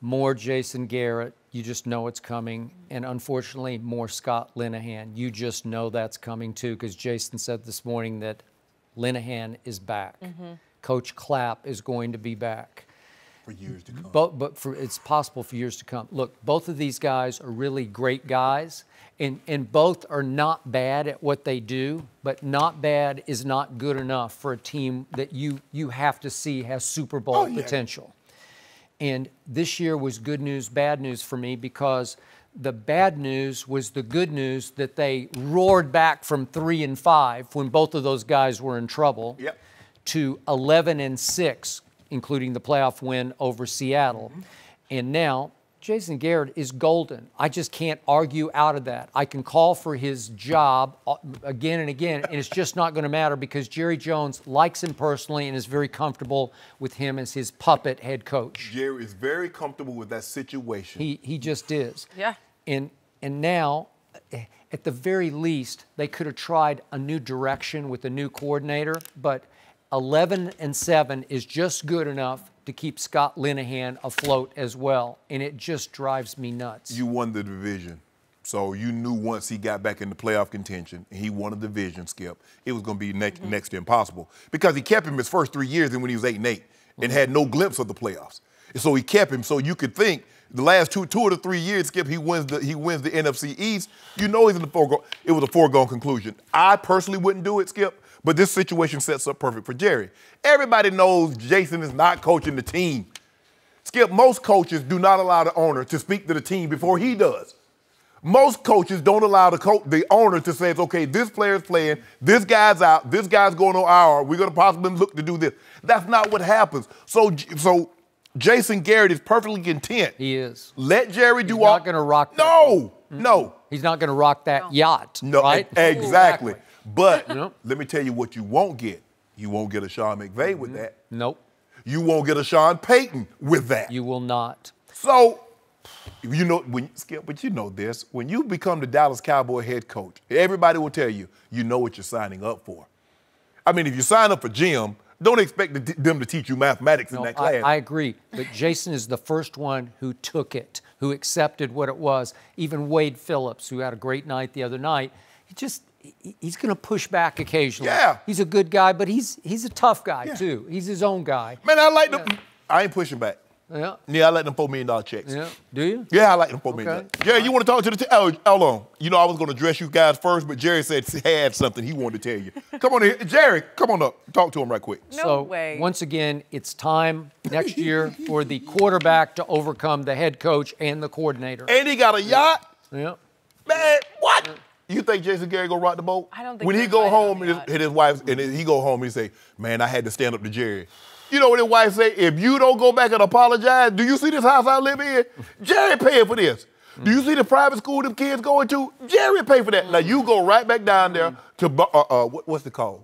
S3: More Jason Garrett. You just know it's coming. And unfortunately, more Scott Linehan. You just know that's coming too, because Jason said this morning that Linehan is back. Coach Clapp is going to be back.
S4: For years to come.
S3: But it's possible for years to come. Look, both of these guys are really great guys, and both are not bad at what they do, but not bad is not good enough for a team that you have to see has Super Bowl potential. And this year was good news, bad news for me, because the bad news was the good news that they roared back from 3-5 when both of those guys were in trouble to 11-6, including the playoff win over Seattle. And now Jason Garrett is golden. I just can't argue out of that. I can call for his job again and again, and it's just not going to matter because Jerry Jones likes him personally and is very comfortable with him as his puppet head coach.
S4: Jerry is very comfortable with that situation.
S3: He just is.
S2: Yeah.
S3: And now, at the very least, they could have tried a new direction with a new coordinator, but 11-7 is just good enough to keep Scott Linehan afloat as well, and it just drives me nuts.
S4: You won the division, so you knew once he got back into playoff contention and he won a division, Skip, it was going to be next to impossible because he kept him his first 3 years and when he was 8-8 and had no glimpse of the playoffs. And so he kept him, so you could think the last two or 3 years, Skip, he wins the NFC East. You know he's in the foregone. It was a foregone conclusion. I personally wouldn't do it, Skip. But this situation sets up perfect for Jerry. Everybody knows Jason is not coaching the team. Skip, most coaches do not allow the owner to speak to the team before he does. Most coaches don't allow the owner to say, okay, this player's playing, this guy's out, this guy's going on IR, we're going to possibly look to do this. That's not what happens. So Jason Garrett is perfectly content.
S3: He is.
S4: Let Jerry do all.
S3: He's not going to rock that.
S4: No.
S3: He's not going to rock that yacht,
S4: no,
S3: right?
S4: Exactly. But let me tell you what you won't get. You won't get a Sean McVay with that.
S3: Nope.
S4: You won't get a Sean Payton with that.
S3: You will not.
S4: So, you know, Skip, but you know this. When you become the Dallas Cowboy head coach, everybody will tell you, you know what you're signing up for. I mean, if you sign up for Jim, don't expect them to teach you mathematics in that class.
S3: I agree. But Jason is the first one who took it, who accepted what it was. Even Wade Phillips, who had a great night the other night, he's going to push back occasionally.
S4: Yeah.
S3: He's a good guy, but he's a tough guy, too. He's his own guy.
S4: Man, I like them. I ain't pushing back.
S3: Yeah.
S4: Yeah, I like them $4 million checks.
S3: Yeah. Do you?
S4: Yeah, I like them $4 million. Jerry, you want to talk to the team? Oh, hold on. You know I was going to address you guys first, but Jerry said he had something he wanted to tell you. Come on in. Jerry, come on up. Talk to him right quick.
S2: No way.
S3: Once again, it's time next year for the quarterback to overcome the head coach and the coordinator.
S4: And he got a yacht?
S3: Yeah.
S4: Man, what? You think Jason Garrett gonna rock the boat?
S2: I don't think
S4: when he go home and his wife and he go home and he say, "Man, I had to stand up to Jerry." You know what his wife say? If you don't go back and apologize, do you see this house I live in? Jerry paying for this. Do you see the private school them kids going to? Jerry pay for that. Now you go right back down there to what's it called?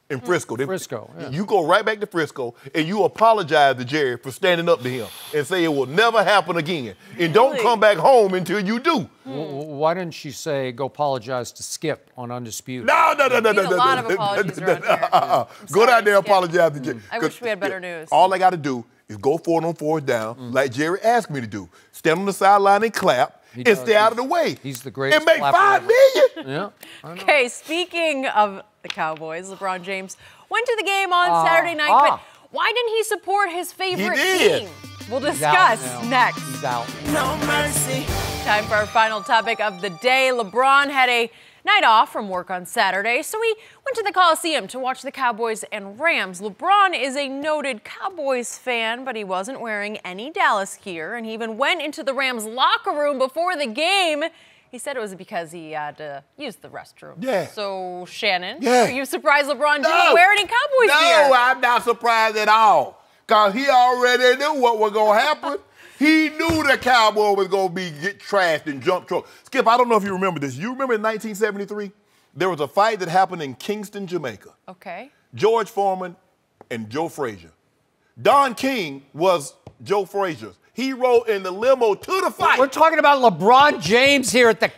S4: In Frisco.
S3: Frisco. Yeah.
S4: You go right back to Frisco and you apologize to Jerry for standing up to him and say it will never happen again. And don't come back home until you do.
S3: Why didn't she say go apologize to Skip on Undisputed?
S4: No.
S2: A lot of apologies around here.
S4: Go down there and apologize to Jerry.
S2: I wish we had better news.
S4: All I got to do is go for it on fourth down, like Jerry asked me to do. Stand on the sideline and clap. And stay out of the way.
S3: He's the greatest.
S4: And make $5 million.
S3: Yeah.
S2: Okay, speaking of the Cowboys, LeBron James went to the game on Saturday night, but why didn't he support his favorite team? We'll discuss next.
S3: He's out.
S7: No mercy.
S2: Time for our final topic of the day. LeBron had a night off from work on Saturday, so he went to the Coliseum to watch the Cowboys and Rams. LeBron is a noted Cowboys fan, but he wasn't wearing any Dallas gear, and he even went into the Rams locker room before the game. He said it was because he had to use the restroom.
S4: Yeah.
S2: So, Shannon,
S4: Yeah.
S2: are you surprised LeBron didn't wear any Cowboys gear?
S4: No, I'm not surprised at all. Because he already knew what was going to happen. He knew the Cowboy was going to get trashed and jump truck. Skip, I don't know if you remember this. You remember in 1973? There was a fight that happened in Kingston, Jamaica.
S2: Okay.
S4: George Foreman and Joe Frazier. Don King was Joe Frazier's. He rode in the limo to the fight.
S3: We're talking about LeBron James here at the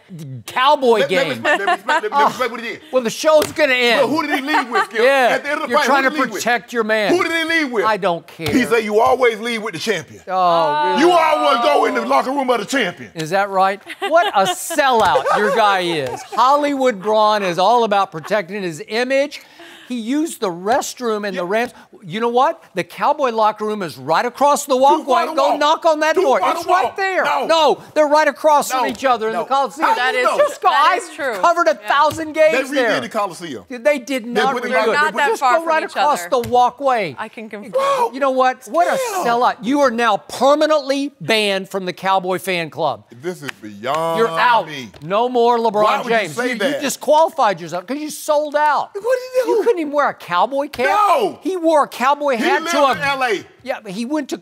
S3: Cowboy game.
S4: Let me explain what he did.
S3: Well, the show's going to end.
S4: But who did he leave with, Skip?
S3: Yeah,
S4: At the end of the
S3: you're
S4: fight,
S3: trying
S4: who
S3: to
S4: did he leave
S3: protect your man.
S4: Who did he leave with?
S3: I don't care.
S4: He said you always leave with the champion.
S3: Oh, really?
S4: You always go in the locker room of the champion.
S3: Is that right? What a sellout your guy is. Hollywood Braun is all about protecting his image. He used the restroom in the Rams. You know what? The Cowboy locker room is right across the walkway. Go knock on that door. It's right there. No, they're right across from each other in the Coliseum.
S2: That is true.
S3: I've covered 1,000 games there.
S4: They redid the Coliseum.
S3: They did not redo it.
S2: Not that
S3: Just
S2: far
S3: go right
S2: from each
S3: across
S2: other.
S3: the walkway.
S2: I can confirm.
S3: You know what? What a sellout. You are now permanently banned from the Cowboy fan club.
S4: This is beyond
S3: You're out.
S4: me.
S3: No more LeBron
S4: Why would you
S3: James.
S4: say that?
S3: You disqualified yourself because you sold out.
S4: What did he do?
S3: You couldn't even wear a Cowboy cap.
S4: No.
S3: He wore a Cowboy
S4: He
S3: hat
S4: lived
S3: to
S4: in L.A.
S3: Yeah, but he went to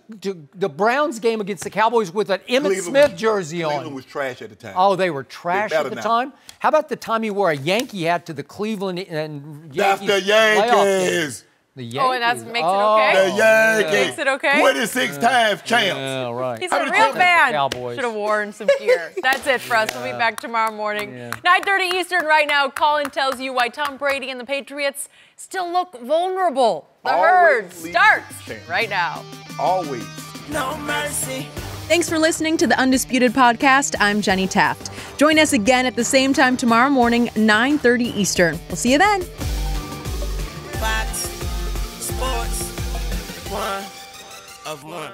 S3: the Browns game against the Cowboys with an Emmett
S4: Cleveland
S3: Smith jersey
S4: Cleveland
S3: on.
S4: was trash at the time.
S3: Oh, they were trash
S4: They're
S3: at
S4: better
S3: the
S4: now.
S3: time? How about the time he wore a Yankee hat to the Cleveland and
S4: That's
S3: Yankees
S4: the
S3: playoff game?
S4: Yankees.
S3: The Yankees.
S2: Oh, and that makes it okay?
S4: The Yankees.
S2: Makes it okay?
S4: 26 times champs.
S3: Yeah, right.
S2: He's
S4: How
S2: a
S4: many
S2: real
S4: champions?
S2: fan.
S3: Cowboys.
S2: Should have worn some gear. That's it for us. We'll be back tomorrow morning. 9:30 Eastern right now. Colin tells you why Tom Brady and the Patriots still look vulnerable. The herd starts right now.
S4: Always.
S7: No mercy.
S1: Thanks for listening to the Undisputed podcast. I'm Jenny Taft. Join us again at the same time tomorrow morning, 9:30 Eastern. We'll see you then.
S7: Fox Sports. One of one.